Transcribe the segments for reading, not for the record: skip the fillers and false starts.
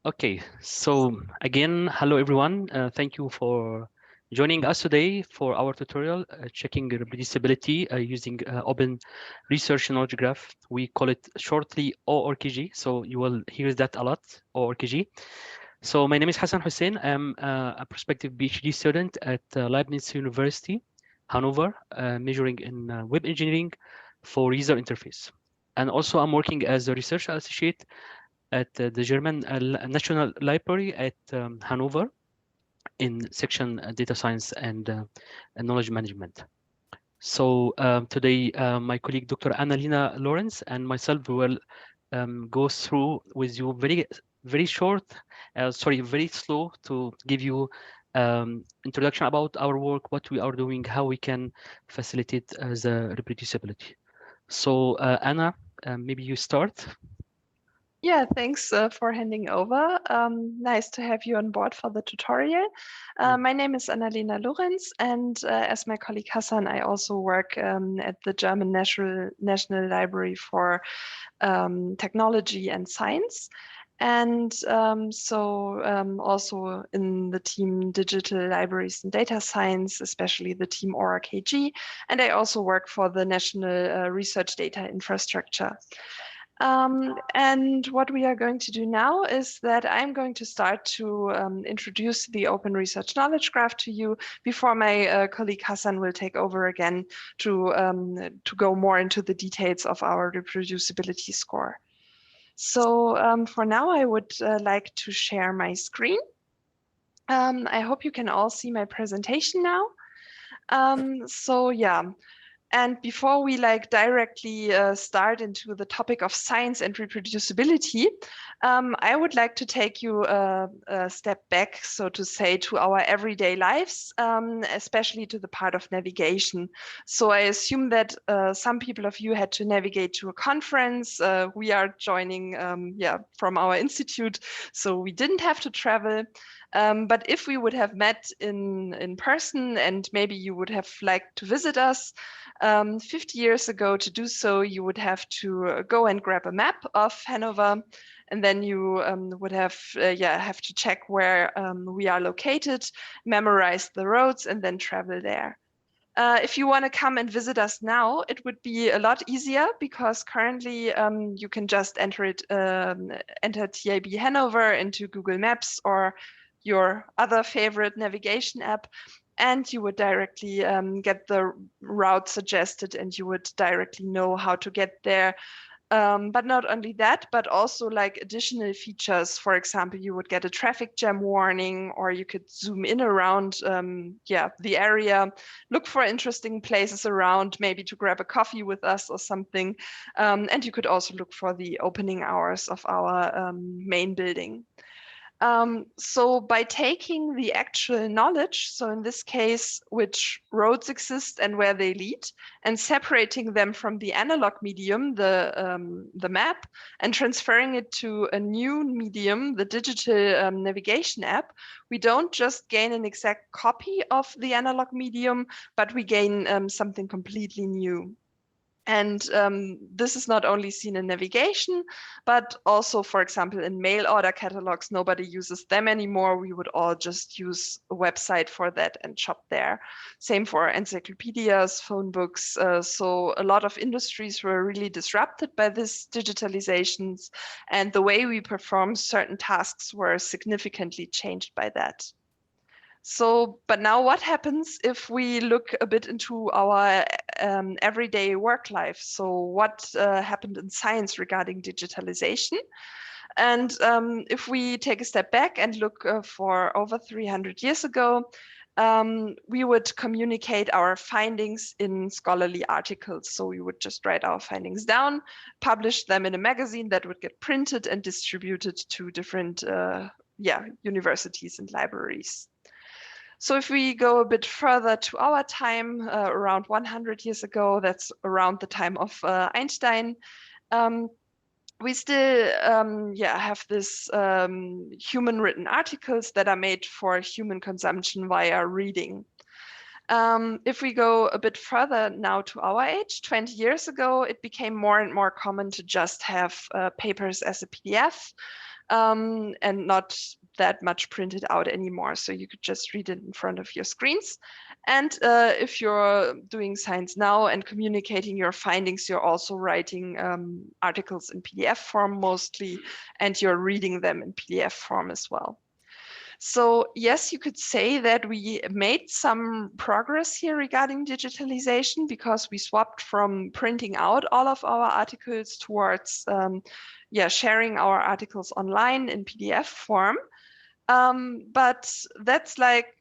Okay, so again, hello everyone. Thank you for joining us today for our tutorial, checking reproducibility using Open Research Knowledge Graph. We call it shortly ORKG, so you will hear that a lot, ORKG. So my name is Hassan Husein. I'm a prospective PhD student at Leibniz University, Hanover, majoring in web engineering for user interface. And also I'm working as a research associate at the German National Library at Hanover in section data science and knowledge management. So today, my colleague Dr. Anna-Lena Lorenz and myself will go through with you very short, very slow to give you introduction about our work, what we are doing, how we can facilitate the reproducibility. So Anna, maybe you start. Yeah, thanks for handing over. Nice to have you on board for the tutorial. My name is Anna-Lena Lorenz, and as my colleague Hassan, I also work at the German National Library for Technology and Science. And also in the team Digital Libraries and Data Science, especially the team ORKG. And I also work for the National Research Data Infrastructure. And what we are going to do now is that I'm going to start to introduce the Open Research Knowledge Graph to you before my colleague Hassan will take over again to go more into the details of our reproducibility score. So for now, I would like to share my screen. I hope you can all see my presentation now. So yeah. And before we directly start into the topic of science and reproducibility, I would like to take you a step back, so to say, to our everyday lives, especially to the part of navigation. So I assume that some people of you had to navigate to a conference. We are joining from our institute, so we didn't have to travel. But if we would have met in person and maybe you would have liked to visit us, 50 years ago, to do so, you would have to go and grab a map of Hanover, and then you would have to check where we are located, memorize the roads, and then travel there. If you want to come and visit us now, it would be a lot easier because currently you can just enter TIB Hanover into Google Maps or your other favorite navigation app, and you would directly get the route suggested and you would directly know how to get there. But not only that, but also additional features. For example, you would get a traffic jam warning, or you could zoom in around the area, look for interesting places around, maybe to grab a coffee with us or something. And you could also look for the opening hours of our main building. So by taking the actual knowledge, so in this case, which roads exist and where they lead, and separating them from the analog medium, the map, and transferring it to a new medium, the digital navigation app, we don't just gain an exact copy of the analog medium, but we gain something completely new. And this is not only seen in navigation, but also, for example, in mail order catalogs. Nobody uses them anymore. We would all just use a website for that and shop there. Same for encyclopedias, phone books. So a lot of industries were really disrupted by this digitalizations, and the way we perform certain tasks were significantly changed by that. So, but now what happens if we look a bit into our everyday work life? So what happened in science regarding digitalization? And if we take a step back and look for over 300 years ago, we would communicate our findings in scholarly articles. So we would just write our findings down, publish them in a magazine that would get printed and distributed to different universities and libraries. So if we go a bit further to our time, around 100 years ago, that's around the time of Einstein, we still have this human written articles that are made for human consumption via reading. If we go a bit further now to our age, 20 years ago, it became more and more common to just have papers as a PDF and not that much printed out anymore. So you could just read it in front of your screens. And if you're doing science now and communicating your findings, you're also writing articles in PDF form mostly, and you're reading them in PDF form as well. So yes, you could say that we made some progress here regarding digitalization because we swapped from printing out all of our articles towards sharing our articles online in PDF form. But that's like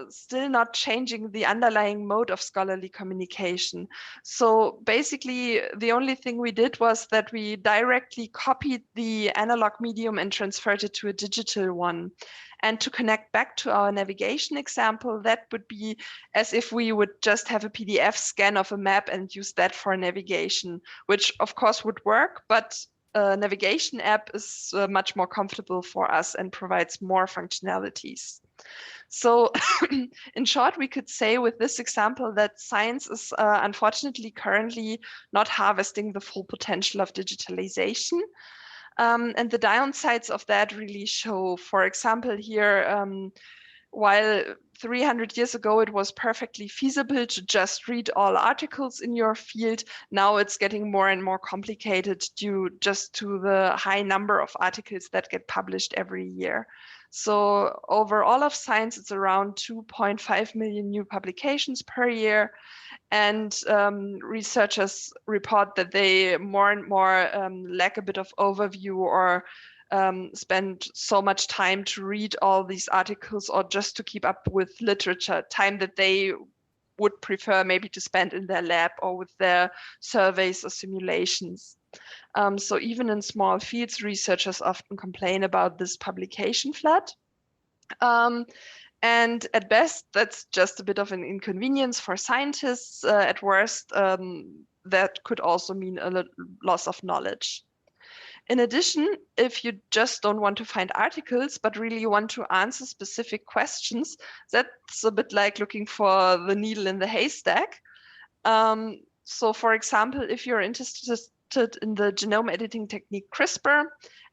still not changing the underlying mode of scholarly communication. So basically, the only thing we did was that we directly copied the analog medium and transferred it to a digital one. And to connect back to our navigation example, that would be as if we would just have a PDF scan of a map and use that for navigation, which of course would work, but a navigation app is much more comfortable for us and provides more functionalities. So in short, we could say with this example that science is unfortunately currently not harvesting the full potential of digitalization. And the downsides of that really show, for example, here, while 300 years ago it was perfectly feasible to just read all articles in your field, now it's getting more and more complicated due just to the high number of articles that get published every year. So over all of science, it's around 2.5 million new publications per year. And researchers report that they more and more lack a bit of overview or spend so much time to read all these articles or just to keep up with literature, time that they would prefer maybe to spend in their lab or with their surveys or simulations. So even in small fields, researchers often complain about this publication flood. And at best, that's just a bit of an inconvenience for scientists. At worst, that could also mean a loss of knowledge. In addition, if you just don't want to find articles, but really want to answer specific questions, that's a bit like looking for the needle in the haystack. So for example, if you're interested in the genome editing technique CRISPR,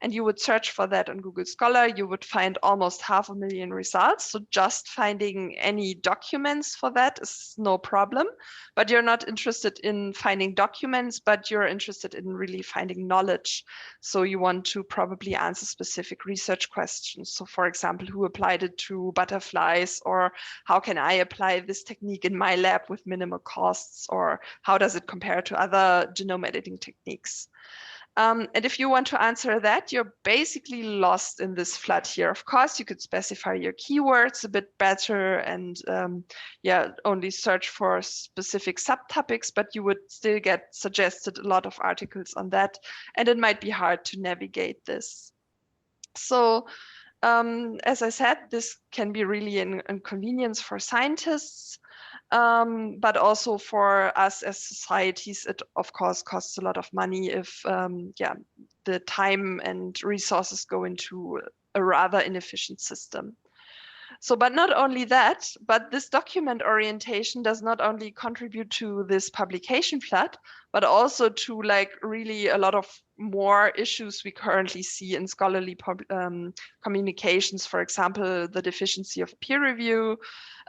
and you would search for that on Google Scholar, you would find almost 500,000 results. So just finding any documents for that is no problem. But you're not interested in finding documents, but you're interested in really finding knowledge. So you want to probably answer specific research questions. So for example, who applied it to butterflies, or how can I apply this technique in my lab with minimal costs, or how does it compare to other genome editing techniques? And if you want to answer that, you're basically lost in this flood here. Of course, you could specify your keywords a bit better and only search for specific subtopics, but you would still get suggested a lot of articles on that, and it might be hard to navigate this. So as I said, this can be really an inconvenience for scientists. But also for us as societies, it of course costs a lot of money if the time and resources go into a rather inefficient system. So, but not only that, but this document orientation does not only contribute to this publication flood, but also to like really a lot of more issues we currently see in scholarly communications. For example, the deficiency of peer review,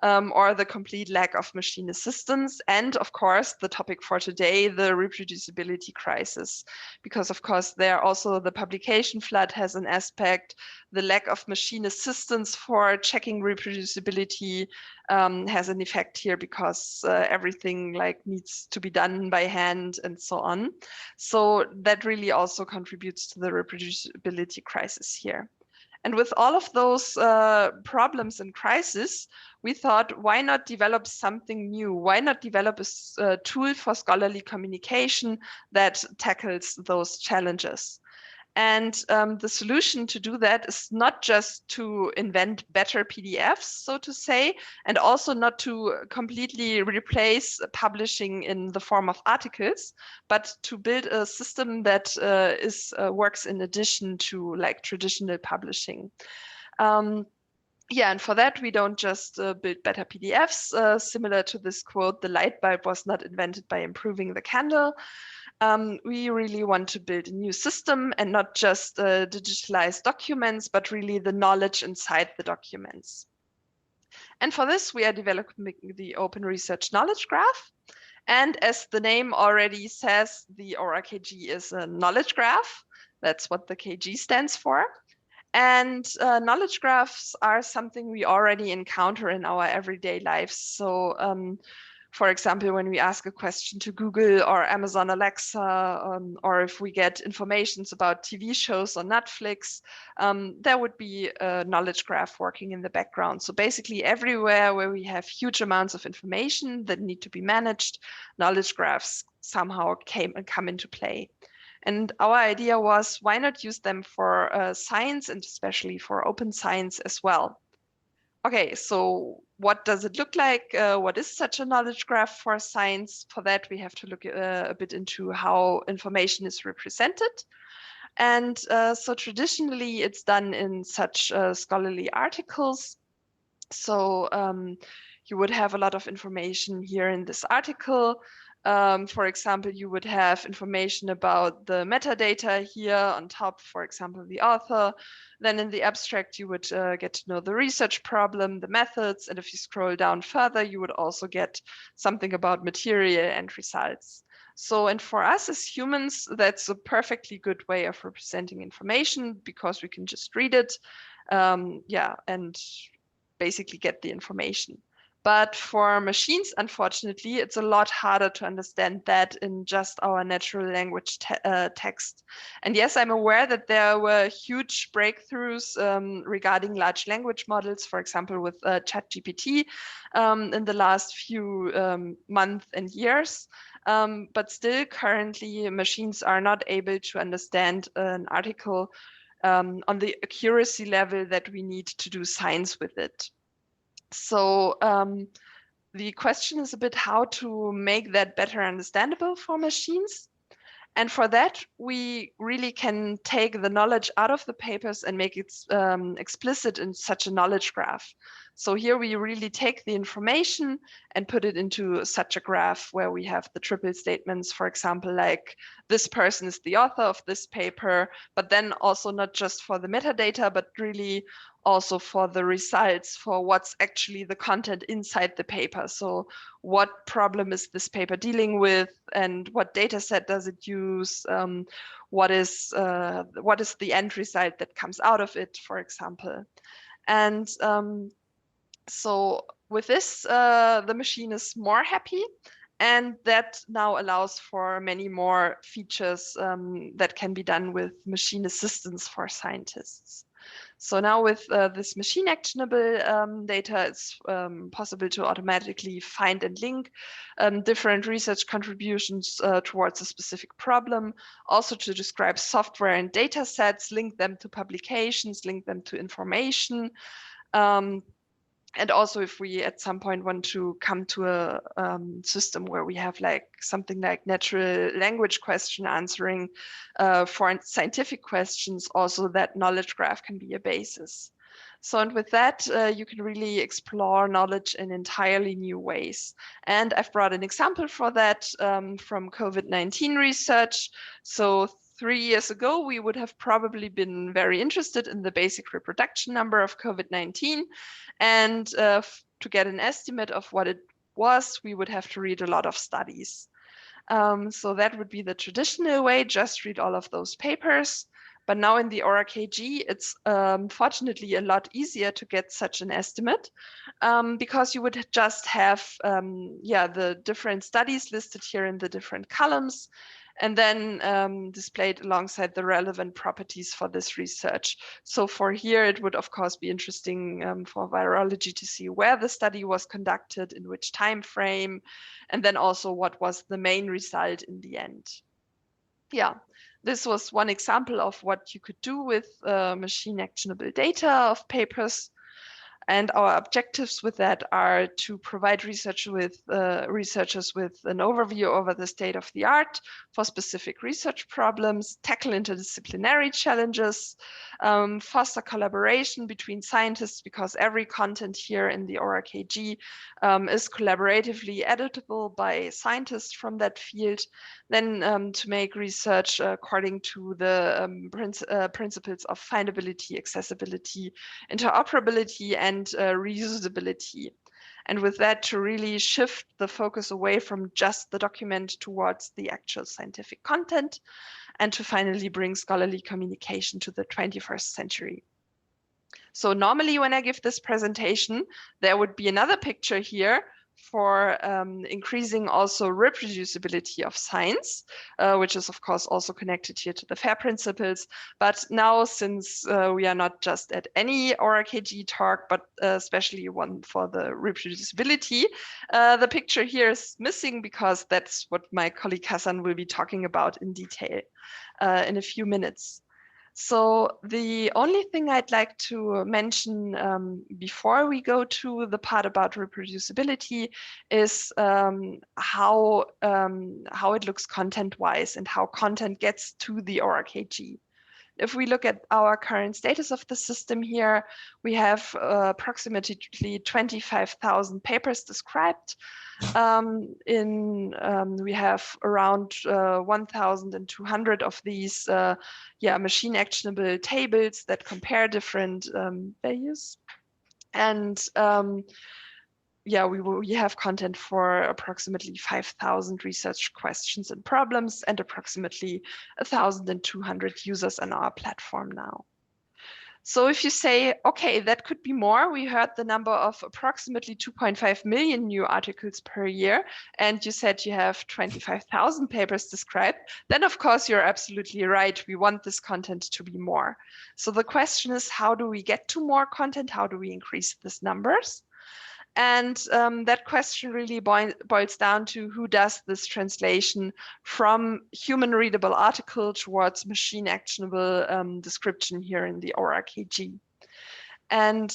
or the complete lack of machine assistance. And of course, the topic for today, the reproducibility crisis, because of course, there also the publication flood has an aspect. The lack of machine assistance for checking reproducibility has an effect here because everything like needs to be done by hand and so on. So that really also contributes to the reproducibility crisis here. And with all of those problems and crises, we thought, why not develop something new? Why not develop a tool for scholarly communication that tackles those challenges? And the solution to do that is not just to invent better PDFs, so to say, and also not to completely replace publishing in the form of articles, but to build a system that works in addition to like traditional publishing. Yeah, and for that, we don't just build better PDFs. Similar to this quote, the light bulb was not invented by improving the candle. We really want to build a new system and not just digitalize documents, but really the knowledge inside the documents. And for this, we are developing the Open Research Knowledge Graph. And as the name already says, the ORKG is a knowledge graph. That's what the KG stands for. And knowledge graphs are something we already encounter in our everyday lives. So for example, when we ask a question to Google or Amazon Alexa, or if we get informations about TV shows on Netflix, there would be a knowledge graph working in the background. So basically everywhere where we have huge amounts of information that need to be managed, knowledge graphs somehow come into play. And our idea was, why not use them for science and especially for open science as well? Okay, so what does it look like? What is such a knowledge graph for science? For that, we have to look a bit into how information is represented. And so traditionally, it's done in such scholarly articles. So you would have a lot of information here in this article. For example, you would have information about the metadata here on top, for example, the author. Then in the abstract, you would get to know the research problem, the methods, and if you scroll down further, you would also get something about material and results. So, and for us as humans, that's a perfectly good way of representing information because we can just read it, yeah, and basically get the information. But for machines, unfortunately, it's a lot harder to understand that in just our natural language text. And yes, I'm aware that there were huge breakthroughs regarding large language models, for example, with ChatGPT in the last few months and years. But still, currently, machines are not able to understand an article on the accuracy level that we need to do science with it. So the question is a bit how to make that better understandable for machines. And for that, we really can take the knowledge out of the papers and make it explicit in such a knowledge graph. So here we really take the information and put it into such a graph where we have the triple statements, for example, like this person is the author of this paper, but then also not just for the metadata, but really also for the results, for what's actually the content inside the paper. So what problem is this paper dealing with, and what data set does it use? What is the end result that comes out of it, for example? And so with this, the machine is more happy, and that now allows for many more features that can be done with machine assistance for scientists. So now with this machine actionable data, it's possible to automatically find and link different research contributions towards a specific problem, also to describe software and data sets, link them to publications, link them to information. And also if we at some point want to come to a system where we have like something like natural language question answering for scientific questions, also that knowledge graph can be a basis. So, and with that, you can really explore knowledge in entirely new ways. And I've brought an example for that from COVID-19 research. So 3 years ago, we would have probably been very interested in the basic reproduction number of COVID-19. And to get an estimate of what it was, we would have to read a lot of studies. So that would be the traditional way, just read all of those papers. But now in the ORKG, it's fortunately a lot easier to get such an estimate because you would just have the different studies listed here in the different columns, and then displayed alongside the relevant properties for this research. So for here, it would of course be interesting for virology to see where the study was conducted, in which time frame, and then also what was the main result in the end. Yeah, this was one example of what you could do with machine actionable data of papers. And our objectives with that are to provide researchers with an overview over the state of the art for specific research problems, tackle interdisciplinary challenges, foster collaboration between scientists, because every content here in the ORKG is collaboratively editable by scientists from that field, then to make research according to the principles of findability, accessibility, interoperability, and reusability. And with that, to really shift the focus away from just the document towards the actual scientific content, and to finally bring scholarly communication to the 21st century. So normally when I give this presentation, there would be another picture here for increasing also reproducibility of science, which is of course also connected here to the FAIR principles. But now, since we are not just at any ORKG talk, but especially one for the reproducibility, the picture here is missing, because that's what my colleague Hassan will be talking about in detail in a few minutes. So the only thing I'd like to mention before we go to the part about reproducibility is how it looks content-wise and how content gets to the ORKG. If we look at our current status of the system here, we have approximately 25,000 papers described. We have around 1,200 of these machine actionable tables that compare different values. And we have content for approximately 5,000 research questions and problems, and approximately 1,200 users on our platform now. So if you say, okay, that could be more, we heard the number of approximately 2.5 million new articles per year, and you said you have 25,000 papers described, then of course you're absolutely right. We want this content to be more. So the question is, how do we get to more content? How do we increase these numbers? And that question really boils down to who does this translation from human readable article towards machine actionable description here in the ORKG. And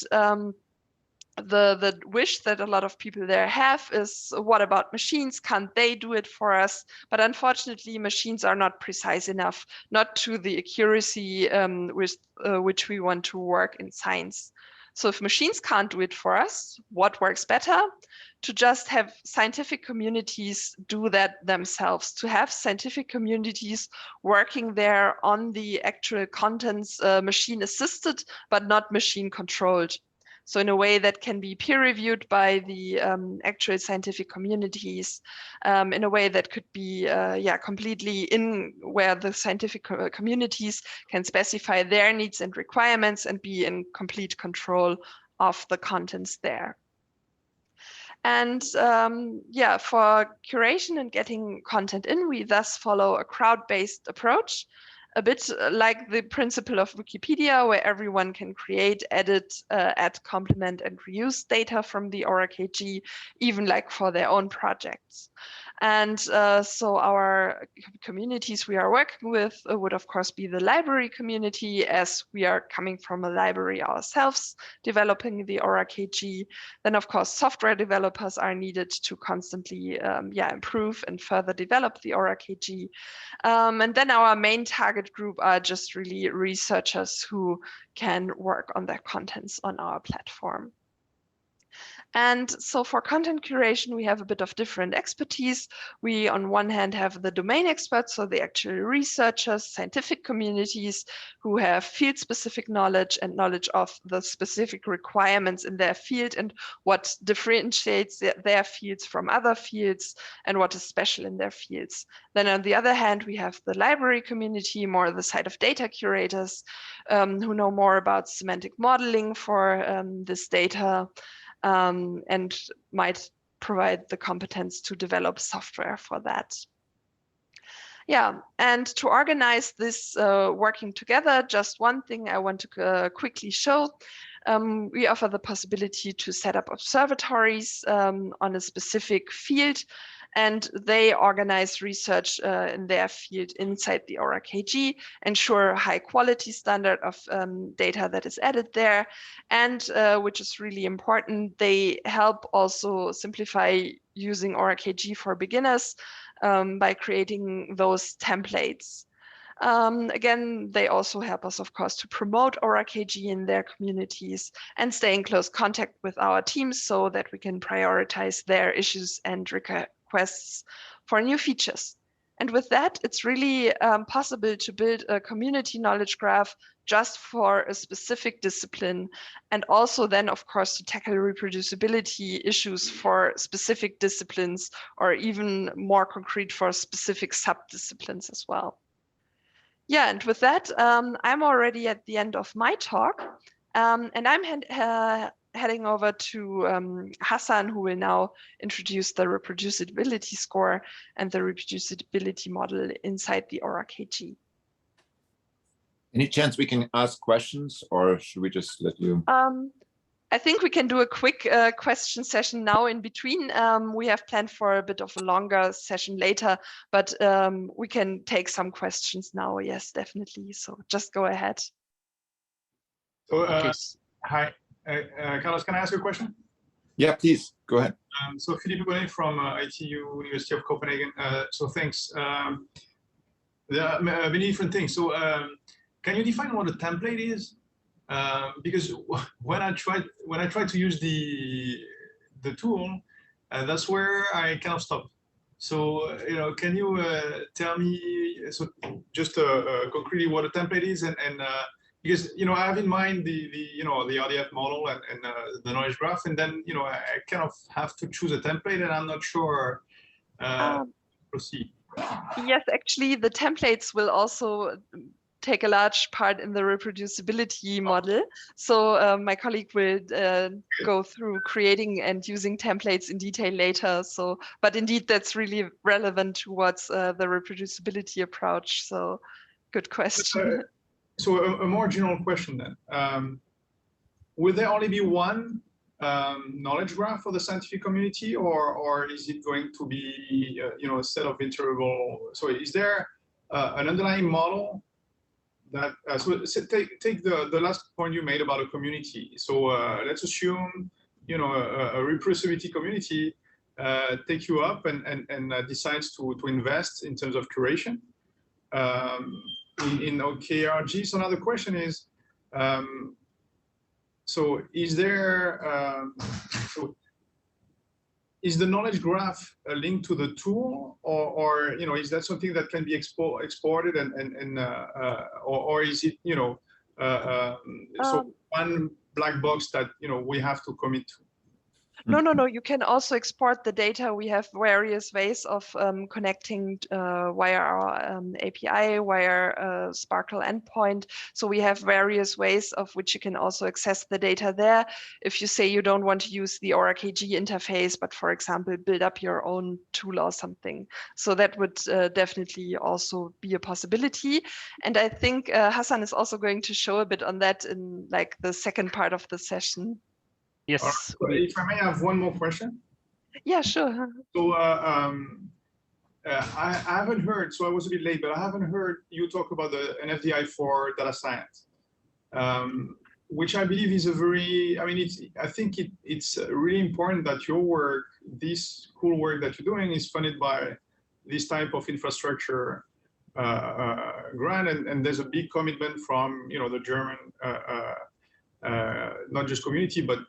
the wish that a lot of people there have is, what about machines? Can't they do it for us? But unfortunately, machines are not precise enough, not to the accuracy with which we want to work in science. So if machines can't do it for us, what works better? To just have scientific communities do that themselves, to have scientific communities working there on the actual contents, machine assisted, but not machine controlled. So in a way that can be peer reviewed by the actual scientific communities, in a way that could be completely in where the scientific communities can specify their needs and requirements and be in complete control of the contents there. And for curation and getting content in, we thus follow a crowd-based approach, a bit like the principle of Wikipedia, where everyone can create, edit, add, complement, and reuse data from the ORKG, even like for their own projects. And so our communities we are working with would of course be the library community, as we are coming from a library ourselves, developing the ORKG. Then of course software developers are needed to constantly improve and further develop the ORKG. And then our main target group are just really researchers who can work on their contents on our platform. And so for content curation, we have a bit of different expertise. We, on one hand, have the domain experts, so the actual researchers, scientific communities who have field-specific knowledge and knowledge of the specific requirements in their field and what differentiates their fields from other fields and what is special in their fields. Then on the other hand, we have the library community, more the side of data curators, who know more about semantic modeling for this data, and might provide the competence to develop software for that. Yeah, and to organize this working together, just one thing I want to quickly show. We offer the possibility to set up observatories on a specific field and they organize research in their field inside the ORAKG, ensure high quality standard of data that is added there, and which is really important, they help also simplify using ORAKG for beginners by creating those templates. Again, they also help us, of course, to promote ORAKG in their communities and stay in close contact with our teams so that we can prioritize their issues and requests for new features. And with that, it's really possible to build a community knowledge graph just for a specific discipline, and also then, of course, to tackle reproducibility issues for specific disciplines, or even more concrete for specific subdisciplines as well. Yeah, and with that, I'm already at the end of my talk, and I'm heading over to Hassan, who will now introduce the reproducibility score and the reproducibility model inside the ORAKG. Any chance we can ask questions, or should we just let you? I think we can do a quick question session now in between. We have planned for a bit of a longer session later, but we can take some questions now. Yes, definitely. So just go ahead. So, Okay. hi, Carlos, can I ask you a question? Yeah, please, go ahead. So Philippe Bonnet from ITU University of Copenhagen. So thanks. There are many different things. So can you define what a template is? Because when I try to use the tool, that's where I kind of stop. So can you tell me just concretely what a template is, and because I have in mind the RDF model and the knowledge graph, and then I kind of have to choose a template, and I'm not sure proceed. Yes, actually, the templates will also take a large part in the reproducibility model. So my colleague will go through creating and using templates in detail later. So, but indeed, that's really relevant towards the reproducibility approach. So, good question. So a more general question then. Will there only be one knowledge graph for the scientific community, or is it going to be a set of interval? So is there an underlying model that so take the last point you made about a community. So let's assume a reproducibility community take you up and decides to invest in terms of curation in OKRG. So now the question is, so is there is the knowledge graph a link to the tool, or is that something that can be exported or is it so one black box that we have to commit to? No. You can also export the data. We have various ways of connecting via our API, via Sparkle endpoint. So we have various ways of which you can also access the data there. If you say you don't want to use the ORAKG interface, but for example, build up your own tool or something. So that would definitely also be a possibility. And I think Hassan is also going to show a bit on that in like the second part of the session. Yes. If I may have one more question. Yeah, sure. So I haven't heard, so I was a bit late, but I haven't heard you talk about the NFDI for data science, which I believe is a very, I think it's really important that your work, this cool work that you're doing, is funded by this type of infrastructure grant, and there's a big commitment from the German not just community, but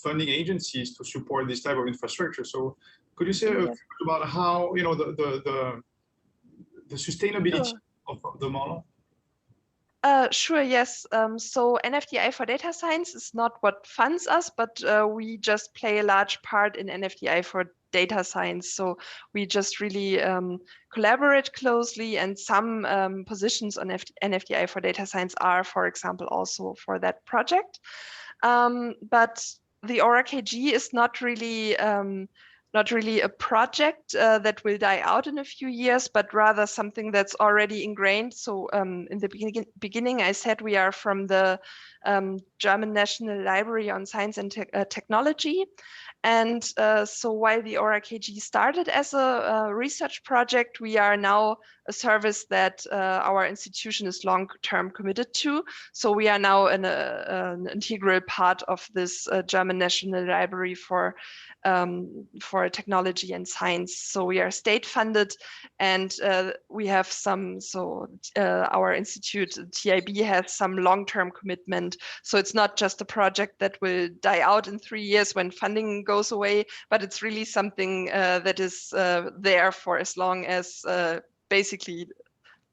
funding agencies to support this type of infrastructure. So could you say a bit about how the sustainability of the model? Sure, yes. So NFDI for data science is not what funds us, but we just play a large part in NFDI for data science. So we just really collaborate closely, and some positions on NFDI for data science are, for example, also for that project. But the ORAKG is not really not really a project that will die out in a few years, but rather something that's already ingrained. So in the beginning, I said we are from the German National Library on Science and Technology. And so while the ORKG started as a research project, we are now a service that our institution is long-term committed to. So we are now an integral part of this German National Library for technology and science. So we are state funded, and we have some, our institute, TIB, has some long-term commitment. So it's not just a project that will die out in 3 years when funding goes away, but it's really something that is there for as long as basically,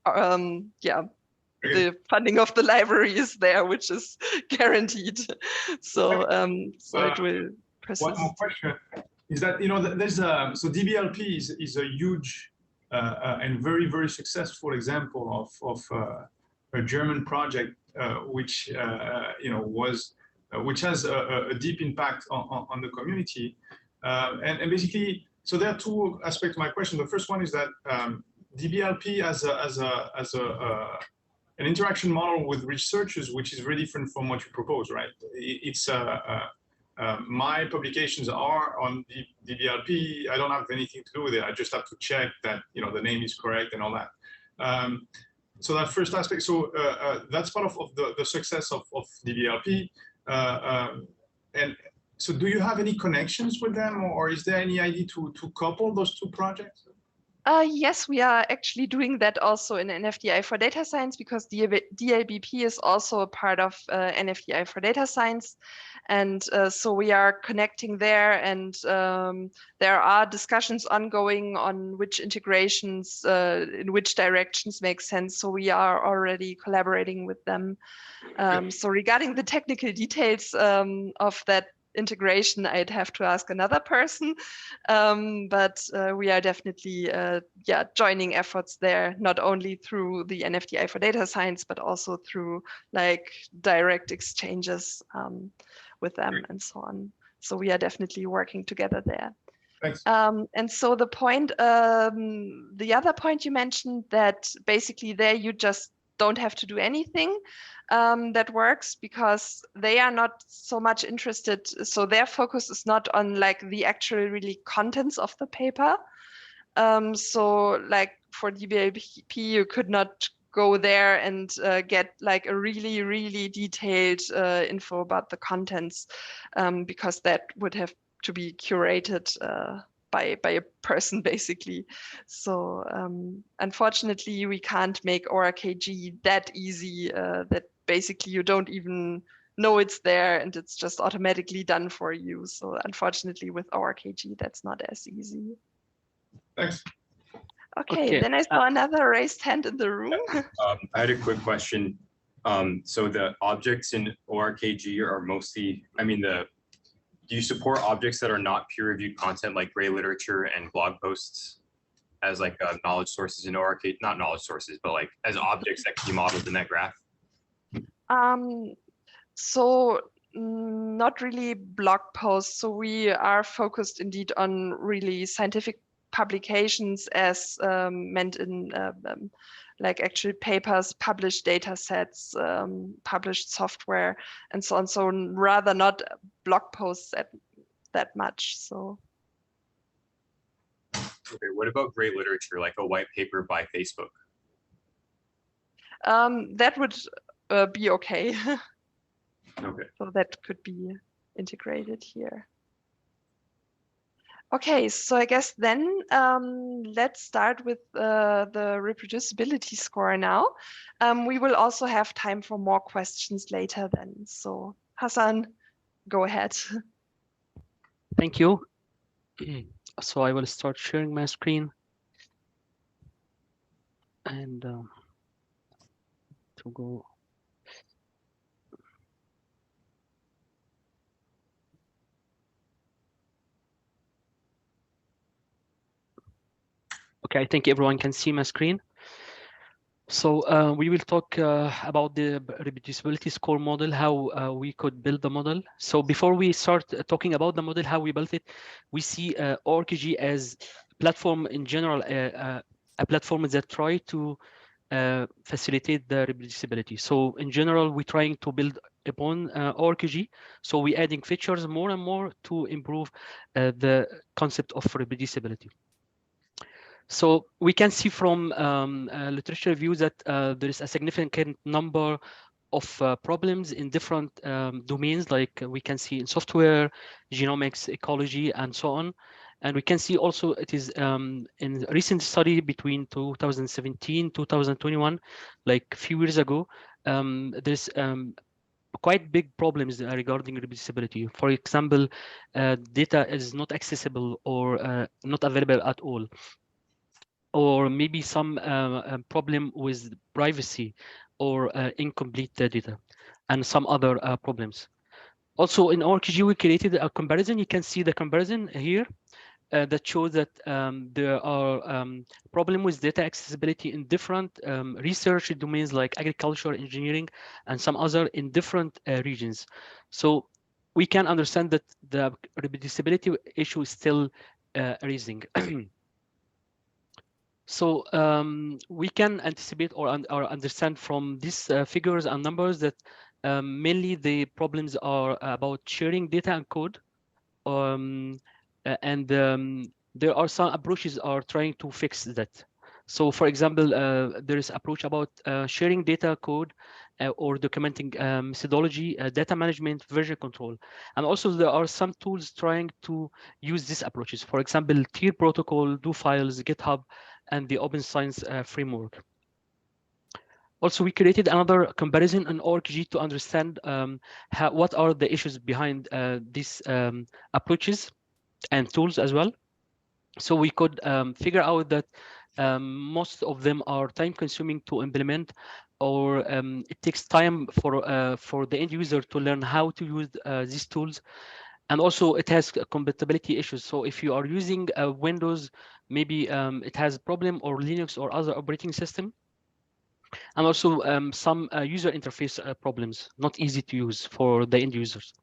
the funding of the library is there, which is guaranteed. So, it will persist. One more question is that, you know, there's so DBLP is a huge and very, very successful example of a German project which you know which has a deep impact on the community, and basically, so there are two aspects to my question. The first one is that DBLP as an interaction model with researchers, which is very different from what you propose, right? It's my publications are on DBLP. I don't have anything to do with it. I just have to check that, you know, the name is correct and all that. So that first aspect, so that's part of the success of DBLP. And so do you have any connections with them, or is there any idea to couple those two projects? Yes, we are actually doing that also in NFDI for data science, because DLBP is also a part of NFDI for data science. And so we are connecting there, and there are discussions ongoing on which integrations, in which directions make sense. So we are already collaborating with them. So regarding the technical details of that integration, I'd have to ask another person, but we are definitely joining efforts there, not only through the NFDI for data science, but also through like direct exchanges with them and so on. So we are definitely working together there. Thanks. And so the point, the other point you mentioned, that basically there you just don't have to do anything. That works because they are not so much interested. So their focus is not on like the actual really contents of the paper. So like for DBLP, you could not go there and get like a really, really detailed info about the contents, because that would have to be curated by a person, basically. So unfortunately, we can't make ORKG that easy, that basically you don't even know it's there and it's just automatically done for you. So unfortunately, with ORKG, that's not as easy. Thanks. Okay, then I saw another raised hand in the room. I had a quick question. So the objects in ORKG are mostly, I mean, do you support objects that are not peer-reviewed content like gray literature and blog posts as like knowledge sources in ORKG? Not knowledge sources, but like as objects that can be modeled in that graph? So not really blog posts. So we are focused indeed on really scientific publications as meant in like actual papers, published data sets, published software, and so on. So rather not blog posts that much. So. Okay, what about great literature, like a white paper by Facebook? That would be okay. Okay. So that could be integrated here. Okay, so I guess then let's start with the reproducibility score now. We will also have time for more questions later then. So Hassan, go ahead. Thank you. So I will start sharing my screen. And to go. Okay, I think everyone can see my screen. So we will talk about the reproducibility score model, how we could build the model. So before we start talking about the model, how we built it, we see ORKG as platform in general, a platform that try to facilitate the reproducibility. So in general, we're trying to build upon ORKG. So we're adding features more and more to improve the concept of reproducibility. So we can see from literature reviews that there is a significant number of problems in different domains, like we can see in software, genomics, ecology, and so on. And we can see also it is in a recent study between 2017, 2021, like a few years ago, there's quite big problems regarding reproducibility. For example, data is not accessible or not available at all, or maybe some problem with privacy or incomplete data, and some other problems. Also in ORKG, we created a comparison. You can see the comparison here that shows that there are problems with data accessibility in different research domains like agriculture, engineering, and some other in different regions. So we can understand that the reproducibility issue is still raising. So we can anticipate or understand from these figures and numbers that mainly the problems are about sharing data and code, and there are some approaches are trying to fix that. So for example, there is approach about sharing data code or documenting methodology, data management, version control. And also there are some tools trying to use these approaches. For example, tier protocol, do files, GitHub, and the open science framework. Also, we created another comparison in ORKG to understand what are the issues behind these approaches and tools as well. So we could figure out that most of them are time consuming to implement, or it takes time for the end user to learn how to use these tools. And also it has compatibility issues. So if you are using Windows, maybe it has a problem, or Linux or other operating system. And also some user interface problems, not easy to use for the end users.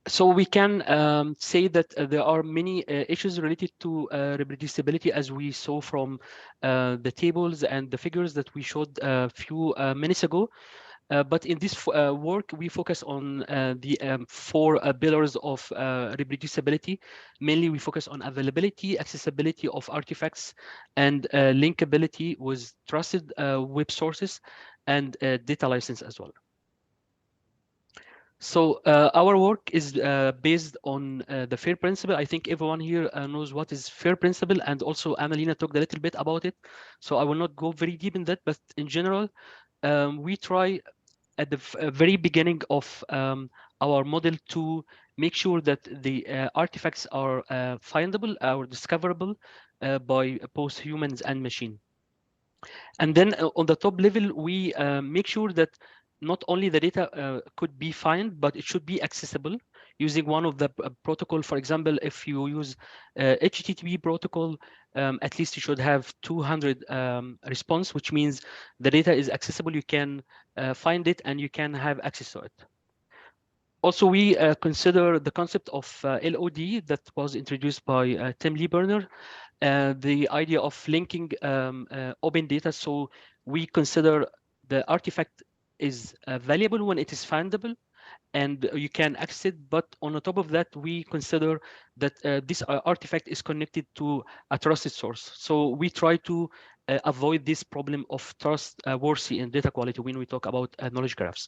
So we can say that there are many issues related to reproducibility, as we saw from the tables and the figures that we showed a few minutes ago. But in this work, we focus on the 4 pillars of reproducibility. Mainly, we focus on availability, accessibility of artifacts, and linkability with trusted web sources, and data license as well. So our work is based on the FAIR principle. I think everyone here knows what is FAIR principle, and also Anna-Lena talked a little bit about it. So I will not go very deep in that, but in general, we try at the very beginning of our model to make sure that the artifacts are findable or discoverable by both humans and machine. And then on the top level, we make sure that not only the data could be found, but it should be accessible using one of the protocol. For example, if you use HTTP protocol, at least you should have 200 response, which means the data is accessible. You can find it and you can have access to it. Also, we consider the concept of LOD that was introduced by Tim Lieberner, the idea of linking open data. So we consider the artifact is valuable when it is findable and you can access it, but on the top of that, we consider that this artifact is connected to a trusted source. So we try to avoid this problem of trustworthy in data quality when we talk about knowledge graphs.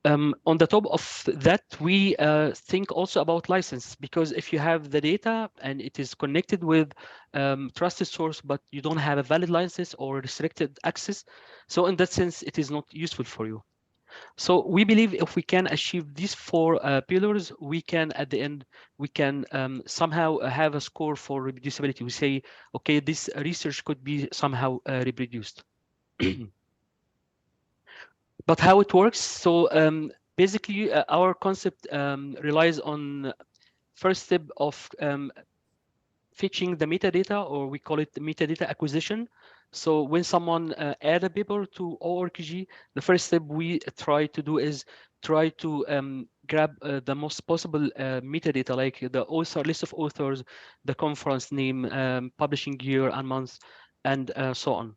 On the top of that, we think also about license, because if you have the data and it is connected with trusted source, but you don't have a valid license or restricted access, so in that sense, it is not useful for you. So we believe if we can achieve these 4 pillars, we can, at the end, we can somehow have a score for reproducibility. We say, okay, this research could be somehow reproduced. But how it works? So basically, our concept relies on first step of fetching the metadata, or we call it the metadata acquisition. So when someone add a paper to ORKG, the first step we try to do is try to grab the most possible metadata, like the author list of authors, the conference name, publishing year and month, and so on.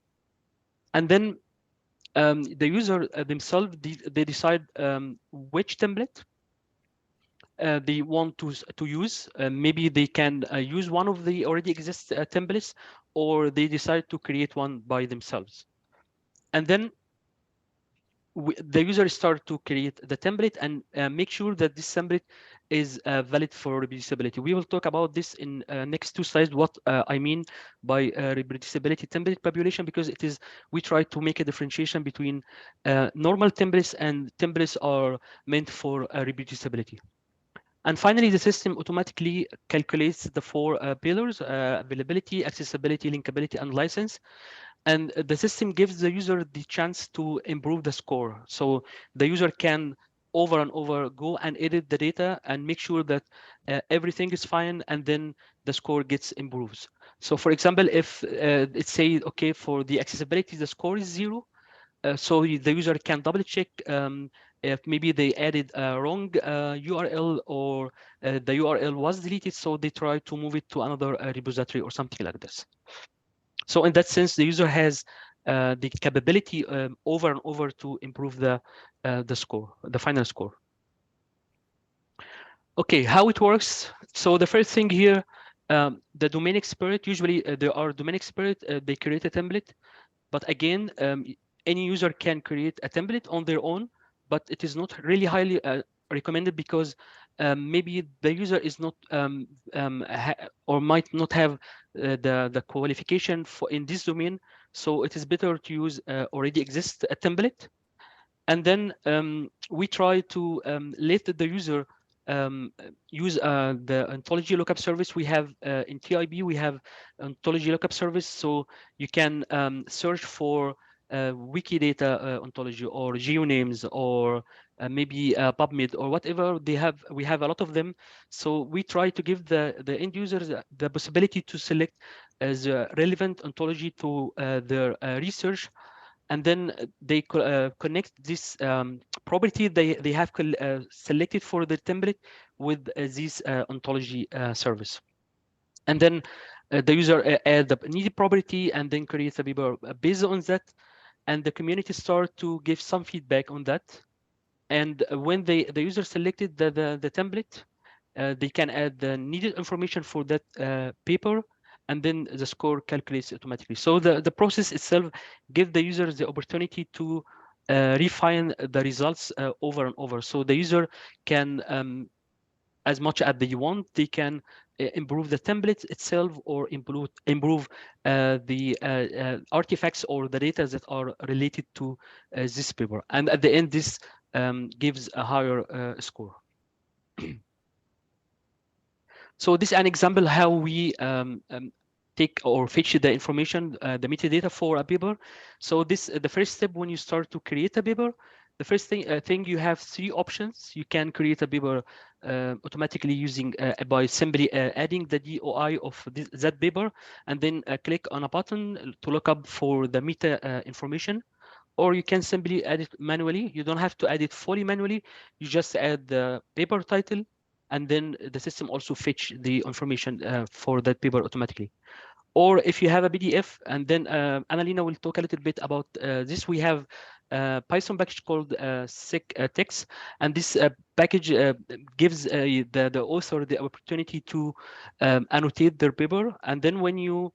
And then the user themselves, they decide which template they want to use. Maybe they can use one of the already exist templates, or they decide to create one by themselves. And then the user start to create the template and make sure that this template is valid for reproducibility. We will talk about this in next two slides, what I mean by reproducibility template population, because it is, we try to make a differentiation between normal templates and templates are meant for reproducibility. And finally, the system automatically calculates the four pillars: availability, accessibility, linkability, and license. And the system gives the user the chance to improve the score. So the user can over and over go and edit the data and make sure that everything is fine, and then the score gets improved. So for example, if it say, okay, for the accessibility, the score is 0, so the user can double check if maybe they added a wrong URL, or the URL was deleted, so they try to move it to another repository or something like this. So in that sense, the user has the capability over and over to improve the score, the final score. Okay, how it works. So the first thing here, the domain expert, usually there are domain expert, they create a template. But again, any user can create a template on their own, but it is not really highly recommended, because maybe the user is not or might not have the qualification for in this domain. So it is better to use already exist a template. And then we try to let the user use the ontology lookup service we have in TIB. We have ontology lookup service, so you can search for Wikidata ontology, or geonames, or maybe PubMed, or whatever they have. We have a lot of them, so we try to give the end users the possibility to select as a relevant ontology to their research. And then they connect this property they have selected for the template with this ontology service. And then the user add the needed property and then creates a paper based on that. And the community start to give some feedback on that. And when the user selected the template, they can add the needed information for that paper, and then the score calculates automatically. So the process itself gives the user the opportunity to refine the results over and over. So the user can, as much as they want, they can improve the template itself, or improve the artifacts or the data that are related to this paper. And at the end, this gives a higher score. So this is an example how we take or fetch the information, the metadata for a paper. So this the first step when you start to create a paper. The first thing you have 3 options. You can create a paper automatically using by simply adding the DOI of that paper, and then click on a button to look up for the meta information. Or you can simply add it manually. You don't have to add it fully manually. You just add the paper title, and then the system also fetch the information for that paper automatically. Or if you have a PDF, and then Anna-Lena will talk a little bit about this. We have a Python package called SecText, and this package gives the author the opportunity to annotate their paper. And then when you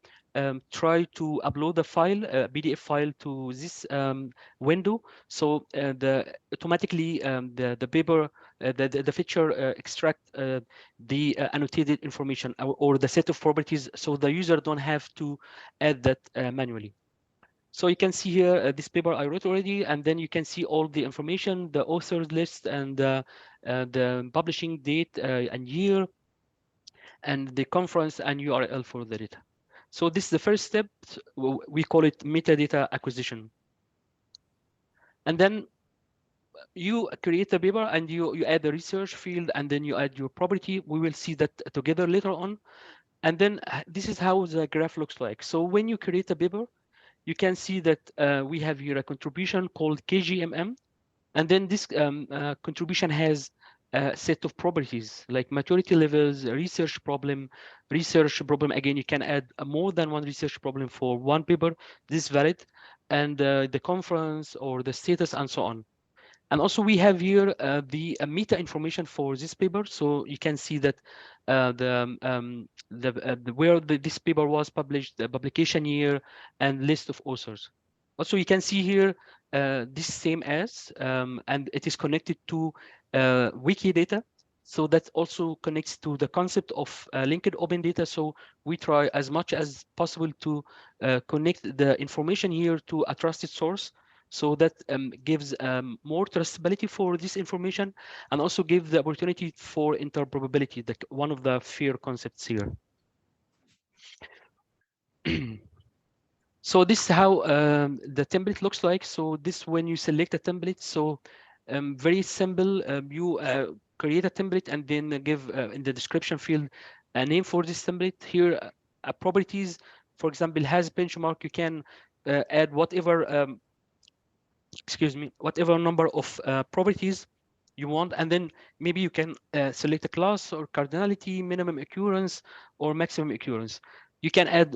try to upload the file, PDF file, to this window, so automatically the paper, the feature extract the annotated information, or the set of properties, so the user don't have to add that manually. So you can see here this paper I wrote already, and then you can see all the information, the authors list, and the publishing date and year, and the conference and URL for the data. So this is the first step. We call it metadata acquisition. And then you create a paper, and you add the research field, and then you add your property. We will see that together later on. And then this is how the graph looks like. So when you create a paper, you can see that we have here a contribution called KGMM. And then this contribution has a set of properties like maturity levels, research problem. Again, you can add more than one research problem for one paper. This is valid. And the conference or the status and so on. And also we have here the meta information for this paper. So you can see that where this paper was published, the publication year, and list of authors. Also, you can see here this same as, and it is connected to Wikidata. So that also connects to the concept of linked open data. So we try as much as possible to connect the information here to a trusted source. So that gives more trustability for this information, and also give the opportunity for interoperability, one of the FAIR concepts here. So this is how the template looks like. So this, when you select a template, so very simple, you create a template and then give in the description field a name for this template. Here, properties, for example, has benchmark. You can add whatever excuse me, whatever number of properties you want, and then maybe you can select a class or cardinality, minimum occurrence, or maximum occurrence. You can add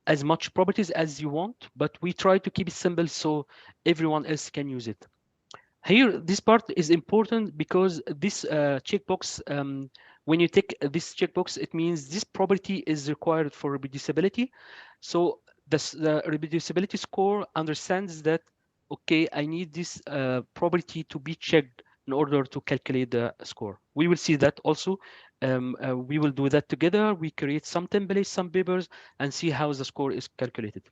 as much properties as you want, but we try to keep it simple so everyone else can use it. Here, this part is important because this checkbox, when you tick this checkbox, it means this property is required for reproducibility. So the reproducibility score understands that, okay, I need this property to be checked in order to calculate the score. We will see that also. We will do that together. We create some templates, some papers, and see how the score is calculated.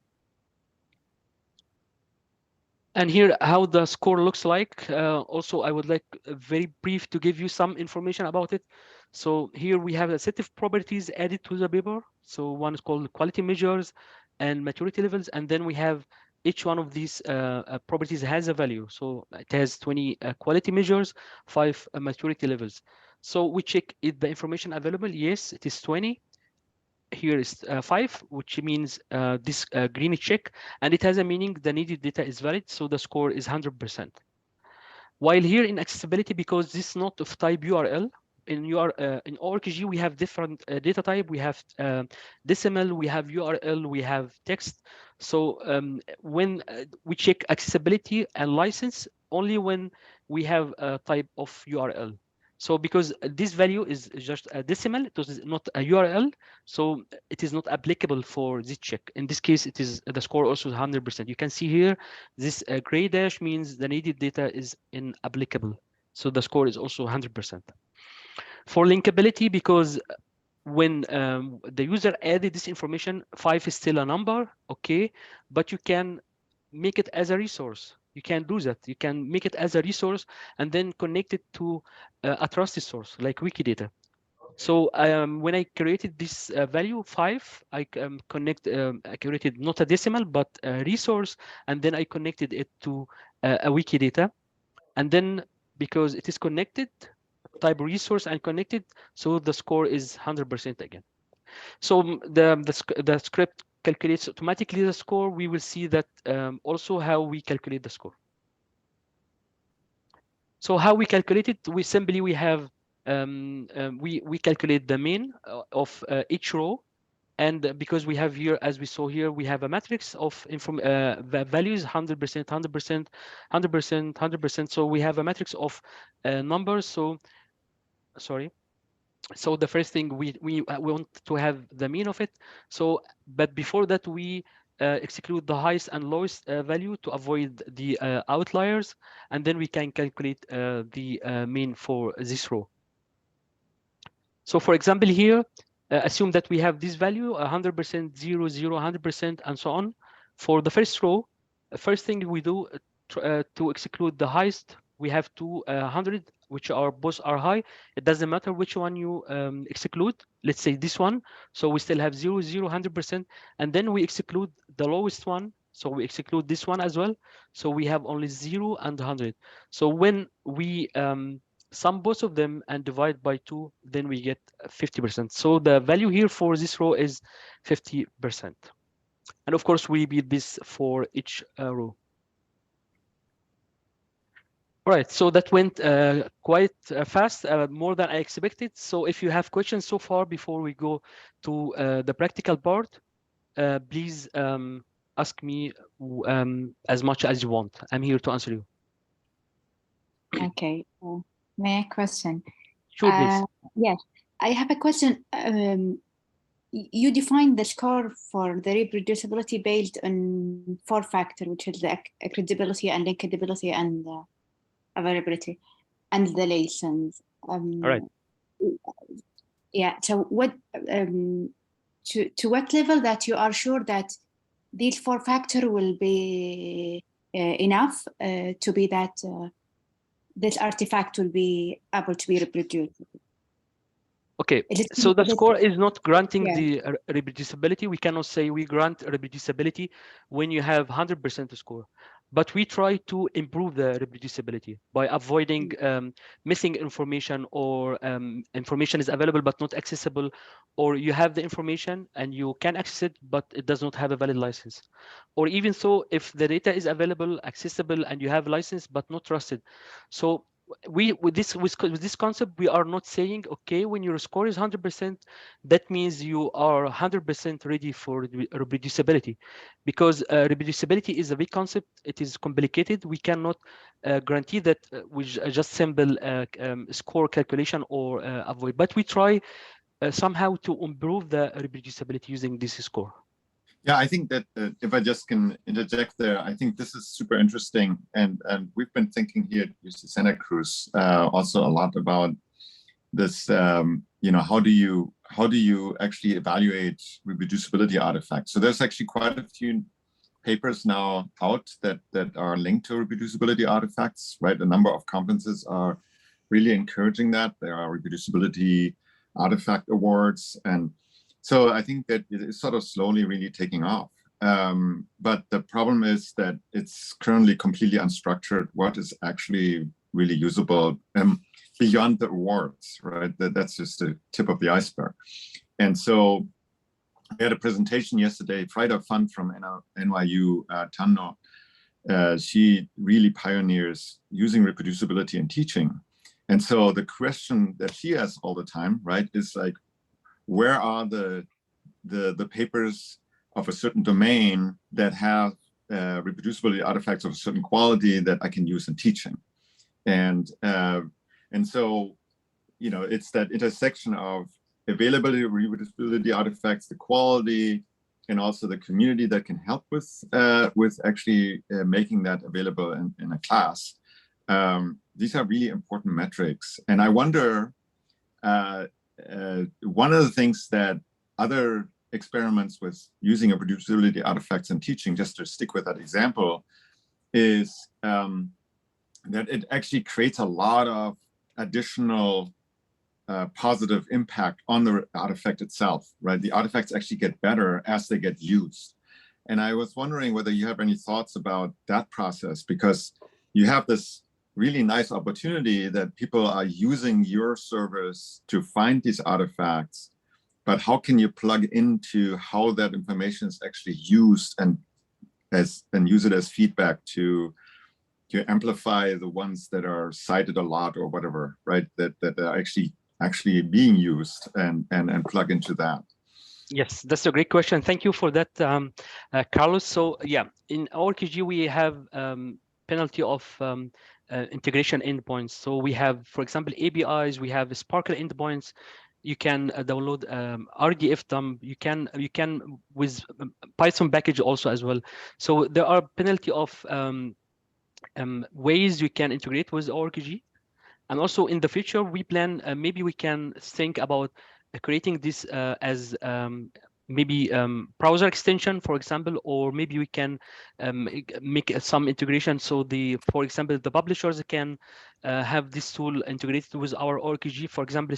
And here, how the score looks like. Also, I would like very brief to give you some information about it. So here we have a set of properties added to the paper. So one is called quality measures and maturity levels. And then we have each one of these properties has a value. So it has 20 quality measures, 5 maturity levels. So we check if the information available. Yes, it is 20. Here is 5, which means this green check, and it has a meaning the needed data is valid, so the score is 100%. While here in accessibility, because this is not of type URL, in ORCG we have different data type. We have decimal, we have URL, we have text. So when we check accessibility and license, only when we have a type of URL. So because this value is just a decimal, it is not a URL, so it is not applicable for this check. In this case, it is the score also 100%. You can see here, this gray dash means the needed data is inapplicable. So the score is also 100%. For linkability, because when the user added this information, 5 is still a number, okay, but you can make it as a resource. You can do that. You can make it as a resource and then connect it to a trusted source like Wikidata. So when I created this value 5, I created not a decimal, but a resource, and then I connected it to a Wikidata. And then because it is connected, type resource and connected, so the score is 100% again. So the script calculates automatically the score. We will see that also how we calculate the score. So how we calculate it, we have we calculate the mean of each row, and because we have here, as we saw here, we have a matrix of values 100%, 100%, 100%, 100%. So we have a matrix of numbers. So sorry. So the first thing we want to have the mean of it. So, but before that, we exclude the highest and lowest value to avoid the outliers, and then we can calculate the mean for this row. So for example, here, assume that we have this value 100%, 0, 0, 100%, and so on. For the first row, first thing we do to exclude the highest, we have 200, which are both are high. It doesn't matter which one you exclude. Let's say this one. So we still have 0, 0, 100%, and then we exclude the lowest one. So we exclude this one as well. So we have only 0 and 100. So when we sum both of them and divide by 2, then we get 50%. So the value here for this row is 50%. And of course, we repeat this for each row. All right, so that went quite fast, more than I expected. So if you have questions so far before we go to the practical part, please ask me as much as you want. I'm here to answer you. Okay, may I question? Sure, please. Yes, I have a question. You define the score for the reproducibility based on 4 factors, which is the credibility and linkability and availability and the license. All right. Yeah. So what to what level that you are sure that these 4 factors will be enough to be that this artifact will be able to be reproduced? Okay, so the score is not granting yeah. the reproducibility. We cannot say we grant reproducibility when you have 100% score, but we try to improve the reproducibility by avoiding missing information, or information is available but not accessible, or you have the information and you can access it but it does not have a valid license, or even so if the data is available, accessible, and you have license but not trusted. So with this concept, we are not saying, okay, when your score is 100%, that means you are 100% ready for reproducibility, because reproducibility is a big concept. It is complicated. We cannot guarantee that with just simple score calculation or avoid, but we try somehow to improve the reproducibility using this score. Yeah, I think that if I just can interject there, I think this is super interesting, and we've been thinking here at UC Santa Cruz also a lot about this. You know, how do you actually evaluate reproducibility artifacts? So there's actually quite a few papers now out that are linked to reproducibility artifacts, right? A number of conferences are really encouraging that. There are reproducibility artifact awards, and so I think that it is sort of slowly really taking off. But the problem is that it's currently completely unstructured. What is actually really usable beyond the awards, right? That's just the tip of the iceberg. And so we had a presentation yesterday, Frida Fund from NYU, Tanno. She really pioneers using reproducibility in teaching. And so the question that she asks all the time, right, is like, where are the papers of a certain domain that have reproducibility artifacts of a certain quality that I can use in teaching? And so, you know, it's that intersection of availability, reproducibility artifacts, the quality, and also the community that can help with actually making that available in a class. These are really important metrics, and I wonder. One of the things that other experiments with using reproducibility artifacts in teaching, just to stick with that example, is that it actually creates a lot of additional positive impact on the artifact itself, right? The artifacts actually get better as they get used. And I was wondering whether you have any thoughts about that process, because you have this really nice opportunity that people are using your service to find these artifacts, but how can you plug into how that information is actually used and use it as feedback to amplify the ones that are cited a lot or whatever, right? That are actually being used and plug into that. Yes, that's a great question. Thank you for that, Carlos. So yeah, in ORKG we have penalty of integration endpoints. So we have, for example, APIs. We have Sparkle endpoints. You can download RDF dump. You can with Python package also as well. So there are penalty of ways you can integrate with ORKG. And also in the future, we plan maybe we can think about creating this as maybe browser extension, for example, or maybe we can make some integration. So for example, the publishers can have this tool integrated with our ORKG. For example,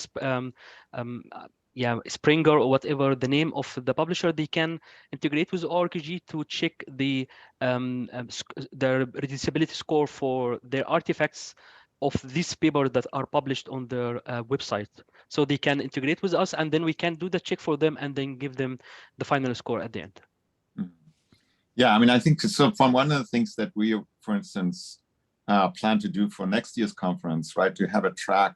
Springer or whatever the name of the publisher, they can integrate with ORKG to check the reproducibility score for their artifacts of these papers that are published on their website. So they can integrate with us, and then we can do the check for them and then give them the final score at the end. Yeah, I mean, I think so. From one of the things that we, for instance, plan to do for next year's conference, right, to have a track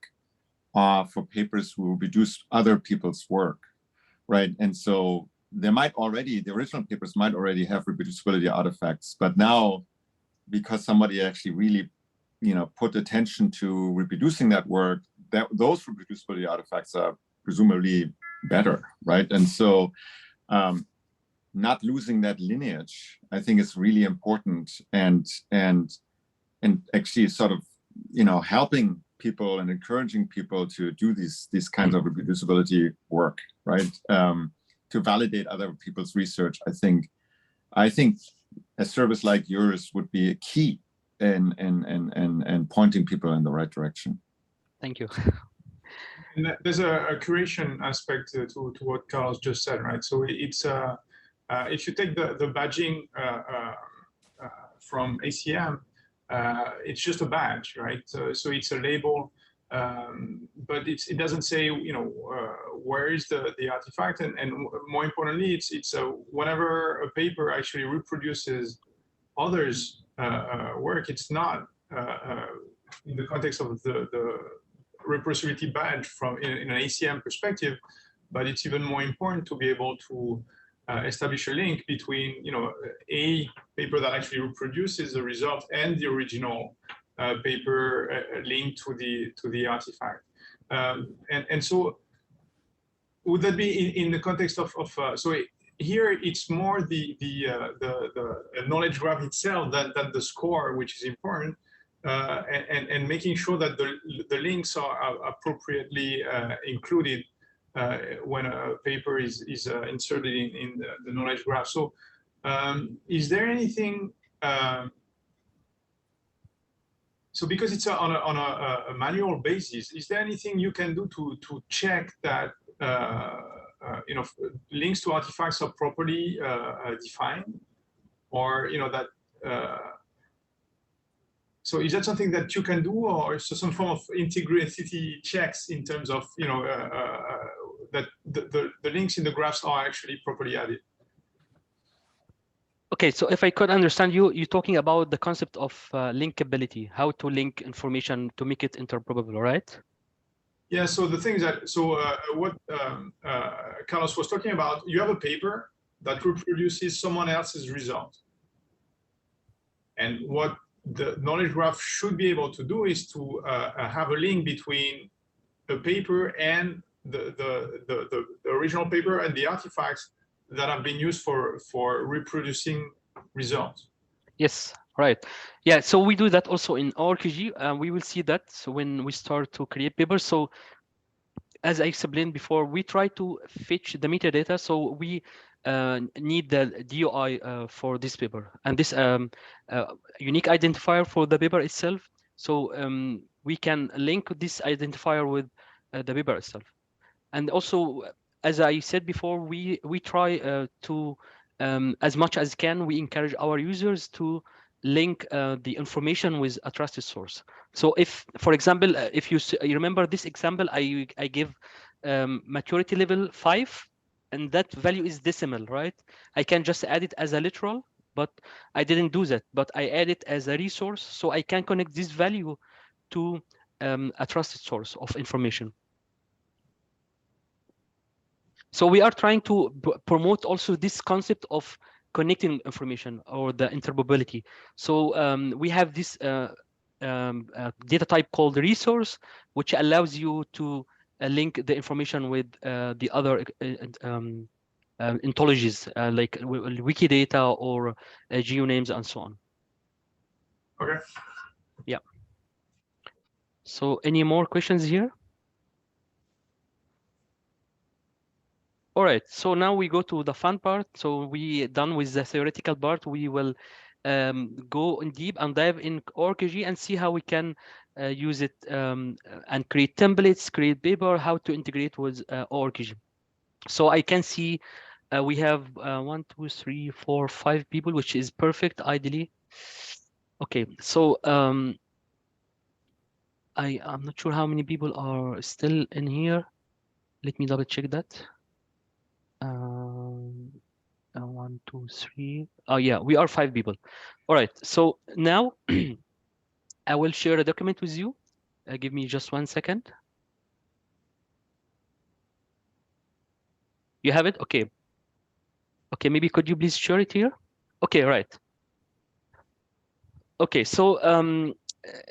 for papers who reproduce other people's work, right? And so there might already, the original papers might already have reproducibility artifacts, but now, because somebody actually really, put attention to reproducing that work, those reproducibility artifacts are presumably better, right? And so not losing that lineage, I think, is really important, and actually sort of, helping people and encouraging people to do these kinds of reproducibility work, right? To validate other people's research. I think a service like yours would be a key in pointing people in the right direction. Thank you. And there's a curation aspect to what Carlos just said, right? So it's if you take the badging from ACM, it's just a badge, right? So it's a label, but it doesn't say, where is the artifact, and more importantly, it's whenever a paper actually reproduces others' work, it's not in the context of the reproducibility badge from in an ACM perspective, but it's even more important to be able to establish a link between, a paper that actually reproduces the result and the original paper linked to the artifact. And so would that be in the context of so here it's more the knowledge graph itself than the score, which is important, and making sure that the links are appropriately included when a paper is inserted in the knowledge graph. So is there anything, so because it's on a manual basis, is there anything you can do to check that links to artifacts are properly defined, or that so is that something that you can do, or is there some form of integrity checks in terms of that the links in the graphs are actually properly added? Okay, so if I could understand you, you're talking about the concept of linkability, how to link information to make it interoperable, right? Yeah, so the thing is that, what Carlos was talking about, you have a paper that reproduces someone else's result. And what the knowledge graph should be able to do is to have a link between a paper and the original paper and the artifacts that have been used for reproducing results. Yes, right. Yeah, so we do that also in ORKG. We will see that when we start to create papers. So as I explained before, we try to fetch the metadata. So we need the DOI for this paper, and this unique identifier for the paper itself. So we can link this identifier with the paper itself. And also, as I said before, we try to, as much as can, we encourage our users to link the information with a trusted source. So if, for example, if you remember this example, I give maturity level 5, and that value is decimal, right? I can just add it as a literal, but I didn't do that. But I add it as a resource, so I can connect this value to a trusted source of information. So we are trying to promote also this concept of connecting information, or the interoperability. So we have this data type called resource, which allows you to link the information with the other ontologies like Wikidata or geonames and so on. Okay. Yeah. So any more questions here? All right, so now we go to the fun part. So we done with the theoretical part. We will go in deep and dive in ORKG and see how we can use it and create templates, create paper, how to integrate with ORKG. So I can see we have 1, 2, 3, 4, 5 people, which is perfect, ideally. Okay, so I'm not sure how many people are still in here. Let me double check that. 1, 2, 3. Oh yeah, we are 5 people. All right. So now I will share a document with you. Give me just 1 second. You have it? Okay. Okay, maybe could you please share it here? Okay, right. Okay, so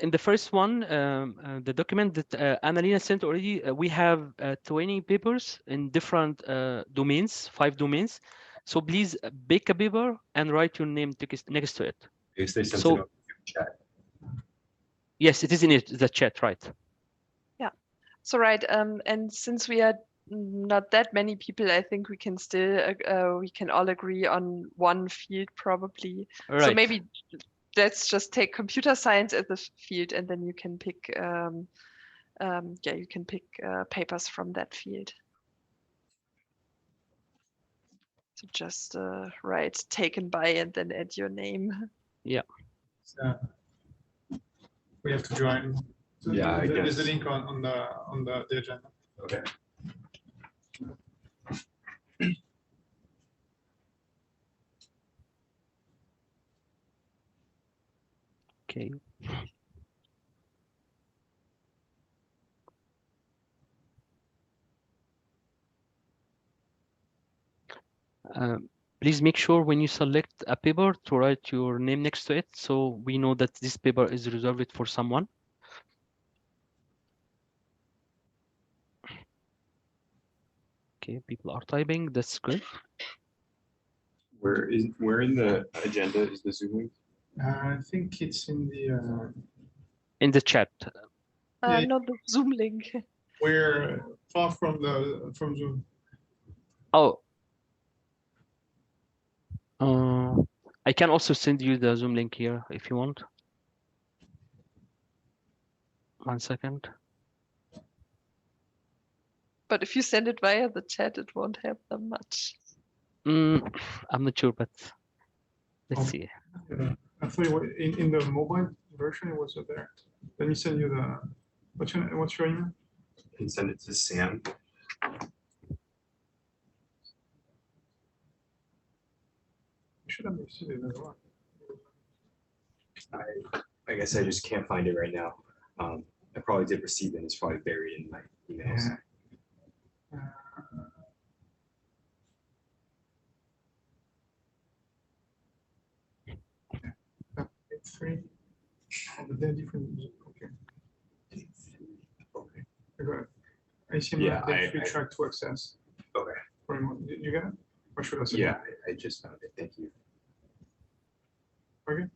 in the first one, the document that Anna-Lena sent already, we have 20 papers in different domains, 5 domains. So please pick a paper and write your name next to it. Because they sent So, it on the chat. Yes, it is in the chat, right? Yeah. So right, and since we are not that many people, I think we can still we can all agree on one field probably. Right. So maybe let's just take computer science as a field, and then you can pick yeah, you can pick papers from that field. So just write taken by and then add your name. Yeah. We have to join. So Yeah, I there's a guess. link on the agenda. Okay. Okay. Please make sure when you select a paper to write your name next to it, so we know that this paper is reserved for someone. Okay, people are typing. That's good. Where in the agenda is the Zoom link? I think it's in the In the chat. Yeah. Not the Zoom link. we're far from Zoom. Oh. I can also send you the Zoom link here if you want. 1 second. But if you send it via the chat, it won't help them much. I'm not sure, but let's Oh. see. Yeah. I thought in the mobile version it was there. Let me send you the what's your email? You can send it to Sam. You should have received it as well. I guess I just can't find it right now. I probably did receive it. It's probably buried in my emails. Yeah. 3. Oh, but they're different. Okay. Okay. I got it. I see Yeah, the free track to access. Okay. You got it? Or should I say? Yeah, I just found it. Thank you. Okay.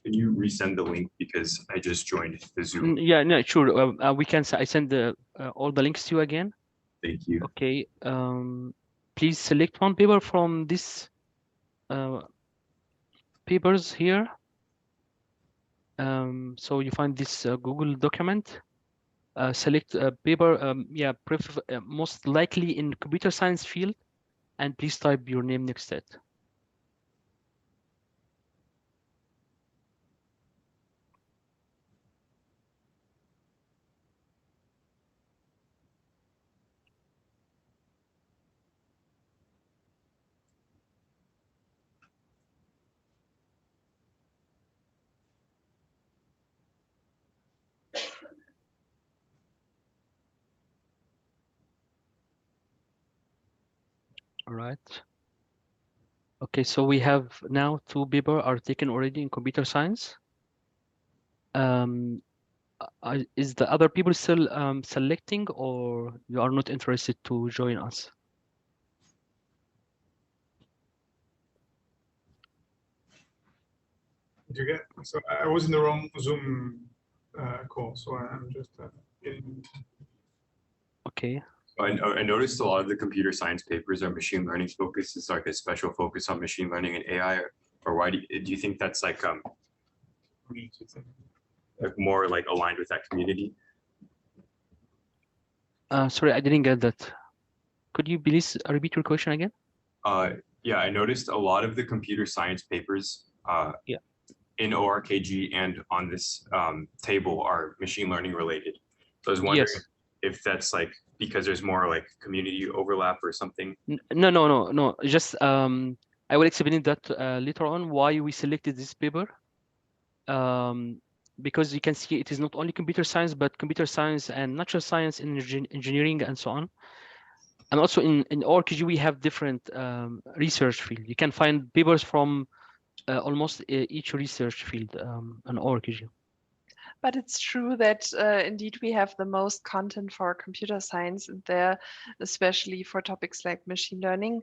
Can you resend the link because I just joined the Zoom? Yeah, no, sure. We can. I send all the links to you again. Thank you. Okay. Please select one paper from this papers here. So you find this Google document. Select a paper. Yeah, most likely in computer science field, and please type your name next to it. All right. Okay, so we have now 2 papers are taken already in computer science. Is the other people still selecting, or you are not interested to join us? Did you get? So I was in the wrong Zoom call, so I'm just getting. Okay. I noticed a lot of the computer science papers are machine learning focused. It's like a special focus on machine learning and AI, or why do you think that's like more like aligned with that community? Sorry, I didn't get that. Could you please repeat your question again? Yeah, I noticed a lot of the computer science papers Yeah. in ORKG and on this table are machine learning related. So I was wondering Yes. if that's like because there's more like community overlap or something. No. Just I will explain that later on why we selected this paper. Because you can see it is not only computer science, but computer science and natural science, engineering, and so on. And also in ORKG, we have different research field. You can find papers from almost each research field on ORKG. But it's true that indeed we have the most content for computer science in there, especially for topics like machine learning.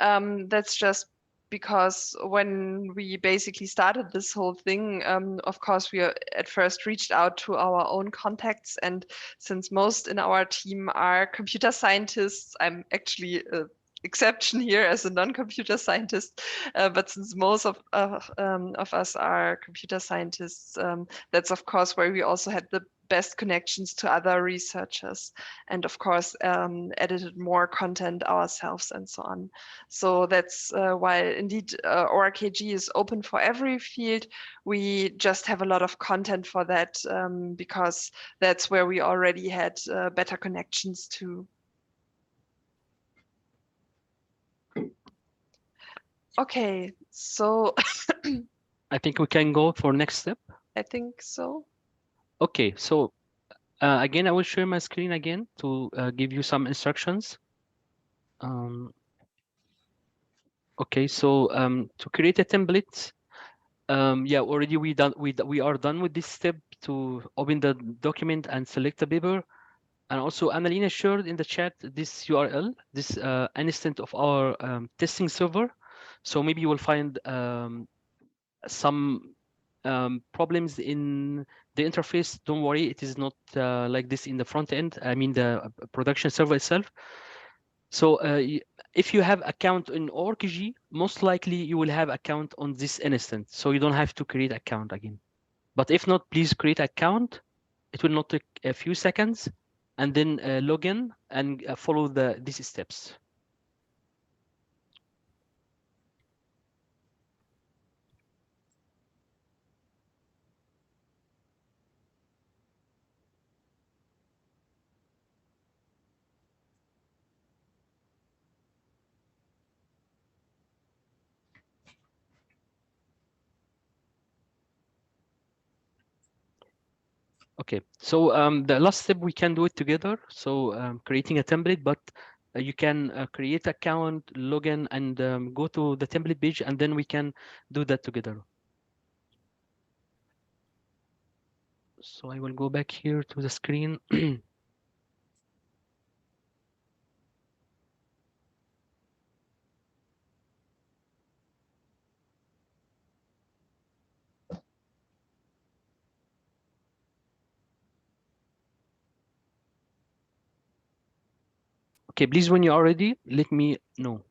That's just because when we basically started this whole thing, of course, we at first reached out to our own contacts. And since most in our team are computer scientists, I'm actually exception here as a non-computer scientist, but since most of us are computer scientists, that's of course where we also had the best connections to other researchers, and of course edited more content ourselves and so on. So that's why indeed ORKG is open for every field. We just have a lot of content for that because that's where we already had better connections to. Okay, so I think we can go for next step. I think so. Okay, so again, I will share my screen again to give you some instructions. Okay, so to create a template, yeah, already we are done with this step to open the document and select the paper. And also Anna-Lena shared in the chat this URL, this instance of our testing server. So maybe you will find some problems in the interface. Don't worry, it is not like this in the front end. I mean the production server itself. So if you have account in ORKG, most likely you will have account on this instance. So you don't have to create account again. But if not, please create account. It will not take a few seconds, and then log in and follow these steps. Okay, so the last step we can do it together. So creating a template, but you can create account, log in, and go to the template page, and then we can do that together. So I will go back here to the screen. Okay, please, when you are ready, let me know.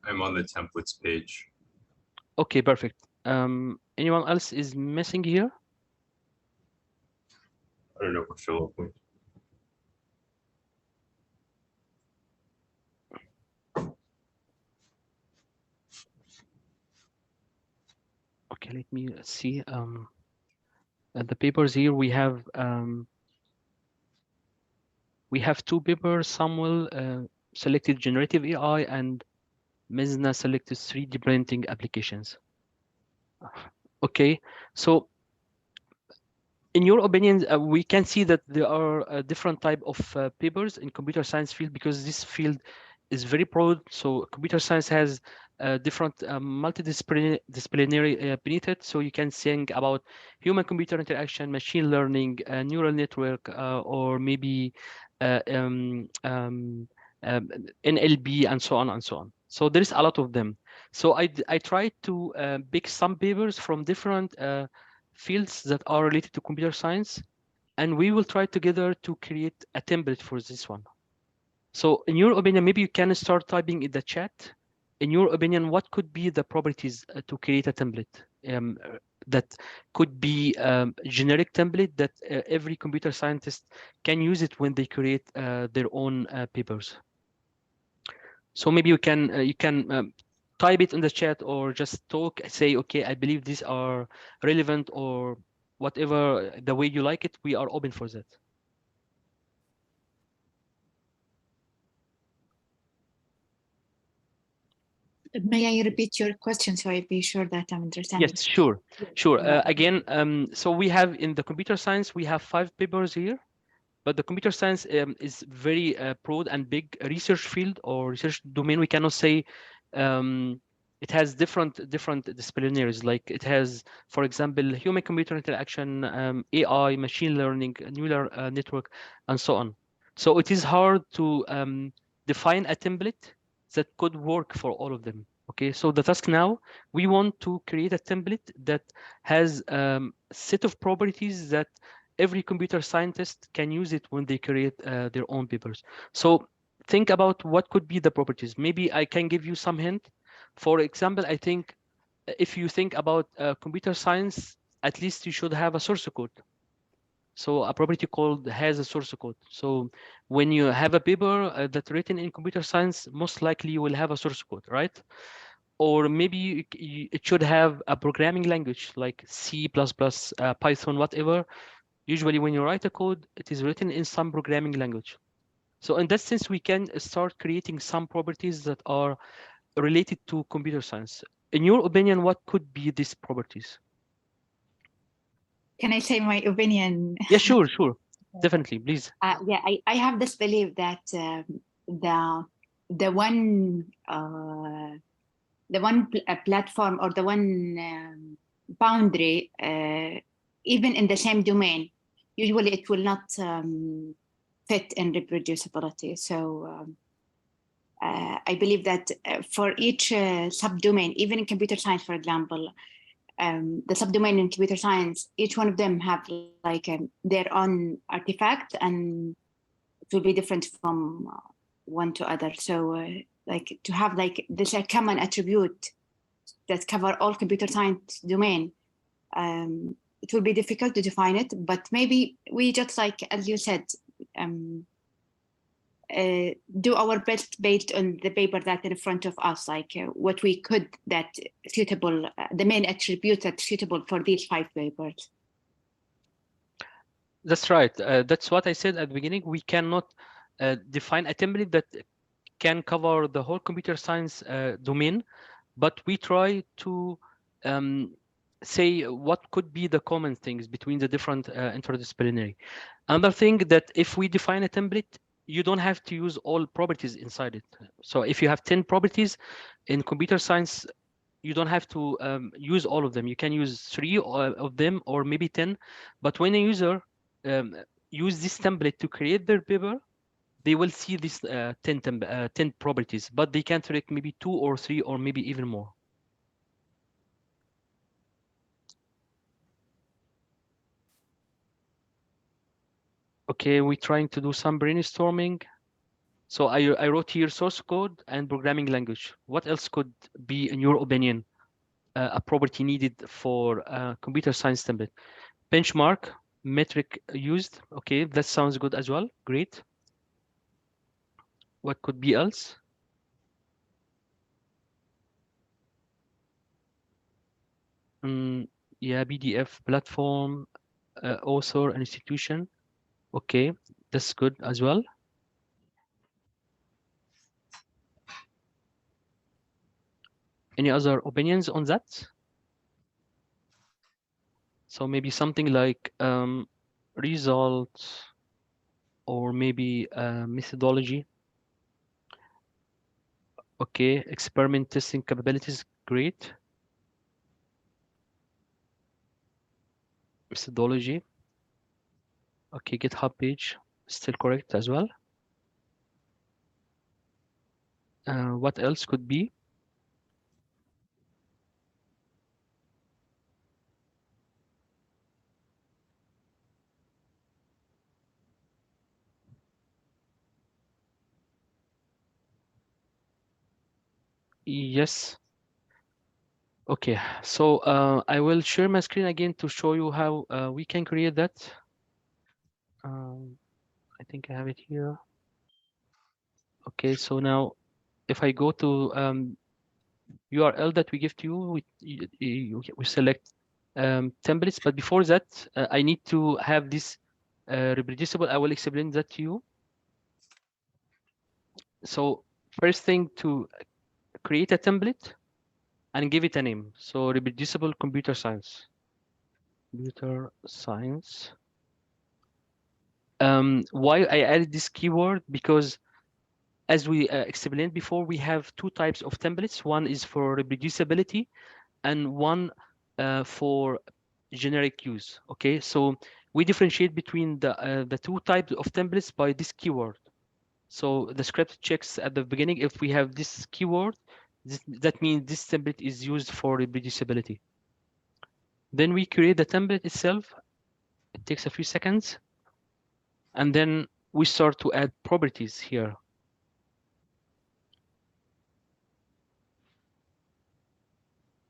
I'm on the templates page. Okay, perfect. Anyone else is missing here? I don't know what Philip went. Okay, let me see. The papers here we have two papers. Samuel selected generative AI and Mizna selected 3D printing applications. Okay, so in your opinion, we can see that there are different type of papers in computer science field, because this field is very broad. So computer science has different multidisciplinary beneath it. So you can think about human-computer interaction, machine learning, neural network, or maybe NLP, and so on and so on. So there is a lot of them. So I tried to pick some papers from different fields that are related to computer science, and we will try together to create a template for this one. So in your opinion, maybe you can start typing in the chat. In your opinion, what could be the properties to create a template that could be a generic template that every computer scientist can use it when they create their own papers? So maybe you can type it in the chat or just talk, say, okay, I believe these are relevant or whatever the way you like it. We are open for that. May I repeat your question so I be sure that I'm understanding? Yes, sure. Again, so we have in the computer science, we have 5 papers here, but the computer science is very broad and big research field or research domain. We cannot say it has different disciplinaries. Like it has, for example, human-computer interaction, AI, machine learning, neural network, and so on. So it is hard to define a template that could work for all of them. Okay, so the task now, we want to create a template that has a set of properties that every computer scientist can use it when they create their own papers. So think about what could be the properties. Maybe I can give you some hint. For example, I think if you think about computer science, at least you should have a source code. So a property called has a source code. So when you have a paper that's written in computer science, most likely you will have a source code, right? Or maybe it should have a programming language like C++, Python, whatever. Usually when you write a code, it is written in some programming language. So in that sense, we can start creating some properties that are related to computer science. In your opinion, what could be these properties? Can I say my opinion? Yeah, sure. Definitely, please. Yeah, I have this belief that the one platform or the one boundary, even in the same domain, usually it will not fit in reproducibility. So I believe that for each subdomain, even in computer science, for example, the subdomain in computer science, each one of them have like their own artifact, and it will be different from one to other. So like to have like this common attribute that cover all computer science domain, it will be difficult to define it, but maybe we just, like as you said, do our best based on the paper that's in front of us, like what we could that suitable, the main attributes that's suitable for these 5 papers. That's right. That's what I said at the beginning. We cannot define a template that can cover the whole computer science domain, but we try to say what could be the common things between the different interdisciplinary. Another thing that if we define a template, you don't have to use all properties inside it. So if you have 10 properties in computer science, you don't have to use all of them. You can use 3 of them or maybe 10. But when a user use this template to create their paper, they will see these 10 properties, but they can select maybe 2 or 3 or maybe even more. Okay, we're trying to do some brainstorming. So I wrote here source code and programming language. What else could be, in your opinion, a property needed for computer science template? Benchmark, metric used. Okay, that sounds good as well. Great. What could be else? Yeah, PDF platform, author, and institution. Okay, that's good as well. Any other opinions on that? So maybe something like results or maybe methodology. Okay, experiment testing capabilities, great. Methodology. Okay, GitHub page, still correct as well. What else could be? Yes. Okay, so I will share my screen again to show you how we can create that. I think I have it here. Okay, so now if I go to URL that we give to you, we select templates, but before that, I need to have this reproducible. I will explain that to you. So first thing, to create a template and give it a name. So reproducible computer science. Computer science. Why I added this keyword? Because as we explained before, we have two types of templates. One is for reproducibility and one for generic use. Okay, so we differentiate between the two types of templates by this keyword. So the script checks at the beginning if we have this keyword, that means this template is used for reproducibility. Then we create the template itself. It takes a few seconds. And then we start to add properties here.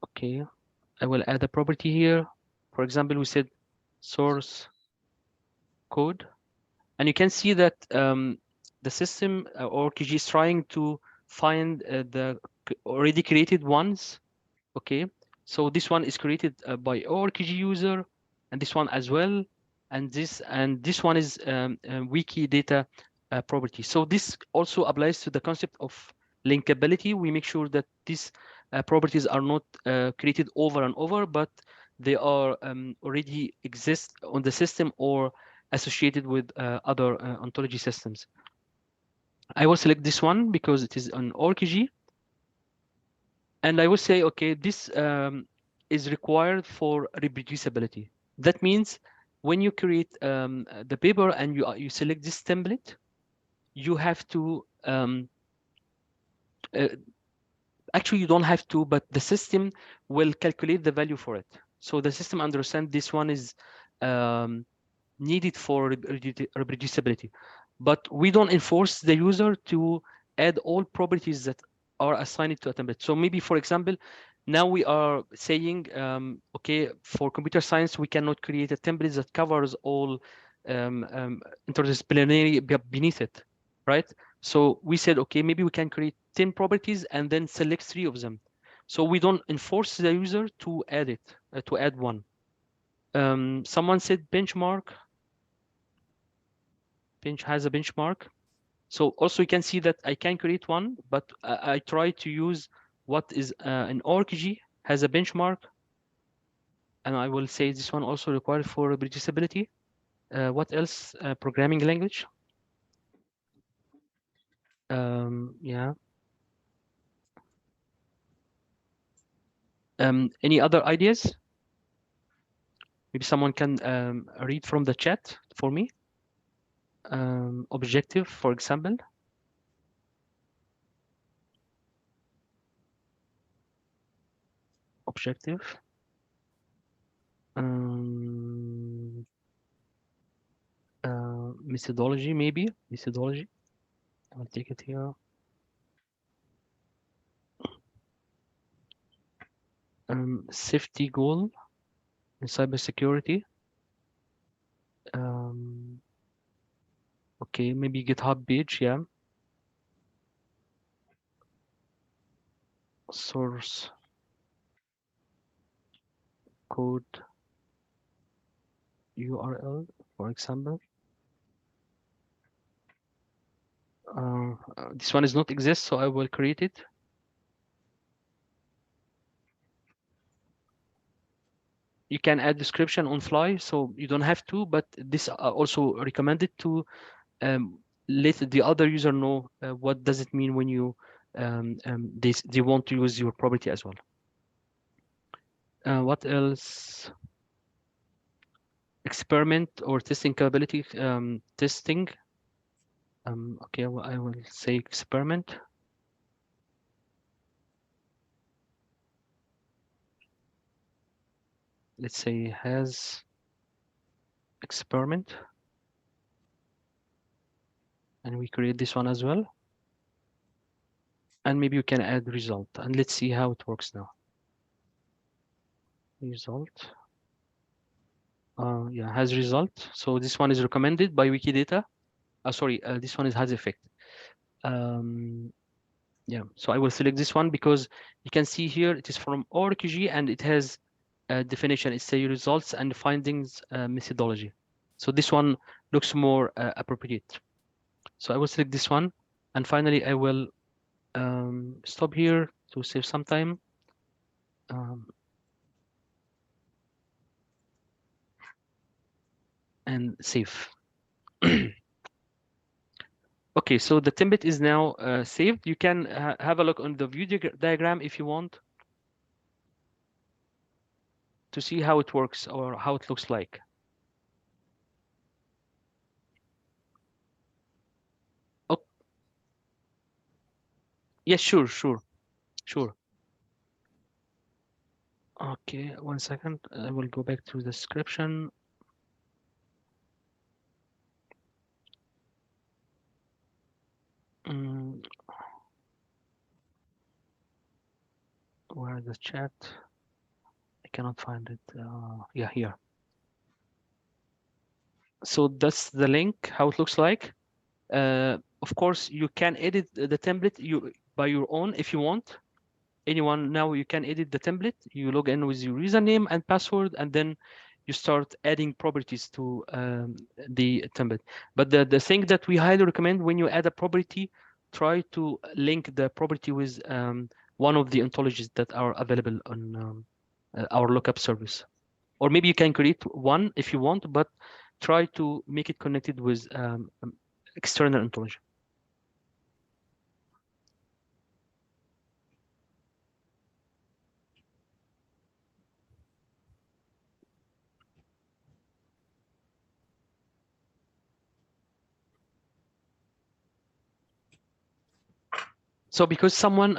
Okay, I will add a property here. For example, we said source code. And you can see that the system or ORCG is trying to find the already created ones. Okay, so this one is created by ORCG user, and this one as well, and this one is wiki data property. So this also applies to the concept of linkability. We make sure that these properties are not created over and over, but they are already exist on the system or associated with other ontology systems. I will select this one because it is an ORCG. And I will say, okay, this is required for reproducibility. That means when you create the paper and you select this template, you have to, actually you don't have to, but the system will calculate the value for it. So the system understands this one is needed for reproducibility. But we don't enforce the user to add all properties that are assigned to a template. So maybe, for example, now we are saying, okay, for computer science, we cannot create a template that covers all interdisciplinary beneath it, right? So we said, okay, maybe we can create 10 properties and then select 3 of them. So we don't enforce the user to add it, to add one. Someone said benchmark. Bench has a benchmark. So also you can see that I can create one, but I try to use what is an ORCG has a benchmark. And I will say this one also required for reproducibility. What else? Programming language. Yeah. Any other ideas? Maybe someone can read from the chat for me. Objective, for example. Objective. Methodology, maybe. Methodology. I'll take it here. Safety goal in cybersecurity. Okay, maybe GitHub page, yeah. Source code URL, for example. This one is not exist, so I will create it. You can add description on fly, so you don't have to, but this also recommended to let the other user know what does it mean when you they want to use your property as well. What else? Experiment or testing capability testing. Okay, I will say experiment. Let's say has experiment. And we create this one as well. And maybe you can add result, and let's see how it works now. Result. Yeah, has result. So this one is recommended by Wikidata. Sorry, this one has effect. Yeah, so I will select this one because you can see here it is from ORQG and it has a definition. It's a results and findings methodology. So this one looks more appropriate. So I will select this one, and finally I will stop here to save some time. And save. Okay, so the template is now saved. You can have a look on the view diagram if you want to see how it works or how it looks like. Oh, yes, sure. Okay, 1 second. I will go back to the description. Where is the chat? I cannot find it. Yeah, here. So that's the link, how it looks like. Of course, you can edit the template by your own if you want. Anyone now, you can edit the template. You log in with your username and password, and then you start adding properties to the template. But the thing that we highly recommend when you add a property, try to link the property with one of the ontologies that are available on our lookup service. Or maybe you can create one if you want, but try to make it connected with external ontology. So because someone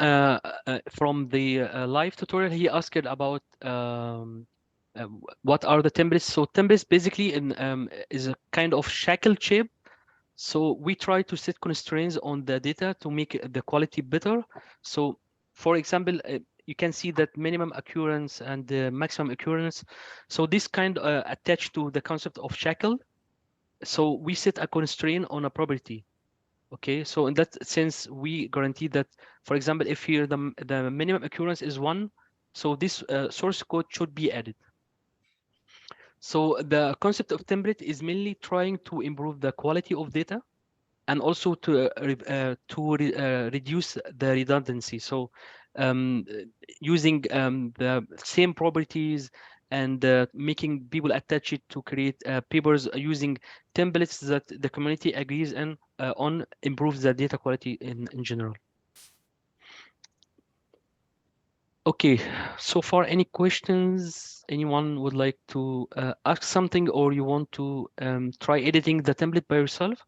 from the live tutorial, he asked about what are the templates. So templates basically is a kind of shackled shape. So we try to set constraints on the data to make the quality better. So for example, you can see that minimum occurrence and the maximum occurrence. So this kind attached to the concept of shackle. So we set a constraint on a property. Okay, so in that sense, we guarantee that, for example, if here the minimum occurrence is 1, so this source code should be added. So the concept of template is mainly trying to improve the quality of data and also to reduce the redundancy. So using the same properties and making people attach it to create papers using templates that the community agrees on improves the data quality in general. Okay, so far any questions? Anyone would like to ask something, or you want to try editing the template by yourself?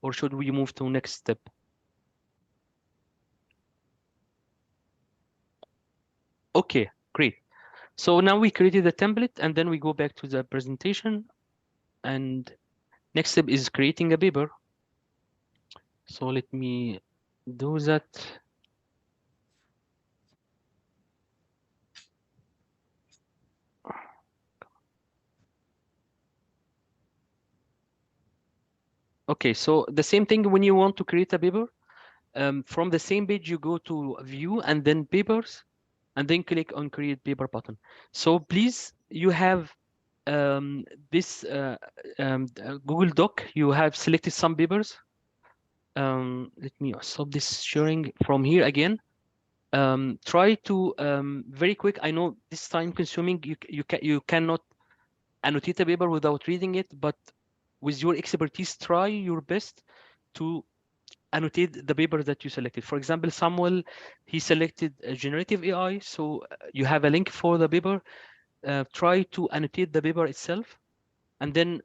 Or should we move to next step? Okay, great. So now we created the template, and then we go back to the presentation. And next step is creating a paper. So let me do that. Okay, so the same thing when you want to create a paper, from the same page, you go to view and then papers, and then click on create paper button. So please, you have this Google Doc, you have selected some papers. Let me stop this sharing from here again. Try to very quick. I know this time consuming. You cannot annotate a paper without reading it, but with your expertise, try your best to annotate the paper that you selected. For example, Samuel, he selected generative AI, so you have a link for the paper. Try to annotate the paper itself, and then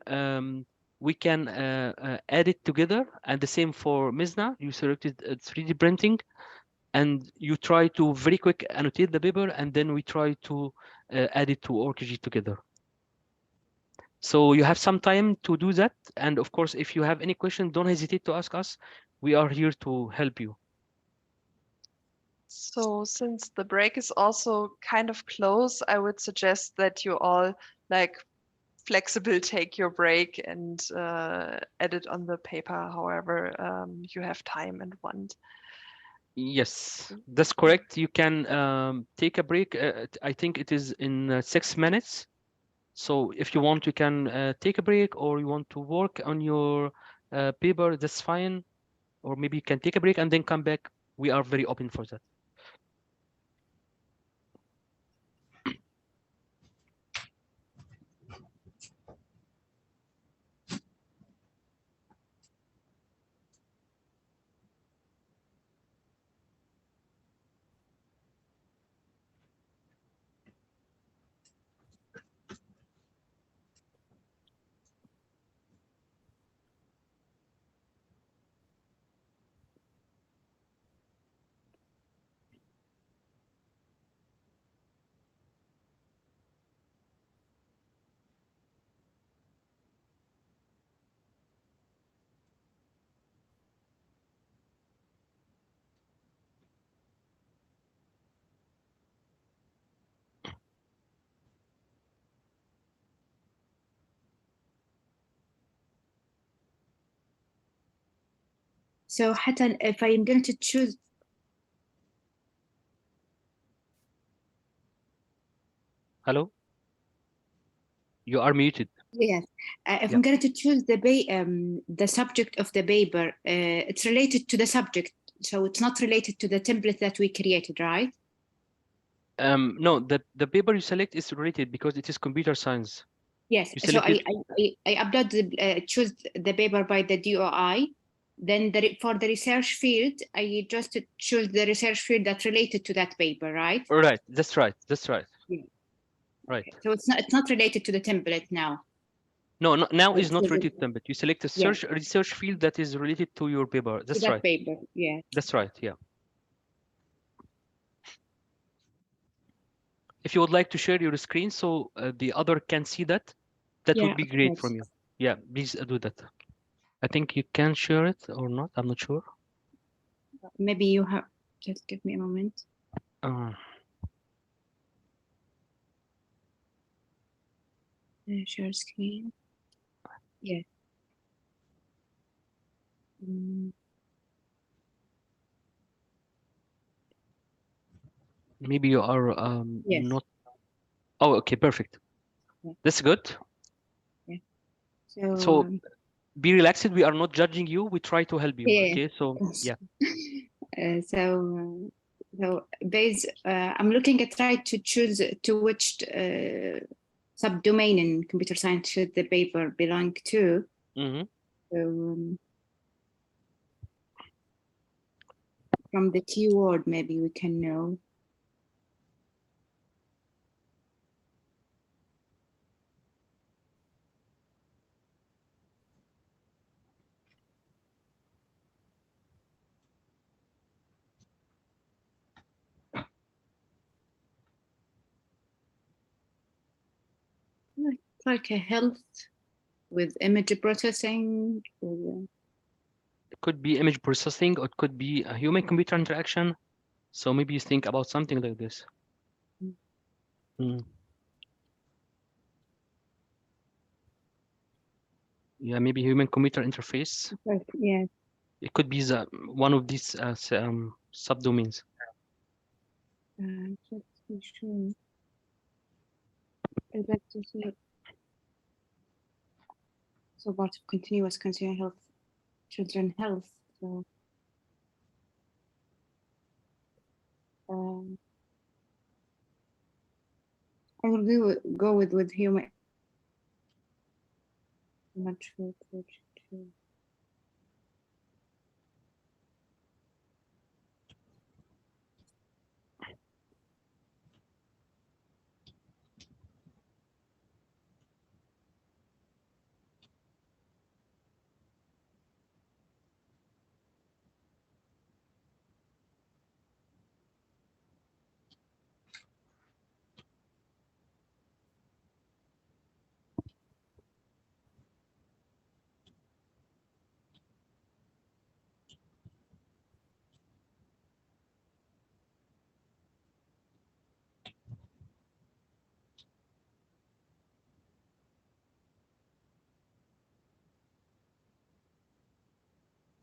we can add it together. And the same for Mizna, you selected 3D printing, and you try to very quick annotate the paper, and then we try to add it to ORQG together. So you have some time to do that. And of course, if you have any question, don't hesitate to ask us. We are here to help you. So since the break is also kind of close, I would suggest that you all like flexible take your break and edit on the paper however you have time and want. Yes, that's correct. You can take a break. I think it is in 6 minutes. So if you want, you can take a break, or you want to work on your paper, that's fine. Or maybe you can take a break and then come back. We are very open for that. So Hassan, if I'm going to choose, Hello? You are muted. yes, if Yeah. I'm going to choose the subject of the paper, it's related to the subject, so it's not related to the template that we created, right? No, the paper you select is related because it is computer science. Yes. You So selected. I upload choose the paper by the DOI. Then for the research field, I just choose the research field that's related to that paper, right? Right. That's right. That's right. Yeah. Right. Okay. So it's not related to the template now. No, now is It's not related related to template. You select a Yeah. research field that is related to your paper. to That's that right. paper. Yeah. That's right. Yeah. If you would like to share your screen so the other can see that, that Yeah, would be of great course. from you. Yeah, please do that. I think you can share it or not. I'm not sure. Maybe you have. Just give me a moment. Uh, Share screen. Yeah. maybe you are Yes. not. Oh, okay, perfect. Yeah. That's good. Yeah. So be relaxed. We are not judging you. We try to help you. Yeah. Okay, so yeah. So I'm looking at try to choose to which subdomain in computer science should the paper belong to. Mm-hmm. So, from the keyword, maybe we can know. It's like a health with image processing. It could be image processing, or it could be a human-computer interaction. So maybe you think about something like this. Mm. Yeah, maybe human-computer interface. Yeah. It could be one of these subdomains. Just be sure. I'd like to see. So part of continuous consumer health, children health. So I will go with human. I'm not sure.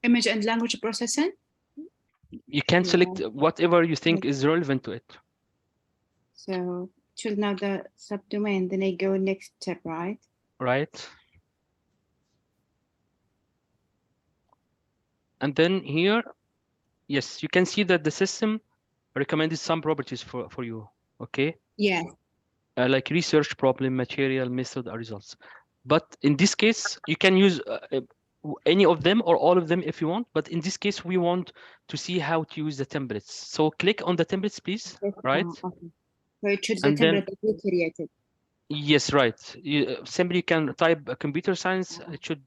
Image and language processing. You can select whatever you think is relevant to it. So choose now the subdomain, then I go next step, right? Right. And then here, yes, you can see that the system recommended some properties for you, okay? Yeah. Like research, problem, material, method, or results. But in this case, you can use any of them or all of them if you want. But in this case, we want to see how to use the templates. So click on the templates, please, right? Okay. So it choose the And then, template that we created. yes, right. Simply you can type computer science. It should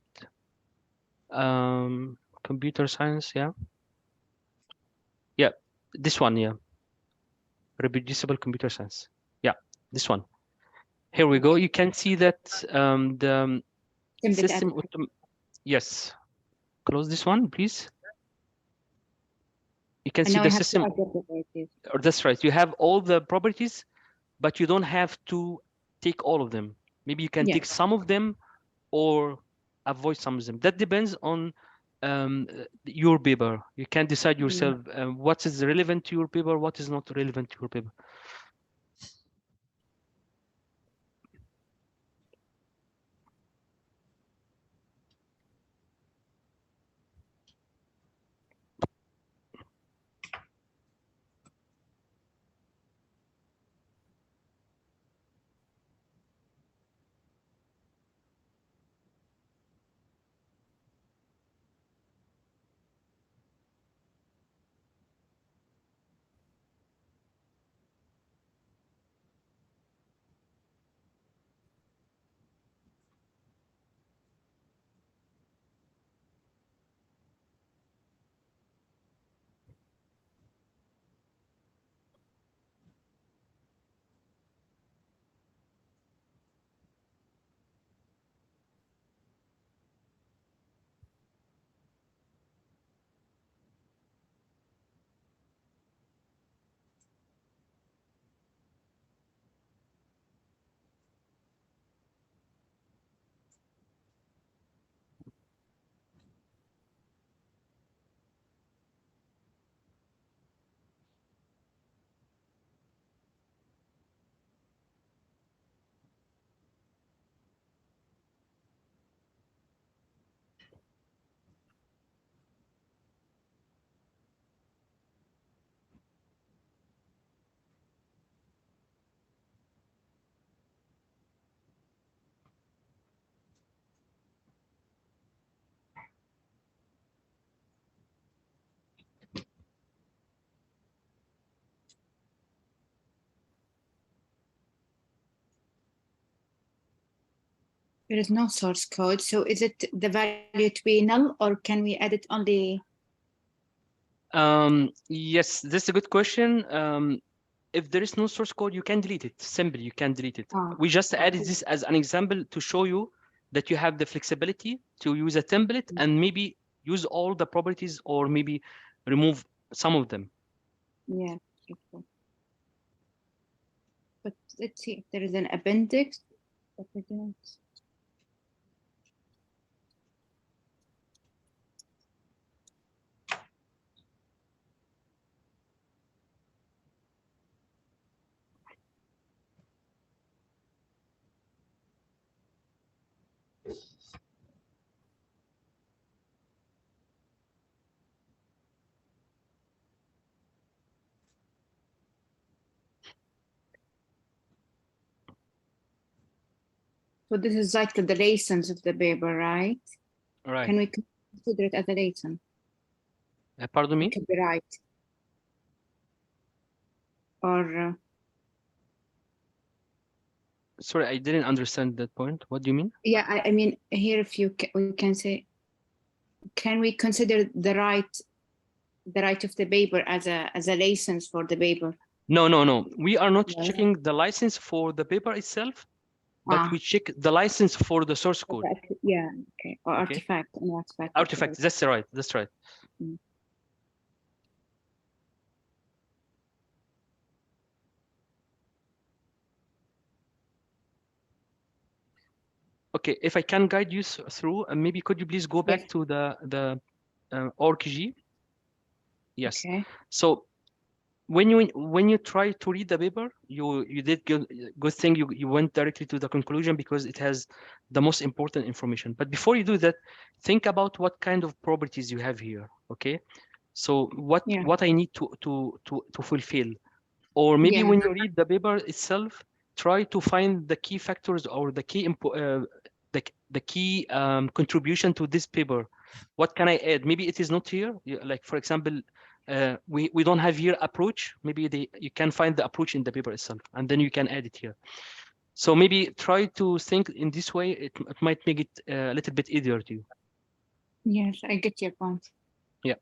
computer science, yeah. Yeah, this one, yeah. Reproducible computer science. Yeah, this one. Here we go. You can see that the Template system. Yes. Close this one, please. You can and see now the I have system. to add the properties. That's right. You have all the properties, but you don't have to take all of them. Maybe you can take some of them or avoid some of them. That depends on your paper. You can decide yourself what is relevant to your paper, what is not relevant to your paper. There is no source code. So is it the value to be null or can we add it only? Yes, this is a good question. If there is no source code, you can delete it. Simply, you can delete it. We just added this as an example to show you that you have the flexibility to use a template and maybe use all the properties or maybe remove some of them. Yeah. But let's see if there is an appendix. But we don't. So this is like the license of the paper, right? Right. Can we consider it as a license? Pardon me? Copyright. Or sorry, I didn't understand that point. What do you mean? Yeah, I mean here, if you we can say, can we consider the right of the paper as a license for the paper? No. We are not checking the license for the paper itself, but we check the license for the source code. Yeah, okay. Or artifact. Artifact, that's right. That's right. Okay, if I can guide you through, maybe could you please go back to the ORG. Yes. Okay. So when you try to read the paper, you did good thing. You went directly to the conclusion because it has the most important information. But before you do that, think about what kind of properties you have here. Okay. So what I need to fulfill, or maybe when you read the paper itself, try to find the key factors or the key the key contribution to this paper. What can I add? Maybe it is not here. Like for example, we don't have here approach. Maybe you can find the approach in the paper itself, and then you can add it here. So maybe try to think in this way. It might make it a little bit easier to you. Yes, I get your point. Yeah.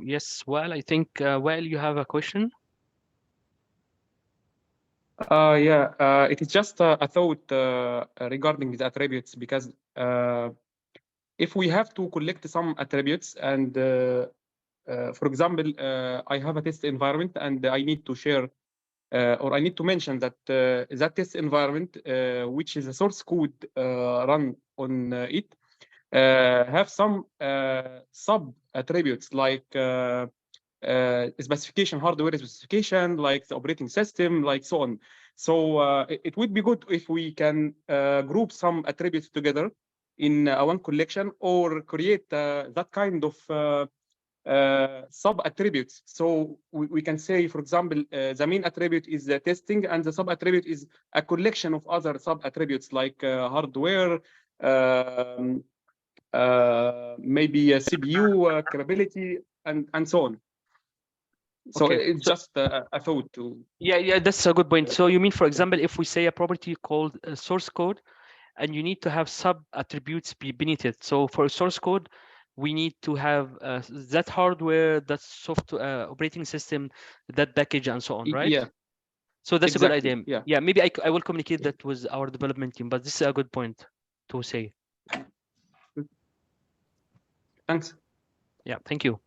Yes, well, I think, well, you have a question? Yeah, it is just a thought regarding the attributes, because if we have to collect some attributes and, for example, I have a test environment and I need to share or I need to mention that that test environment, which is a source code run on it, have some sub attributes like specification, hardware specification, like the operating system, like so on. So it would be good if we can group some attributes together in one collection, or create that kind of sub attributes. So we can say, for example, the main attribute is the testing, and the sub attribute is a collection of other sub attributes like hardware, maybe a CPU capability, and so on. So Okay. it's just a thought to. Yeah, that's a good point. So you mean, for example, if we say a property called source code, and you need to have sub attributes beneath it. So for source code, we need to have that hardware, that software, operating system, that package, and so on, right? Yeah. So that's Exactly. a good idea. Yeah. Maybe I will communicate that with our development team, but this is a good point to say. Thanks. Yeah, thank you.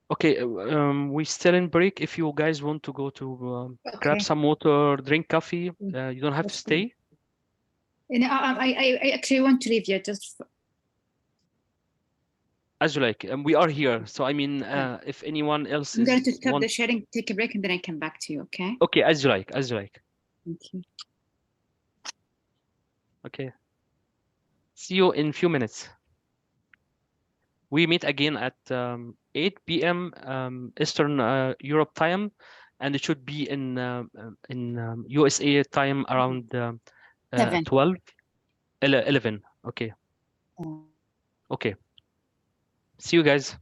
Okay, we still in break. If you guys want to go to grab some water, drink coffee, you don't have to stay. No, I actually want to leave you just. As you like. We are here, so I mean, if anyone else I'm going to is stop the sharing, take a break, and then I come back to you. Okay. Okay, as you like. As you like. Thank you. Okay. See you in a few minutes. We meet again at 8 p.m. Eastern Europe time, and it should be in USA time around 12, 11. Okay. Okay. See you guys.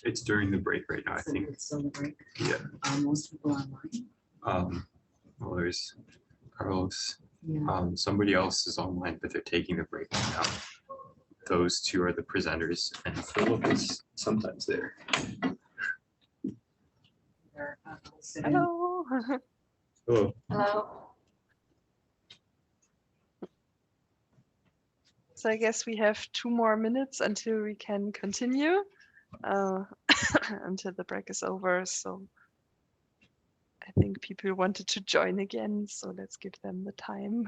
It's during the break right now, I think. It's still the break. Yeah. Most people online. Well, there's Carlos. Yeah. Somebody else is online, but they're taking the break right now. Those two are the presenters, and Philip is sometimes there. They're, sitting. Hello. Hello. Hello. So I guess we have 2 more minutes until we can continue, until the break is over. So I think people wanted to join again, so let's give them the time.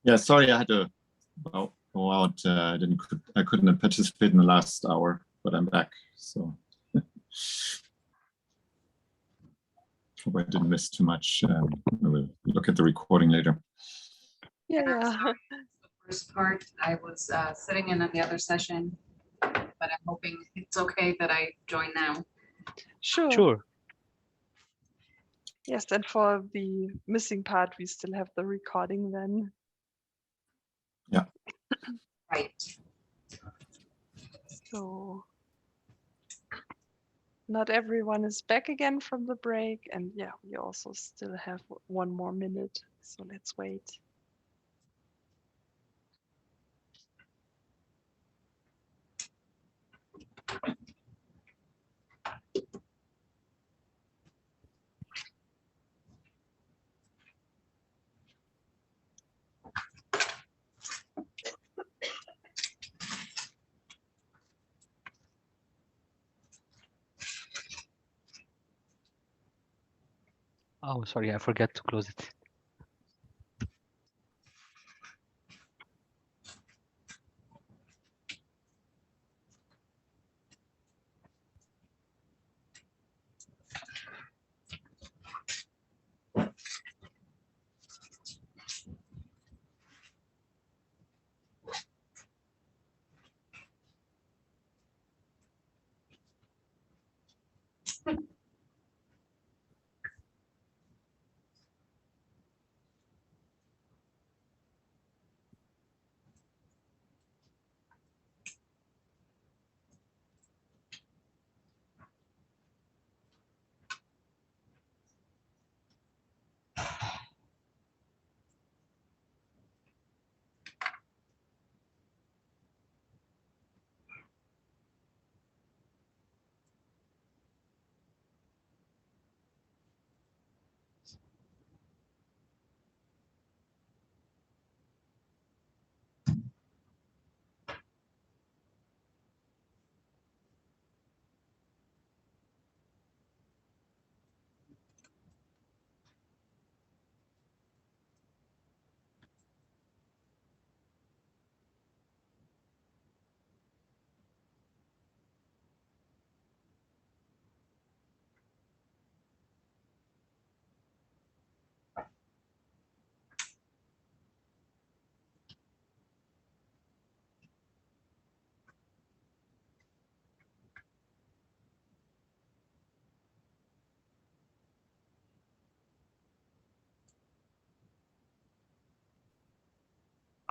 Yeah, sorry, I had to go out. I couldn't participate in the last hour, but I'm back. So hope I didn't miss too much. I will look at the recording later. Yeah. The first part, I was sitting in on the other session, but I'm hoping it's okay that I join now. Sure. Sure. Yes, and for the missing part, we still have the recording then. Right. So not everyone is back again from the break. And yeah, we also still have 1 more minute. So let's wait. Oh, sorry, I forgot to close it.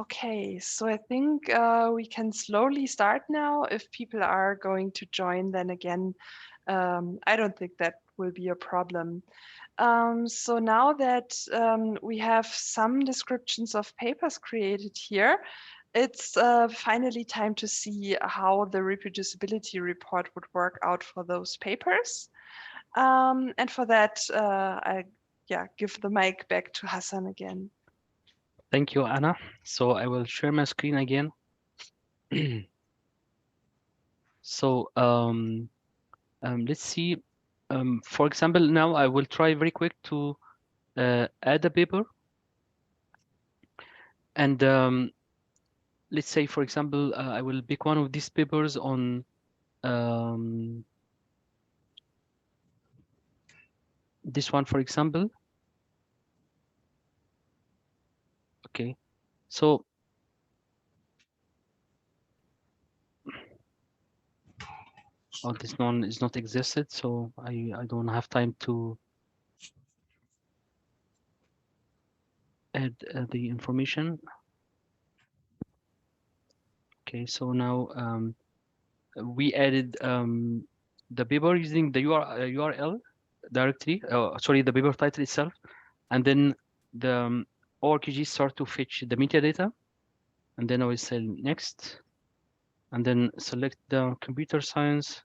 Okay, so I think we can slowly start now. If people are going to join, then again, I don't think that will be a problem. So now that we have some descriptions of papers created here, it's finally time to see how the reproducibility report would work out for those papers. And for that, I give the mic back to Hassan again. Thank you, Anna. So I will share my screen again. So let's see. For example, now I will try very quick to add a paper. And let's say, for example, I will pick one of these papers on this one, for example. Okay, so this one is not existed, so I don't have time to add the information. Okay, so now we added the paper using the URL directory, sorry, the paper title itself, and then the ORKG start to fetch the metadata, and then I will say next, and then select the computer science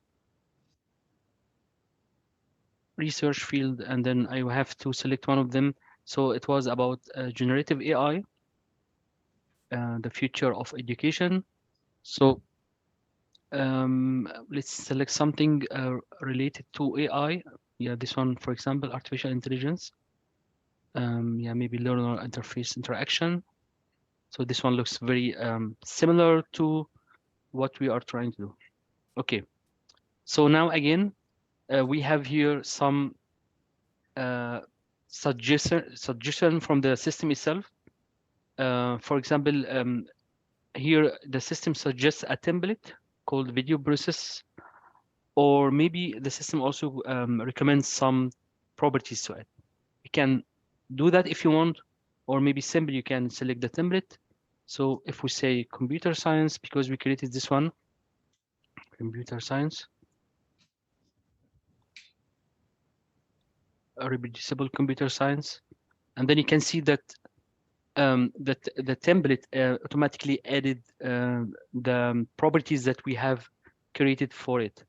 research field, and then I have to select one of them. So it was about generative AI, the future of education. So let's select something related to AI. Yeah, this one, for example, artificial intelligence. Yeah, maybe learner interface interaction. So this one looks very similar to what we are trying to do. Okay, so now again, we have here some suggestion from the system itself. For example, here the system suggests a template called video process, or maybe the system also recommends some properties to it. You can do that if you want, or maybe simply you can select the template. So if we say computer science, because we created this one, computer science, a reproducible computer science, and then you can see that that the template automatically added the properties that we have created for it.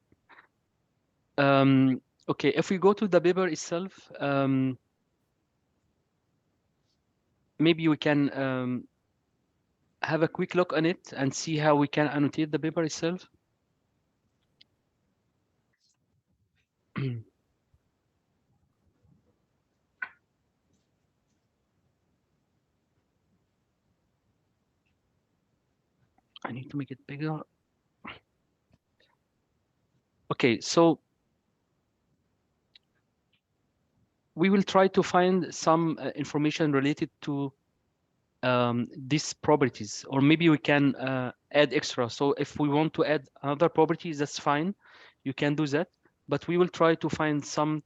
Okay, if we go to the paper itself, maybe we can have a quick look on it and see how we can annotate the paper itself. I need to make it bigger. Okay, so we will try to find some information related to these properties, or maybe we can add extra. So if we want to add other properties, that's fine. You can do that, but we will try to find some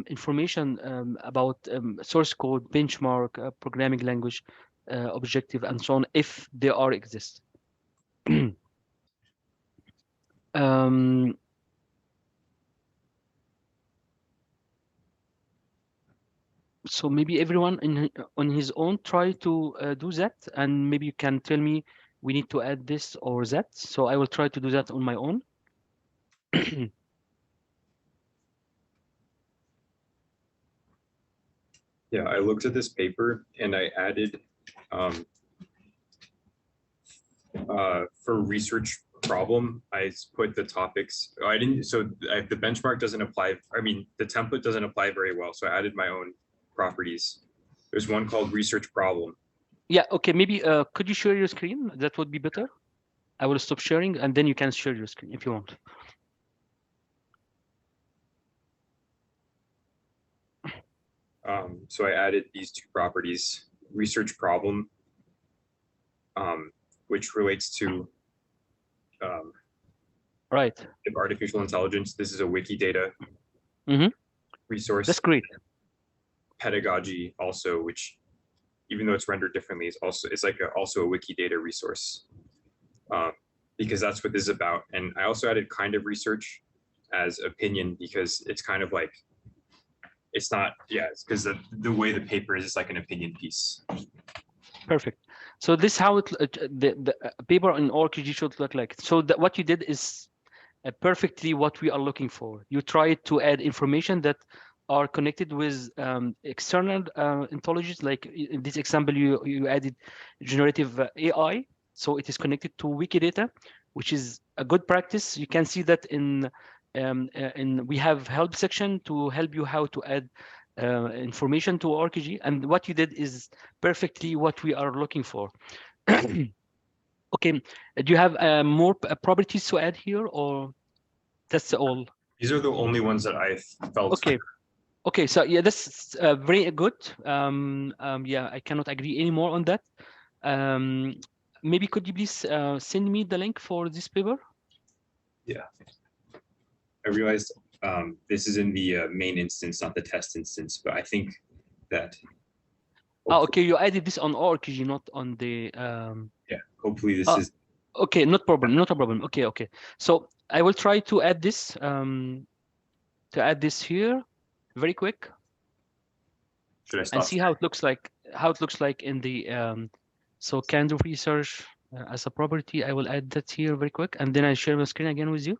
information about source code, benchmark, programming language, objective, and so on, if they are exist. So maybe everyone on his own try to do that, and maybe you can tell me we need to add this or that. So I will try to do that on my own. Yeah, I looked at this paper and I added for research problem, I put the topics. I didn't, so the benchmark doesn't apply. I mean, the template doesn't apply very well. So I added my own properties. There's one called research problem. Yeah, okay, maybe could you share your screen? That would be better. I will stop sharing and then you can share your screen if you want. So I added these two properties, research problem, which relates to right. artificial intelligence. This is a Wikidata resource. That's great. Pedagogy also, which even though it's rendered differently, is also also a Wikidata resource, because that's what this is about. And I also added kind of research as opinion, because it's kind of like, it's not, yeah, it's because the way the paper is, it's like an opinion piece. Perfect. So this how it the paper in ORKG should look like. So what you did is perfectly what we are looking for. You tried to add information that are connected with external ontologies. Like in this example, you added generative AI, so it is connected to Wikidata, which is a good practice. You can see that in we have help section to help you how to add information to ORKG, and what you did is perfectly what we are looking for. Okay, do you have more properties to add here, or that's all? These are the only ones that I felt. Okay. Okay, so yeah, that's very good. Yeah, I cannot agree anymore on that. Maybe could you please send me the link for this paper? Yeah, I realized this is in the main instance, not the test instance, but I think that. Oh, okay, you added this on ORKG, not on the. Yeah, hopefully this is. Okay, not problem, not a problem. Okay, okay. So I will try to add this here very quick. Should I stop? And see how it looks like. How it looks like in the so kind of research as a property. I will add that here very quick, and then I share my screen again with you.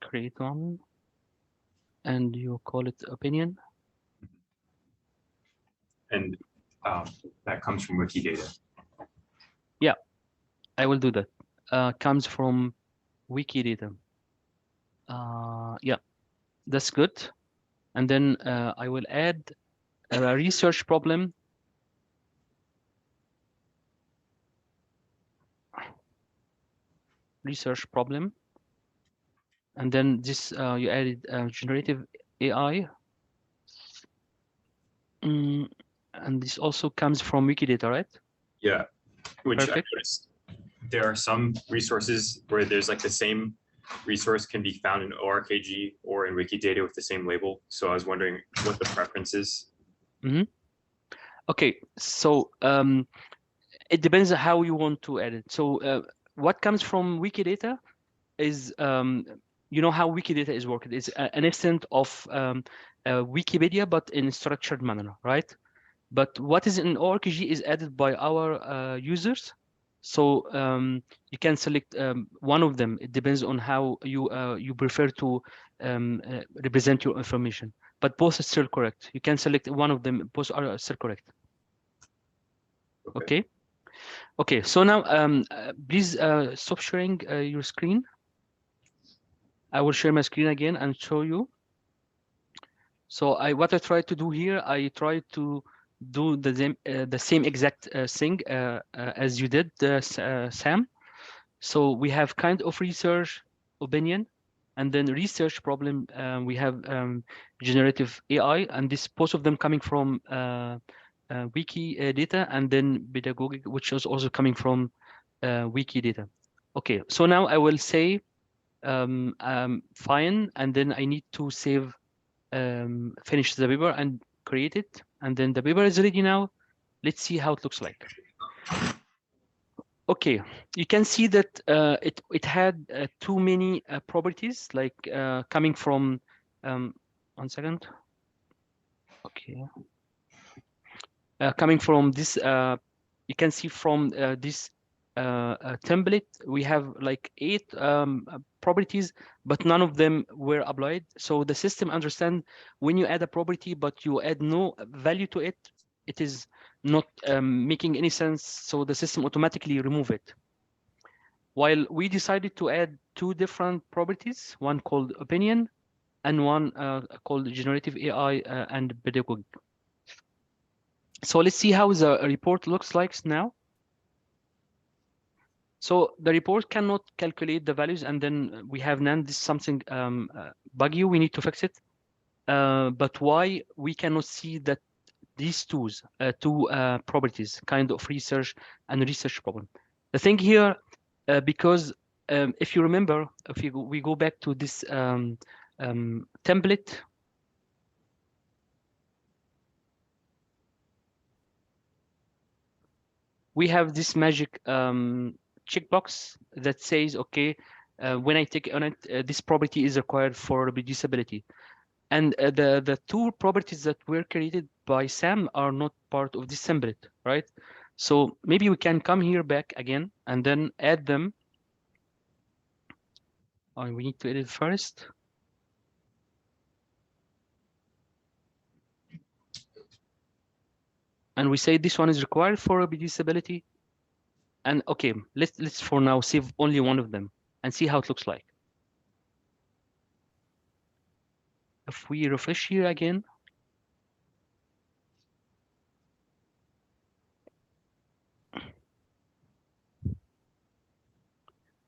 Create one, and you call it opinion. And that comes from Wikidata. Yeah, I will do that. Comes from Wikidata. Yeah, that's good. And then I will add a research problem. Research problem. And then this you added generative AI. And this also comes from Wikidata, right? Yeah, which Perfect. I noticed there are some resources where there's like the same resource can be found in ORKG or in Wikidata with the same label. So I was wondering what the preference is. Mm-hmm. Okay, so it depends on how you want to edit. So what comes from Wikidata is, you know how Wikidata is working. It's an extent of Wikipedia, but in a structured manner, right? But what is in ORKG is added by our users. So you can select one of them. It depends on how you prefer to represent your information. But both are still correct. You can select one of them. Both are still correct. Okay. Okay. So now, please stop sharing your screen. I will share my screen again and show you. So what I try to do here, I try to do the same exact thing as you did, Sam. So we have kind of research opinion, and then research problem. We have generative AI, and this both of them coming from Wikidata, and then pedagogic, which is also coming from Wikidata. Okay, so now I will say fine, and then I need to save, finish the paper and create it, and then the paper is ready now. Let's see how it looks like. Okay, you can see that it had too many properties, like coming from 1 second. Okay, coming from this, you can see from this template, we have like 8 properties, but none of them were applied. So the system understands when you add a property, but you add no value to it, it is not making any sense. So the system automatically remove it. While we decided to add 2 different properties, one called opinion and one called generative AI and pedagogic. So let's see how the report looks like now. So the report cannot calculate the values, and then we have none. This is something buggy. We need to fix it. But why we cannot see that these two properties, kind of research and research problem? The thing here, because if you remember, if we go back to this template, we have this magic checkbox that says, okay, when I take on it, this property is required for reproducibility. And the 2 properties that were created by Sam are not part of this template, right? So maybe we can come here back again and then add them. Oh, we need to edit first. And we say this one is required for reproducibility. And okay, let's for now save only one of them and see how it looks like. If we refresh here again,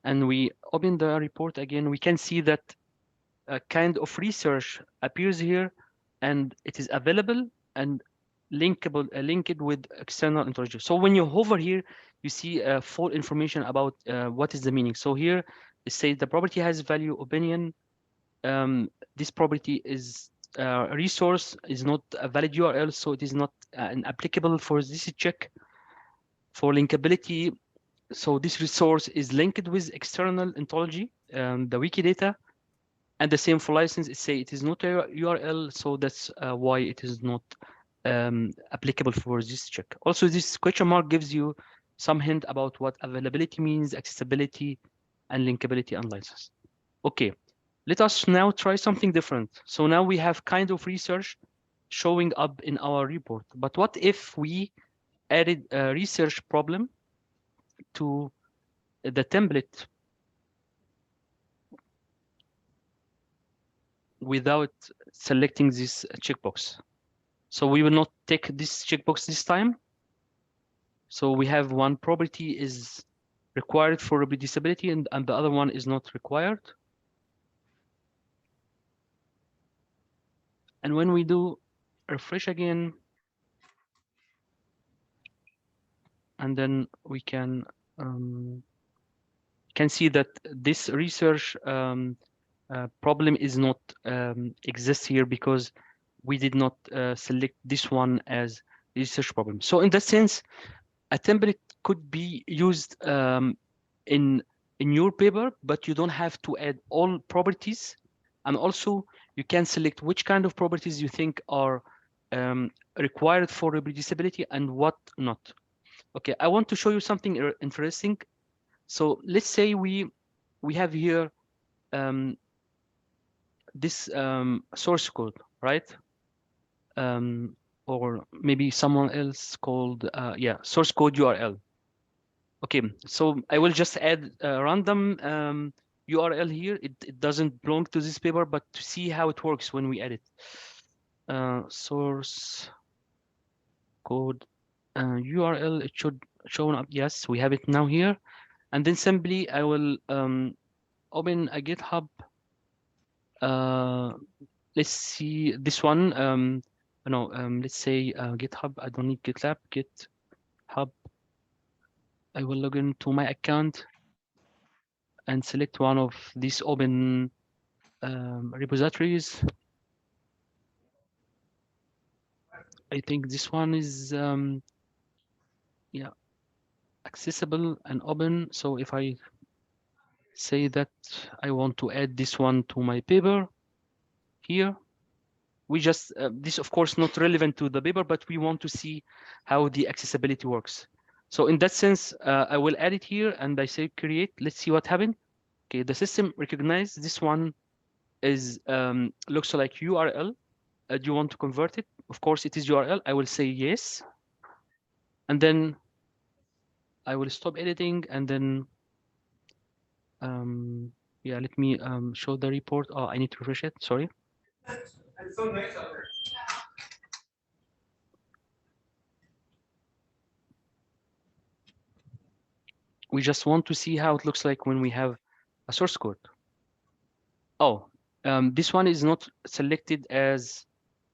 and we open the report again, we can see that a kind of research appears here, and it is available and linkable, linked with external intelligence. So when you hover here, you see full information about what is the meaning. So here it says the property has value opinion. This property is resource is not a valid URL, so it is not applicable for this check. For linkability, so this resource is linked with external ontology, the Wikidata, and the same for license. It say it is not a URL, so that's why it is not applicable for this check. Also, this question mark gives you some hint about what availability means, accessibility, and linkability and license. Okay, let us now try something different. So now we have kind of research showing up in our report, but what if we added a research problem to the template without selecting this checkbox? So we will not take this checkbox this time. So we have one property is required for reproducibility and the other one is not required. And when we do refresh again, and then we can see that this research problem is not exists here because we did not select this one as research problem. So in that sense, a template could be used in your paper, but you don't have to add all properties. And also you can select which kind of properties you think are required for reproducibility and what not. Okay, I want to show you something interesting. So let's say we have here this source code, right? Or maybe someone else called source code URL. Okay, so I will just add a random URL here. It doesn't belong to this paper, but to see how it works when we edit source code URL, it should show up. Yes, we have it now here. And then simply I will open a GitHub. Let's see this one. Let's say GitHub. I don't need GitLab. GitHub. I will log into my account and select one of these open repositories. I think this one is accessible and open. So if I say that I want to add this one to my paper here, we just this of course not relevant to the paper, but we want to see how the accessibility works. So in that sense, I will add it here and I say create. Let's see what happened. Okay, the system recognized this one is looks like URL. Do you want to convert it? Of course, it is URL. I will say yes, and then I will stop editing, and then let me show the report. Oh, I need to refresh it. Sorry. It's so nice out there. We just want to see how it looks like when we have a source code. Oh, this one is not selected as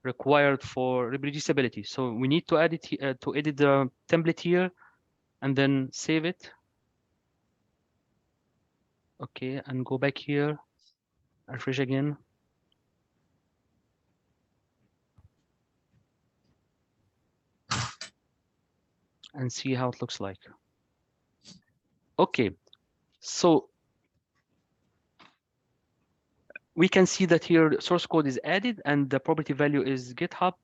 required for reproducibility. So we need to add it to edit the template here and then save it. Okay, and go back here, refresh again. And see how it looks like. Okay, so we can see that here source code is added and the property value is GitHub,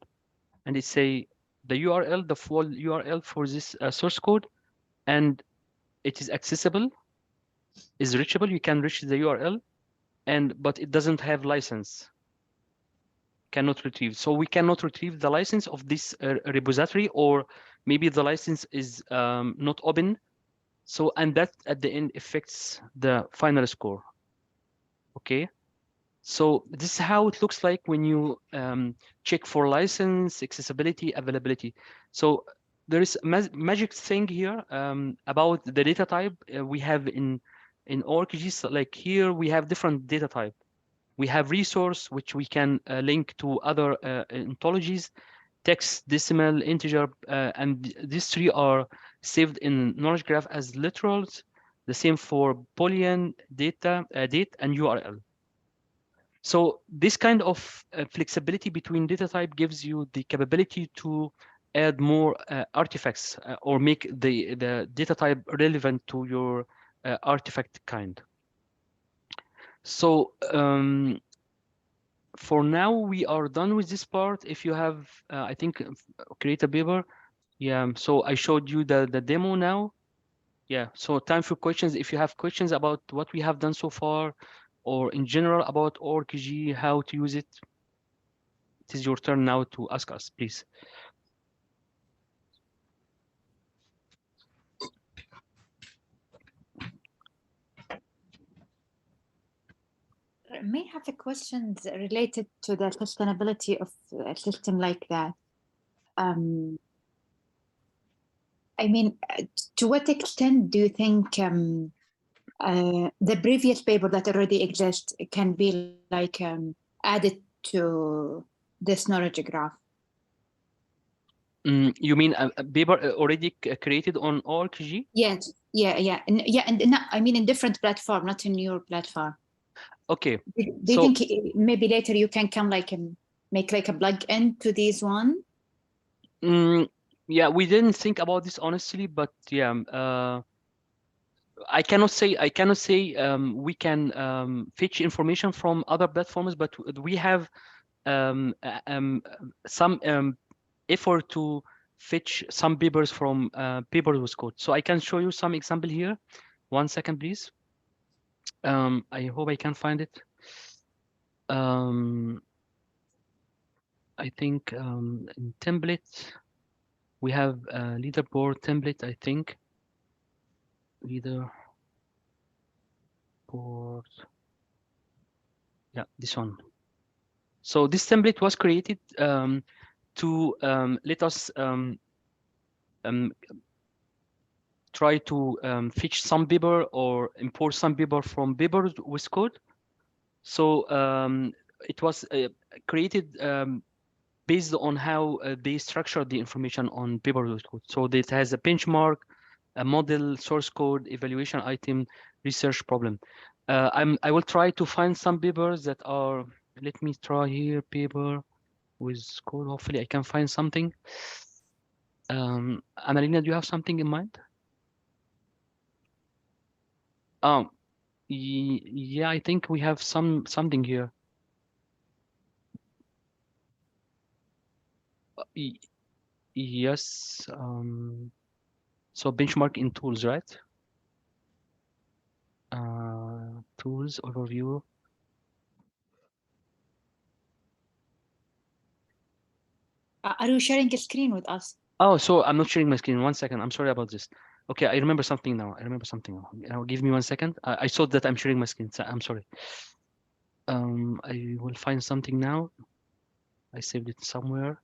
and it say the URL, the full URL for this source code, and it is accessible, is reachable. You can reach the URL, but it doesn't have license. Cannot retrieve. So we cannot retrieve the license of this repository, or maybe the license is not open. So, and that at the end affects the final score. Okay. So this is how it looks like when you check for license, accessibility, availability. So there is a magic thing here about the data type we have in ORCG. So like here we have different data type. We have resource, which we can link to other ontologies, text, decimal, integer, and these three are saved in knowledge graph as literals. The same for Boolean, data, date, and URL. So this kind of flexibility between data type gives you the capability to add more artifacts or make the data type relevant to your artifact kind. So for now, we are done with this part. If you have, I think, create a paper. Yeah, so I showed you the demo now. Yeah, so time for questions. If you have questions about what we have done so far, or in general about ORCG, how to use it, it is your turn now to ask us, please. May have a question related to the sustainability of a system like that. I mean, to what extent do you think the previous paper that already exists can be like added to this knowledge graph? You mean a paper already created on ORCG? Yes, yeah, and no, I mean in different platform, not in your platform. Okay. Do you think maybe later you can come like and make like a plug-in to these one? Yeah, we didn't think about this honestly, but yeah, I cannot say we can fetch information from other platforms, but we have some effort to fetch some papers from papers with code. So I can show you some example here. 1 second, please. I hope I can find it. I think in template, we have a leaderboard template, I think. Leaderboard. Yeah, this one. So this template was created to let us try to fetch some paper or import some paper from paper with code. So it was created based on how they structure the information on paper with code. So it has a benchmark, a model, source code, evaluation item, research problem. I will try to find some papers that are, let me try here, paper with code. Hopefully I can find something. Anna-Lena, do you have something in mind? Yeah, I think we have something here. Yes. So benchmark in tools, right? Tools overview. Are you sharing a screen with us? Oh, so I'm not sharing my screen. 1 second. I'm sorry about this. Okay, I remember something now. Now, give me 1 second. I thought that I'm sharing my screen. So I'm sorry. I will find something now. I saved it somewhere.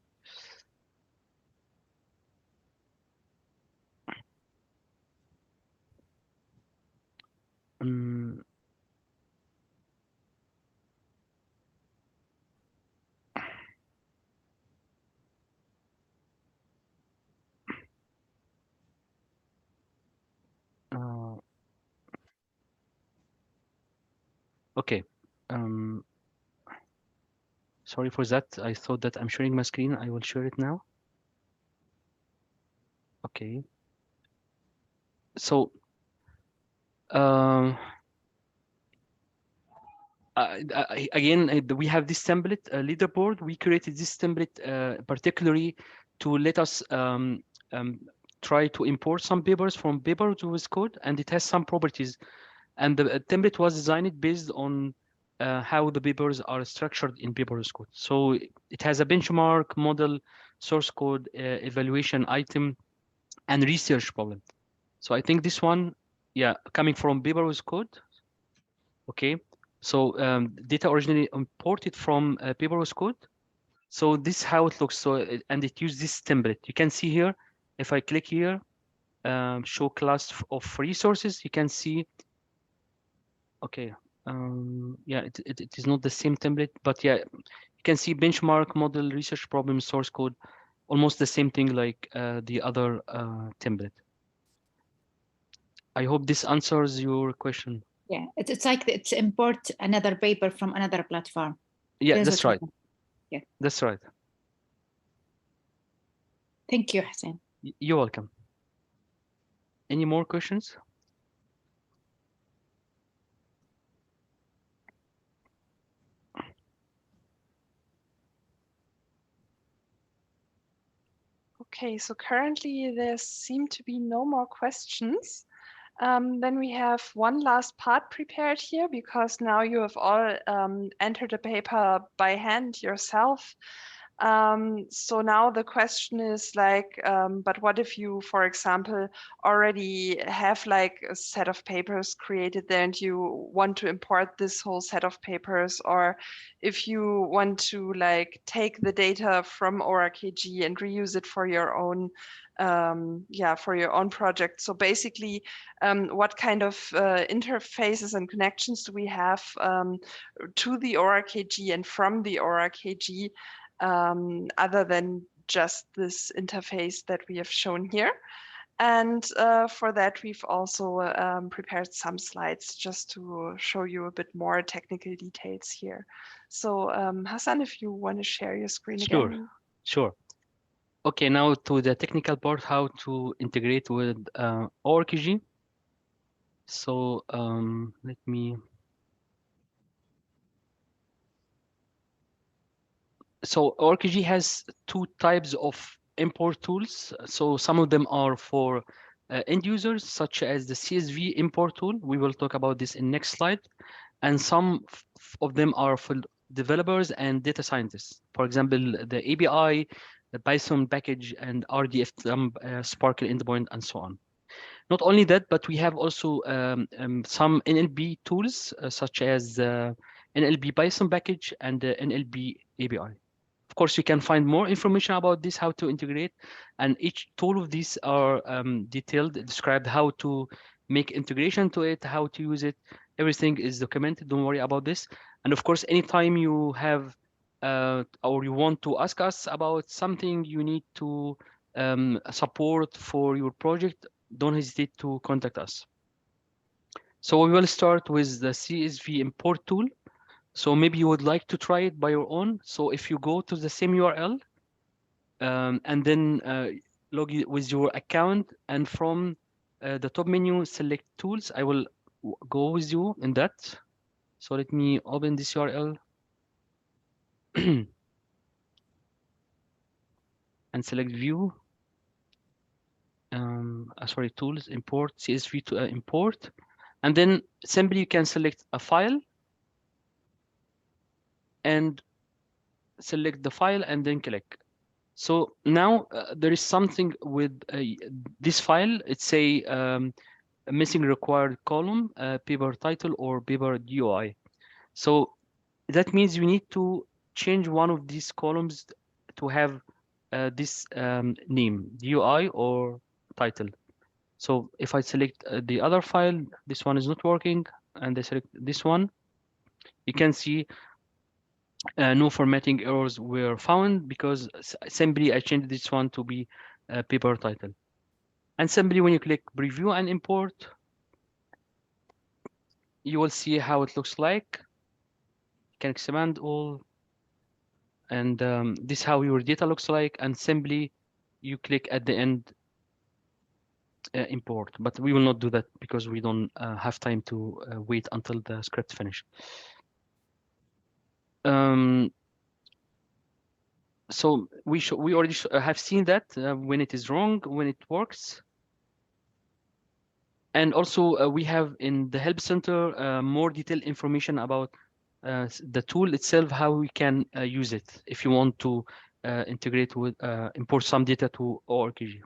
Okay. Sorry for that. I thought that I'm sharing my screen. I will share it now. Okay. So, again, we have this template leaderboard. We created this template particularly to let us try to import some papers from paper with code, and it has some properties. And the template was designed based on how the papers are structured in paper with code. So it has a benchmark, model, source code, evaluation item, and research problem. So I think this one, yeah, coming from paper with code. Okay. So data originally imported from paper with code. So this is how it looks. So and it uses this template. You can see here, if I click here, show class of resources, you can see. Okay. Yeah, it is not the same template, but yeah, you can see benchmark, model, research problem, source code, almost the same thing like the other template. I hope this answers your question. Yeah, it's like it's import another paper from another platform. Yeah, There's that's a right. term. Yeah. That's right. Thank you, Hassan. You're welcome. Any more questions? Okay, so currently there seem to be no more questions. Then we have one last part prepared here, because now you have all entered a paper by hand yourself. So now the question is like, but what if you, for example, already have like a set of papers created there and you want to import this whole set of papers, or if you want to like take the data from ORKG and reuse it for your own for your own project. So basically, what kind of interfaces and connections do we have to the ORKG and from the ORKG, other than just this interface that we have shown here? And for that, we've also prepared some slides just to show you a bit more technical details here. So Hassan, if you want to share your screen again. Sure. Okay, now to the technical part, how to integrate with ORKG. So let me. So ORKG has two types of import tools. So some of them are for end users, such as the CSV import tool. We will talk about this in next slide. And some of them are for developers and data scientists. For example, the ABI, the Python package, and RDF, Sparkle endpoint, and so on. Not only that, but we have also some NLP tools, such as NLP Python package and the NLP ABI. Of course, you can find more information about this, how to integrate, and each tool of these are detailed, described how to make integration to it, how to use it. Everything is documented. Don't worry about this. And of course, anytime you have or you want to ask us about something you need to support for your project, don't hesitate to contact us. So we will start with the CSV import tool. So maybe you would like to try it by your own. So if you go to the same URL and then log in with your account, and from the top menu, select tools. I will go with you in that. So let me open this URL and select view. Sorry, tools, import, CSV to import. And then simply you can select a file and select the file and then click. So now there is something with this file. It's a missing required column, paper title or paper DOI. So that means you need to change one of these columns to have this name, DOI or title. So if I select the other file, this one is not working, and I select this one, you can see no formatting errors were found because simply I changed this one to be paper title. And simply when you click preview and import, you will see how it looks like. You can expand all, and this is how your data looks like. And simply you click at the end import, but we will not do that because we don't have time to wait until the script finish. So we already have seen that when it is wrong, when it works. And also we have in the help center more detailed information about the tool itself, how we can use it if you want to integrate with import some data to ORKG.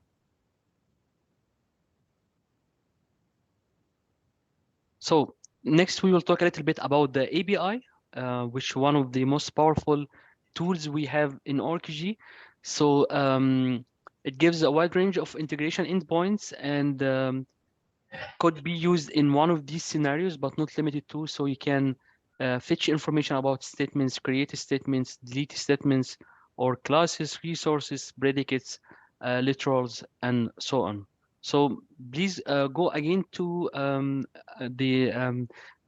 So next we will talk a little bit about the ABI, which one of the most powerful tools we have in ORKG. So it gives a wide range of integration endpoints and could be used in one of these scenarios, but not limited to. So you can fetch information about statements, create statements, delete statements, or classes, resources, predicates, literals, and so on. So please go again to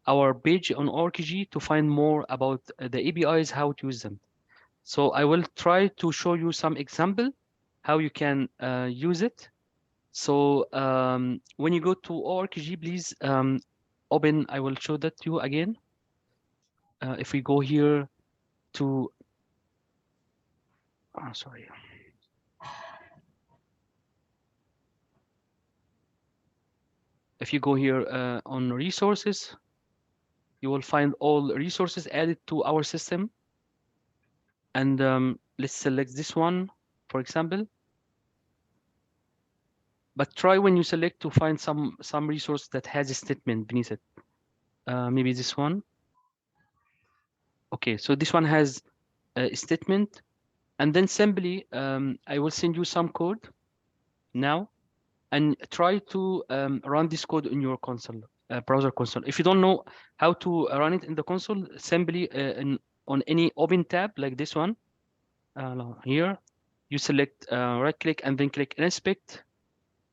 our page on ORCG to find more about the APIs, how to use them. So I will try to show you some example how you can use it. So when you go to ORCG, please open. I will show that to you again. If we go here to, sorry. If you go here on resources, you will find all resources added to our system. And let's select this one, for example. But try when you select to find some resource that has a statement beneath it. Maybe this one. Okay, so this one has a statement. And then simply, I will send you some code now. And try to run this code in your console, browser console. If you don't know how to run it in the console, simply on any open tab like this one, here, you select right click and then click inspect,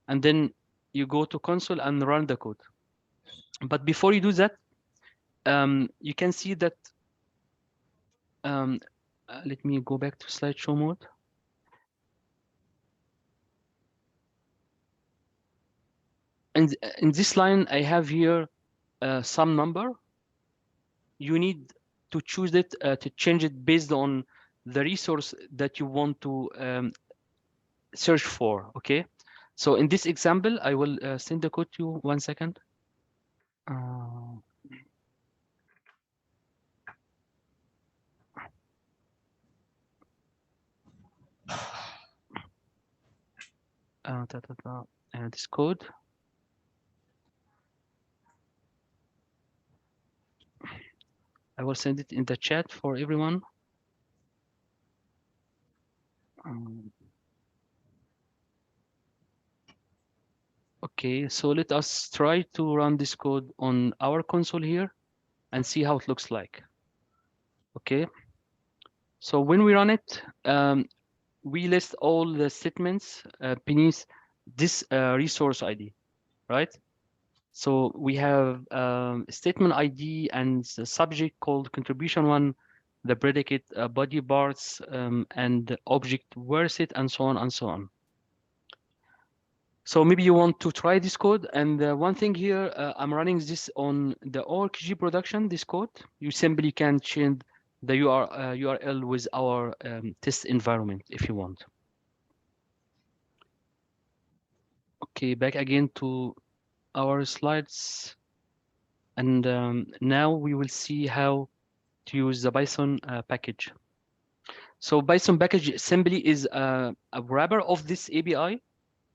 and then you go to console and run the code. But before you do that, you can see that, let me go back to slideshow mode. And in this line, I have here some number. You need to choose it to change it based on the resource that you want to search for. Okay, so in this example, I will send the code to you. 1 second. This code. I will send it in the chat for everyone. Okay, so let us try to run this code on our console here and see how it looks like. Okay, so when we run it, we list all the statements beneath this resource ID, right? So we have statement ID and the subject called contribution1, the predicate body parts, and the object where set, and so on and so on. So maybe you want to try this code. And one thing here, I'm running this on the ORCG production, this code. You simply can change the URL with our test environment if you want. Okay, back again to our slides. And now we will see how to use the Python package. So Python package simply is a wrapper of this API.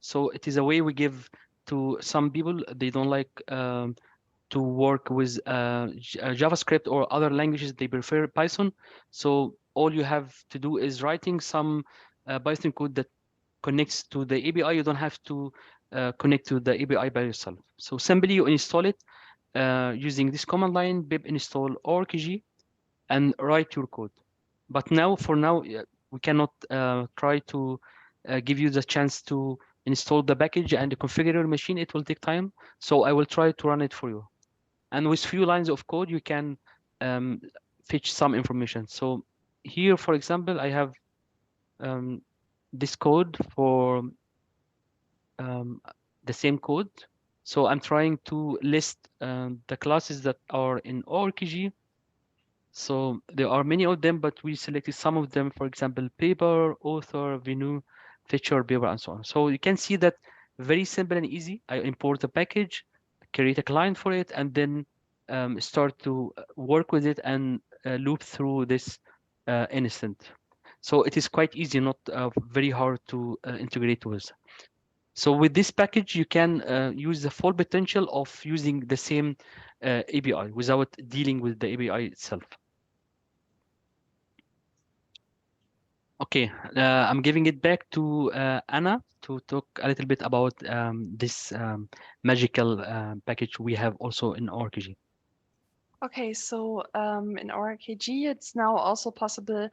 So it is a way we give to some people. They don't like to work with JavaScript or other languages. They prefer Python. So all you have to do is writing some Python code that connects to the API. You don't have to connect to the API by yourself. So simply you install it using this command line pip install org and write your code. But now, for now, we cannot try to give you the chance to install the package and configure your machine. It will take time. So I will try to run it for you. And with few lines of code, you can fetch some information. So here, for example, I have this code for the same code. So I'm trying to list the classes that are in ORCG. So there are many of them, but we selected some of them, for example, paper, author, venue, feature, paper, and so on. So you can see that very simple and easy. I import the package, create a client for it, and then start to work with it and loop through this instant. So it is quite easy, not very hard to integrate with. So with this package, you can use the full potential of using the same API without dealing with the API itself. Okay, I'm giving it back to Anna to talk a little bit about this magical package we have also in ORCG. Okay, so in ORCG, it's now also possible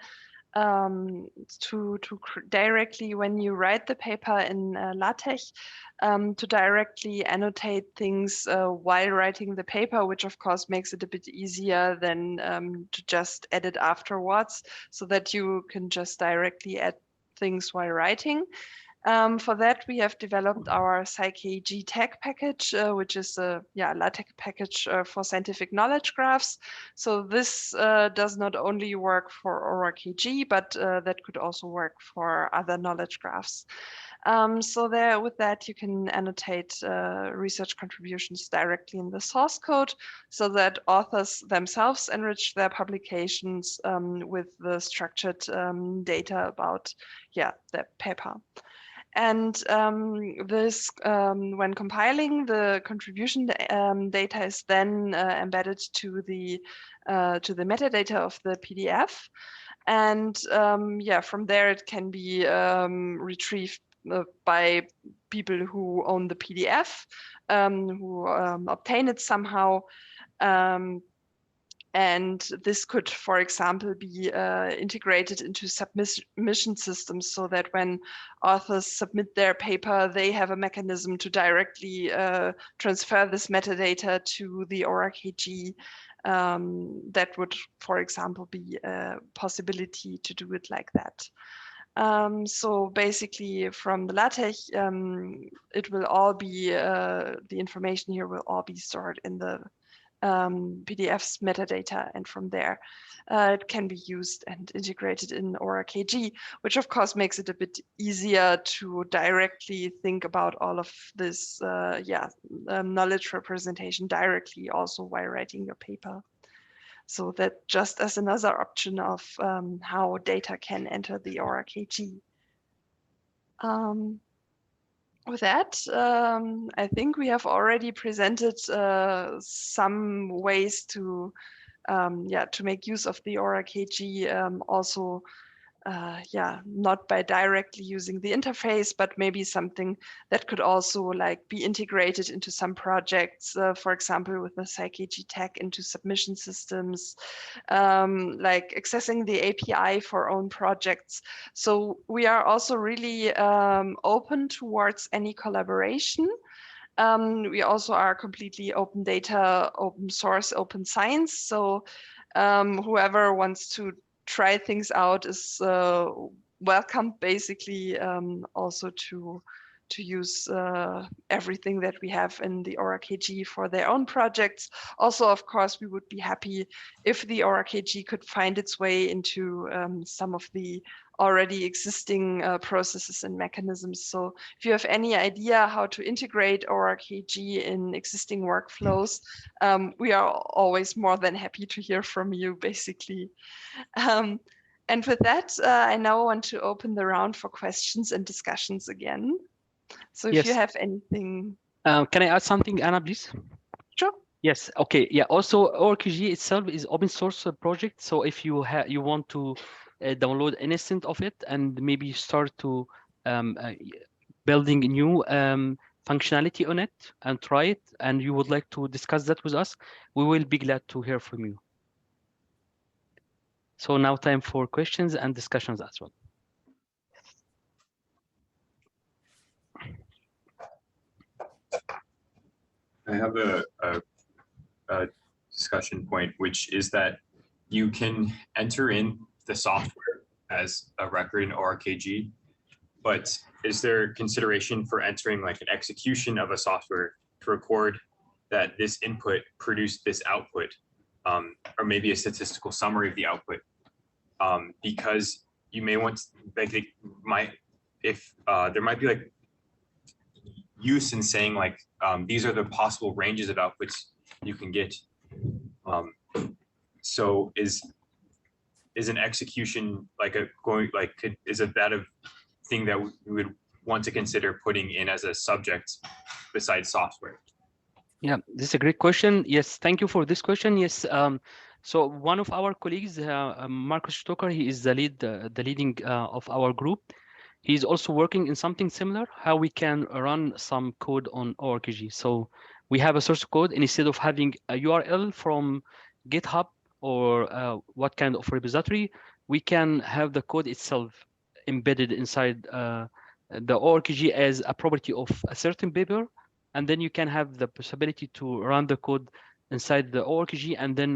directly, when you write the paper in LaTeX, to directly annotate things while writing the paper, which of course makes it a bit easier than to just edit afterwards, so that you can just directly add things while writing. For that, we have developed our PsyKG tag package, which is a LaTeX package for scientific knowledge graphs. So this does not only work for ORKG, but that could also work for other knowledge graphs. So there, with that, you can annotate research contributions directly in the source code, so that authors themselves enrich their publications with the structured data about their paper. And this, when compiling, the contribution data is then embedded to the metadata of the PDF, and from there it can be retrieved by people who own the PDF, who obtain it somehow. And this could, for example, be integrated into submission systems, so that when authors submit their paper, they have a mechanism to directly transfer this metadata to the ORKG. That would, for example, be a possibility to do it like that. So basically, from the LaTeX, it will all be, the information here will all be stored in the PDF's metadata, and from there it can be used and integrated in ORKG, which of course makes it a bit easier to directly think about all of this knowledge representation directly also while writing your paper. So that just as another option of how data can enter the ORKG. With that, I think we have already presented some ways to make use of the ORKG, also not by directly using the interface, but maybe something that could also be integrated into some projects, for example, with the PsyKG tag into submission systems, like accessing the API for own projects. So we are also really open towards any collaboration. We also are completely open data, open source, open science. So whoever wants to try things out is welcome, basically, also to use everything that we have in the ORKG for their own projects. Also, of course, we would be happy if the ORKG could find its way into some of the already existing processes and mechanisms. So if you have any idea how to integrate ORKG in existing workflows, we are always more than happy to hear from you, basically. And with that, I now want to open the round for questions and discussions again. So if you have anything. Can I add something, Anna, please? Sure. Yes. Okay. Yeah. Also, ORKG itself is open source project. So if you want to download an instance of it and maybe start to building new functionality on it and try it, and you would like to discuss that with us, we will be glad to hear from you. So now time for questions and discussions as well. I have a discussion point, which is that you can enter in the software as a record in ORKG, but is there consideration for entering like an execution of a software to record that this input produced this output, or maybe a statistical summary of the output? Because you may want to, like, there might be like use in saying like these are the possible ranges of outputs you can get. So is an execution like is a that a thing that we would want to consider putting in as a subject besides software? Yeah, this is a great question. Yes, thank you for this question. Yes, so one of our colleagues, Marcus Stoker, he is the leading of our group. He's also working in something similar, how we can run some code on ORKG. So we have a source code, and instead of having a URL from GitHub or what kind of repository, we can have the code itself embedded inside the ORKG as a property of a certain paper, and then you can have the possibility to run the code inside the ORKG and then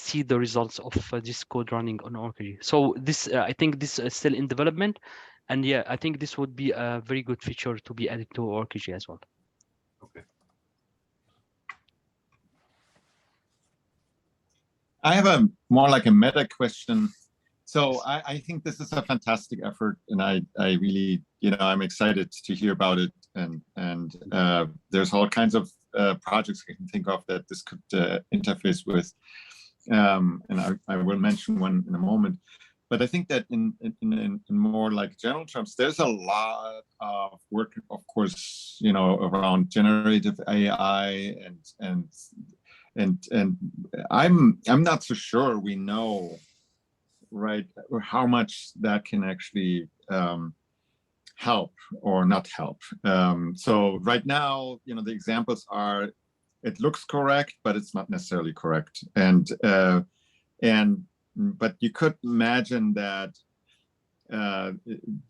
see the results of this code running on ORKG. So this, I think this is still in development, and yeah, I think this would be a very good feature to be added to ORKG as well. Okay. I have a more like a meta question. So I think this is a fantastic effort, and I really, I'm excited to hear about it. And there's all kinds of projects I can think of that this could interface with. And I will mention one in a moment. But I think that in more like general terms, there's a lot of work, of course, around generative AI and I'm not so sure we know, right, or how much that can actually help or not help. So right now, the examples are, it looks correct, but it's not necessarily correct. But you could imagine that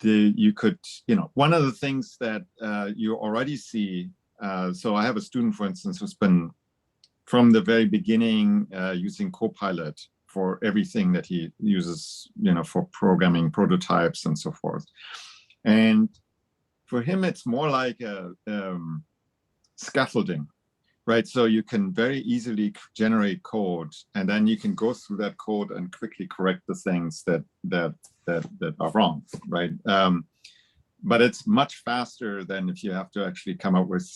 you could, one of the things that you already see, so I have a student, for instance, who's been from the very beginning using Copilot for everything that he uses, for programming prototypes and so forth. And for him, it's more like a scaffolding, right? So you can very easily generate code, and then you can go through that code and quickly correct the things that are wrong, right? But it's much faster than if you have to actually come up with,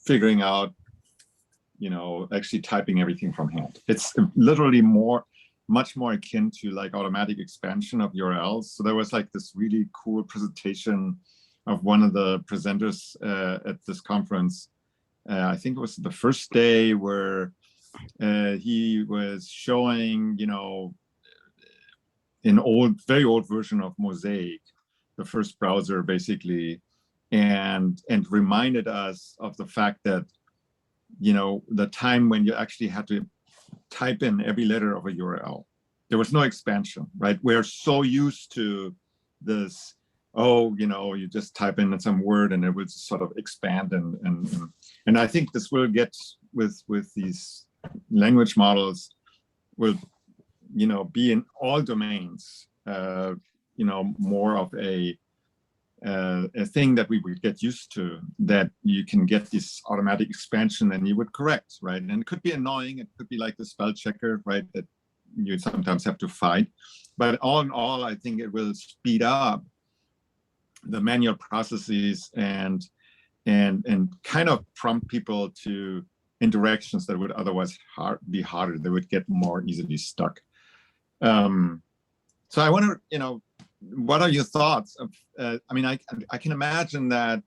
figuring out, actually typing everything from hand. It's literally much more akin to like automatic expansion of URLs. So there was like this really cool presentation of one of the presenters at this conference. I think it was the first day, where he was showing, an very old version of Mosaic, the first browser basically, and reminded us of the fact that, the time when you actually had to type in every letter of a URL. There was no expansion, right? We're so used to this, you just type in some word and it will sort of expand, and I think this will get with these language models, will, be in all domains, more of a thing that we would get used to, that you can get this automatic expansion and you would correct, right? And it could be annoying. It could be like the spell checker, right, that you sometimes have to fight. But all in all, I think it will speed up the manual processes and kind of prompt people to interactions that would otherwise be harder. They would get more easily stuck. So I wonder, what are your thoughts of, I can imagine that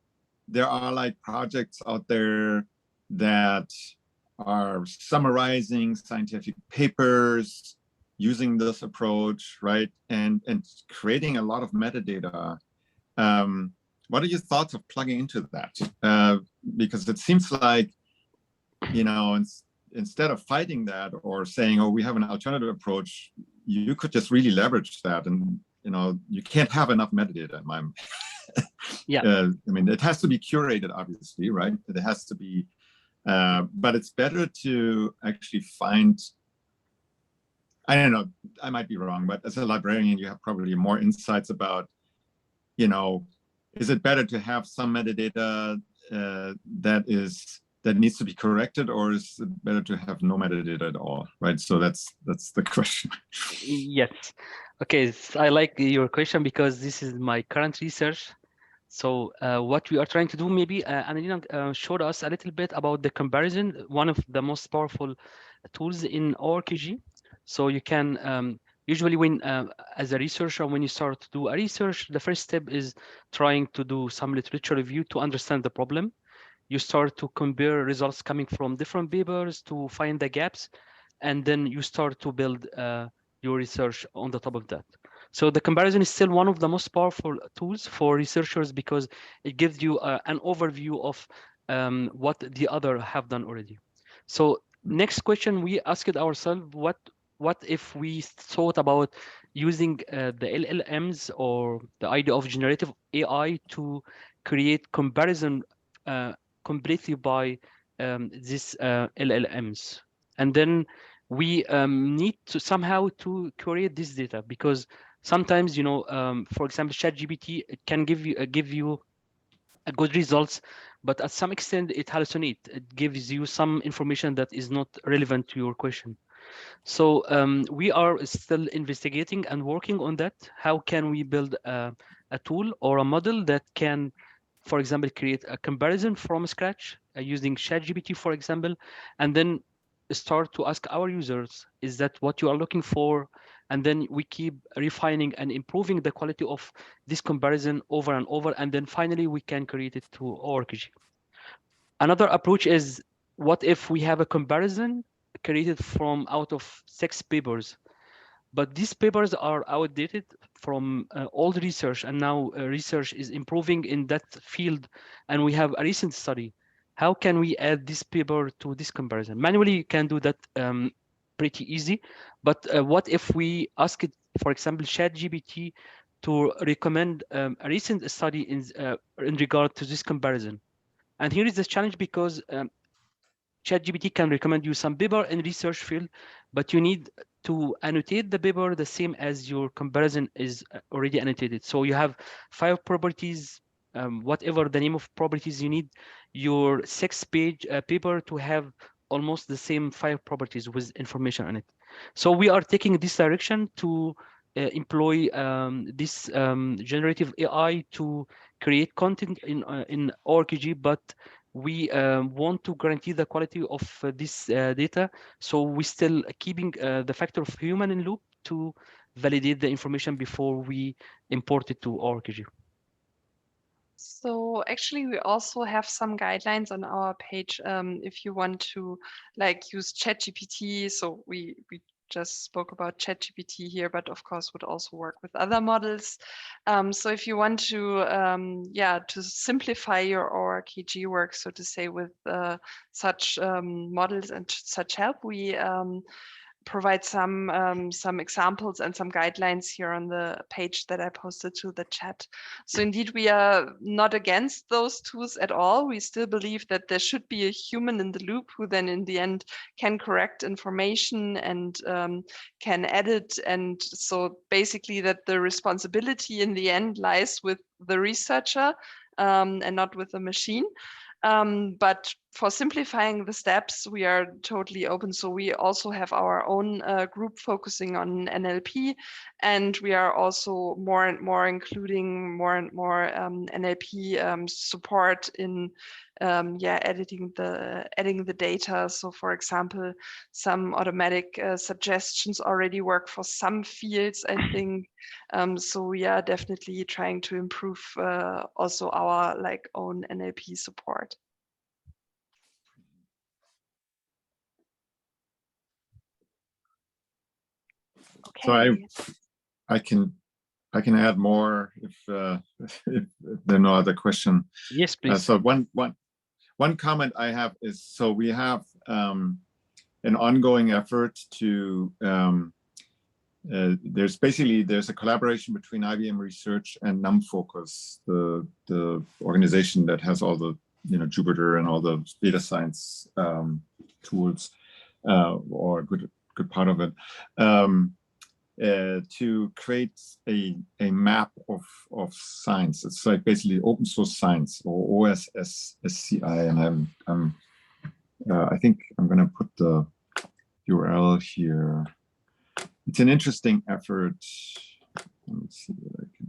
there are like projects out there that are summarizing scientific papers using this approach, right? And creating a lot of metadata. What are your thoughts of plugging into that? Because it seems like, instead of fighting that or saying, oh, we have an alternative approach, you could just really leverage that. And you can't have enough metadata in my yeah. It has to be curated, obviously, right? It has to be, but it's better to actually find, I don't know, I might be wrong, but as a librarian, you have probably more insights about, is it better to have some metadata that needs to be corrected, or is it better to have no metadata at all, right? So that's the question. Yes. Okay, I like your question because this is my current research. So what we are trying to do, maybe Anna-Lena showed us a little bit about the comparison, one of the most powerful tools in ORKG. So you can, usually when, as a researcher, when you start to do a research, the first step is trying to do some literature review to understand the problem. You start to compare results coming from different papers to find the gaps, and then you start to build your research on the top of that. So the comparison is still one of the most powerful tools for researchers because it gives you an overview of what the other have done already. So next question we asked ourselves, what what if we thought about using the LLMs or the idea of generative AI to create comparison completely by these LLMs, and then we need to somehow to create this data, because sometimes, you know, for example, ChatGPT, it can give you a good results, but at some extent it hallucinates. It gives you some information that is not relevant to your question. So we are still investigating and working on that. How can we build a tool or a model that can, for example, create a comparison from scratch using ChatGPT, for example, and then start to ask our users, is that what you are looking for? And then we keep refining and improving the quality of this comparison over and over, and then finally we can create it to ORCG. Another approach is, what if we have a comparison created from out of 6 papers, but these papers are outdated from old research, and now research is improving in that field, and we have a recent study. How can we add this paper to this comparison? Manually, you can do that pretty easy, but what if we ask it, for example, ChatGPT, to recommend a recent study in regard to this comparison? And here is the challenge, because ChatGPT can recommend you some paper in research field, but you need to annotate the paper the same as your comparison is already annotated. So you have 5 properties, whatever the name of properties you need, your 6-page paper to have almost the same 5 properties with information on it. So we are taking this direction to employ this generative AI to create content in ORCG, but we want to guarantee the quality of this data. So we still keeping the factor of human in loop to validate the information before we import it to ORCG. So actually, we also have some guidelines on our page if you want to like use ChatGPT. So we just spoke about ChatGPT here, but of course would also work with other models. So if you want to, to simplify your ORKG work, so to say, with such models and such help, we provide some examples and some guidelines here on the page that I posted to the chat. So indeed, we are not against those tools at all. We still believe that there should be a human in the loop who then in the end can correct information and can edit. And so basically that the responsibility in the end lies with the researcher and not with the machine. But for simplifying the steps, we are totally open. So we also have our own group focusing on NLP, and we are also more and more including more and more NLP support in editing the data. So for example, some automatic suggestions already work for some fields, I think. So we are definitely trying to improve also our own NLP support. Okay. So I can add more if there are no other question. Yes, please. So one comment I have is, so we have an ongoing effort to there's a collaboration between IBM Research and NumFocus, the organization that has all the Jupyter and all the data science tools, or a good part of it, to create a map of science. It's like basically open source science, or OSSCI, and I think I'm going to put the URL here. It's an interesting effort. Let me see what I can.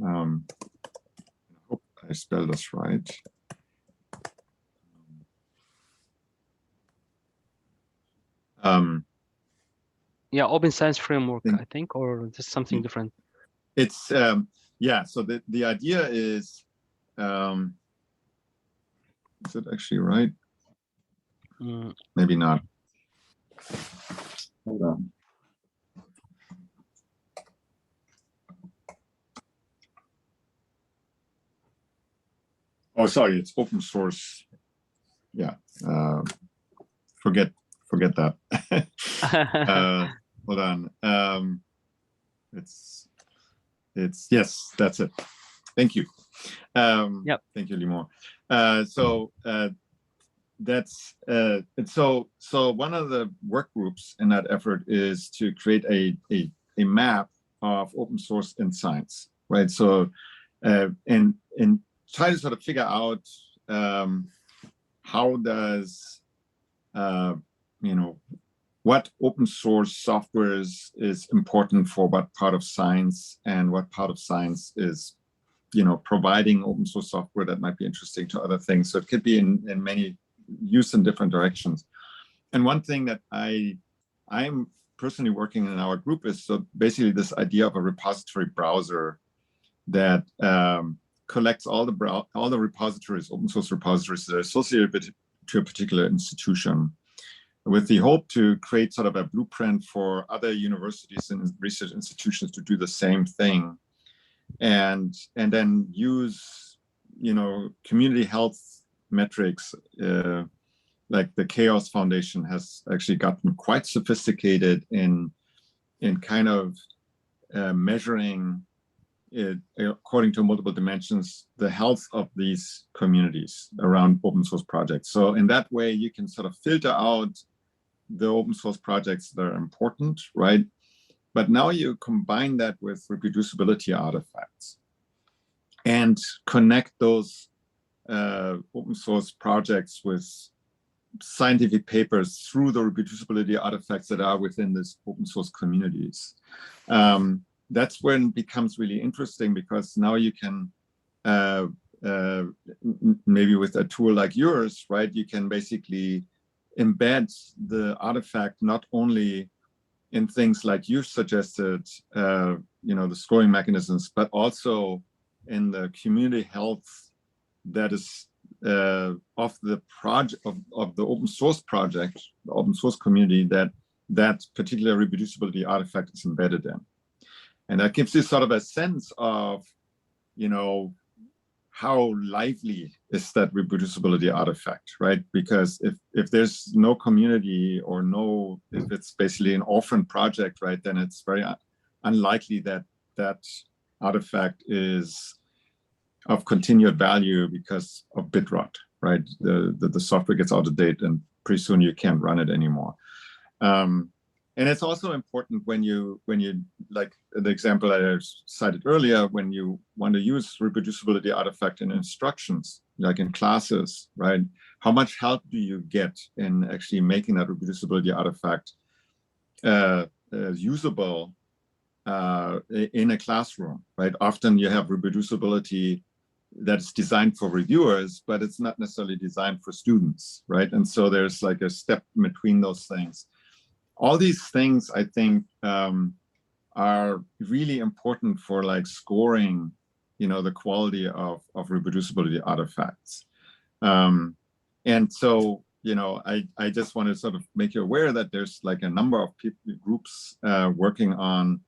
I hope I spelled this right. Yeah, Open Science Framework, I think, or just something different. It's So the idea is it actually right? Maybe not. Hold on. Oh, sorry, it's open source. Yeah, forget forget that. Hold on. It's yes, that's it. Thank you. Yep. Thank you, Limor. That's so one of the work groups in that effort is to create a map of open source in science, right? So and try to sort of figure out how does what open source software is important for what part of science, and what part of science is providing open source software that might be interesting to other things. So it could be in many use in different directions. And one thing that I'm personally working in our group is so basically this idea of a repository browser that collects all the repositories, open source repositories that are associated to a particular institution, with the hope to create sort of a blueprint for other universities and research institutions to do the same thing, and then use community health metrics. Like the Chaos Foundation has actually gotten quite sophisticated in kind of measuring it according to multiple dimensions, the health of these communities around open source projects. So in that way, you can sort of filter out the open source projects that are important, right? But now you combine that with reproducibility artifacts and connect those open source projects with scientific papers through the reproducibility artifacts that are within this open source communities. That's when it becomes really interesting, because now you can, maybe with a tool like yours, right, you can basically embed the artifact not only in things like you suggested, the scoring mechanisms, but also in the community health that is of the project of the open source project, the open source community that particular reproducibility artifact is embedded in. And that gives you sort of a sense of, how lively is that reproducibility artifact, right? Because if there's no community or if it's basically an orphan project, right, then it's very unlikely that that artifact is of continued value because of bit rot, right? The software gets out of date and pretty soon you can't run it anymore. And it's also important when you like the example I cited earlier, when you want to use reproducibility artifact in instructions, like in classes, right? How much help do you get in actually making that reproducibility artifact usable in a classroom, right? Often you have reproducibility that's designed for reviewers, but it's not necessarily designed for students, right? And so there's like a step between those things. All these things, I think, are really important for like scoring, the quality of reproducibility artifacts. And so, I just want to sort of make you aware that there's like a number of groups working on,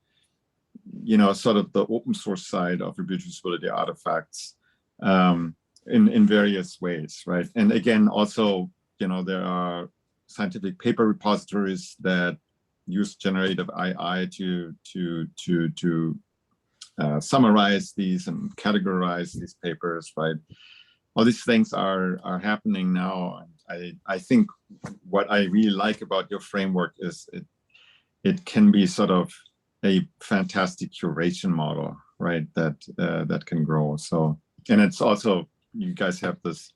sort of the open source side of reproducibility artifacts in various ways, right? And again, also, there are scientific paper repositories that use generative AI to summarize these and categorize these papers, right? All these things are happening now. I think what I really like about your framework is it can be sort of a fantastic curation model, right? That can grow. So, and it's also, you guys have this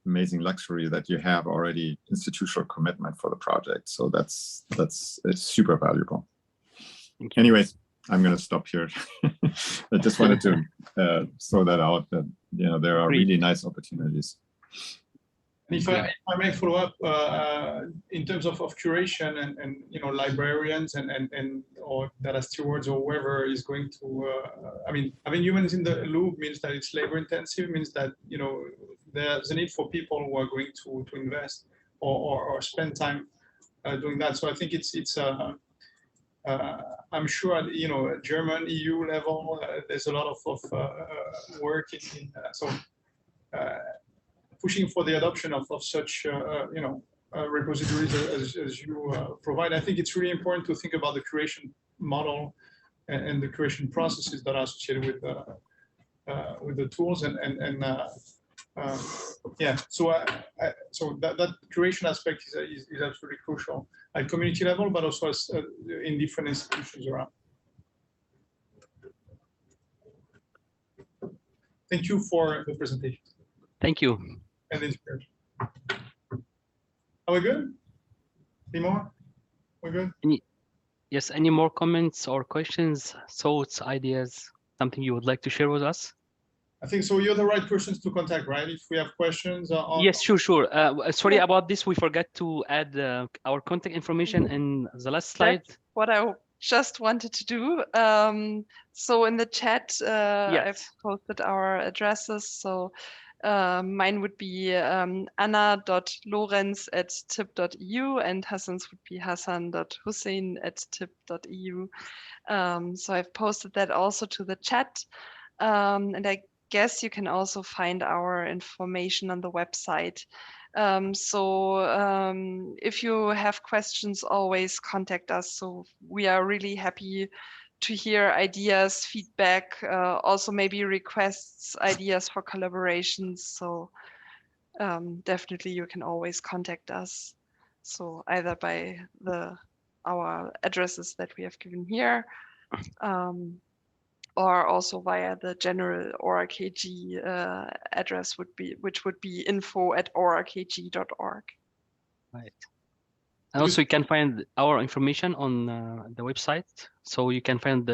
amazing luxury that you have already institutional commitment for the project. So it's super valuable. Anyways, I'm going to stop here. I just wanted to throw that out, that there are really nice opportunities. And if I may follow up in terms of curation and librarians and or data stewards or whoever is going to, having humans in the loop means that it's labor intensive, means that there's a need for people who are going to invest or spend time doing that. So I think it's I'm sure at German EU level there's a lot of work in pushing for the adoption of such repositories as you provide. I think it's really important to think about the curation model and the curation processes that are associated with the tools yeah. So that curation aspect is absolutely crucial at community level, but also in different institutions around. Thank you for the presentation. Thank you. And the inspiration. Are we good? Any more? We're good? Yes, any more comments or questions, thoughts, ideas, something you would like to share with us? I think so. You're the right persons to contact, right? If we have questions. Yes, sure. Sorry about this. We forgot to add our contact information in the last slide. That's what I just wanted to do. So in the chat, I've posted our addresses. So mine would be anna.lorenz@tip.eu and Hassan's would be hassan.husein@tip.eu. So I've posted that also to the chat. And I guess you can also find our information on the website. If you have questions, always contact us. So we are really happy to hear ideas, feedback, also maybe requests, ideas for collaborations. So definitely you can always contact us. So either by our addresses that we have given here, or also via the general ORKG address which would be info@orkg.org. Right. And also you can find our information on the website. So you can find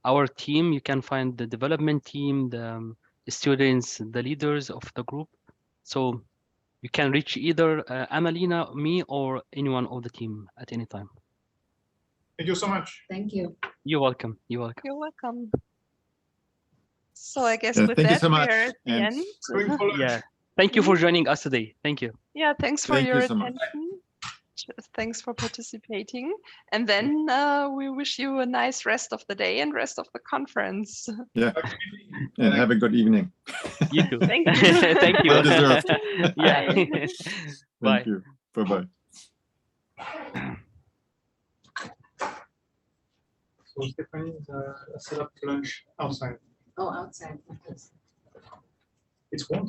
our team, you can find the development team, the students, the leaders of the group. So you can reach either Anna-Lena, me, or anyone of the team at any time. Thank you so much. Thank you. You're welcome. You're welcome. You're welcome. So I guess with thank you that, so much. we're at the end. Yeah. Thank you for joining us today. Thank you. Yeah, thanks for Thank your you so much. attention. Thanks for participating. And then we wish you a nice rest of the day and rest of the conference. Yeah. And have a good evening. You too. Thank you. Thank you. Well deserved. Yeah. Bye. Thank you. Bye-bye. So Stephanie set up lunch outside. Oh, outside. It's warm.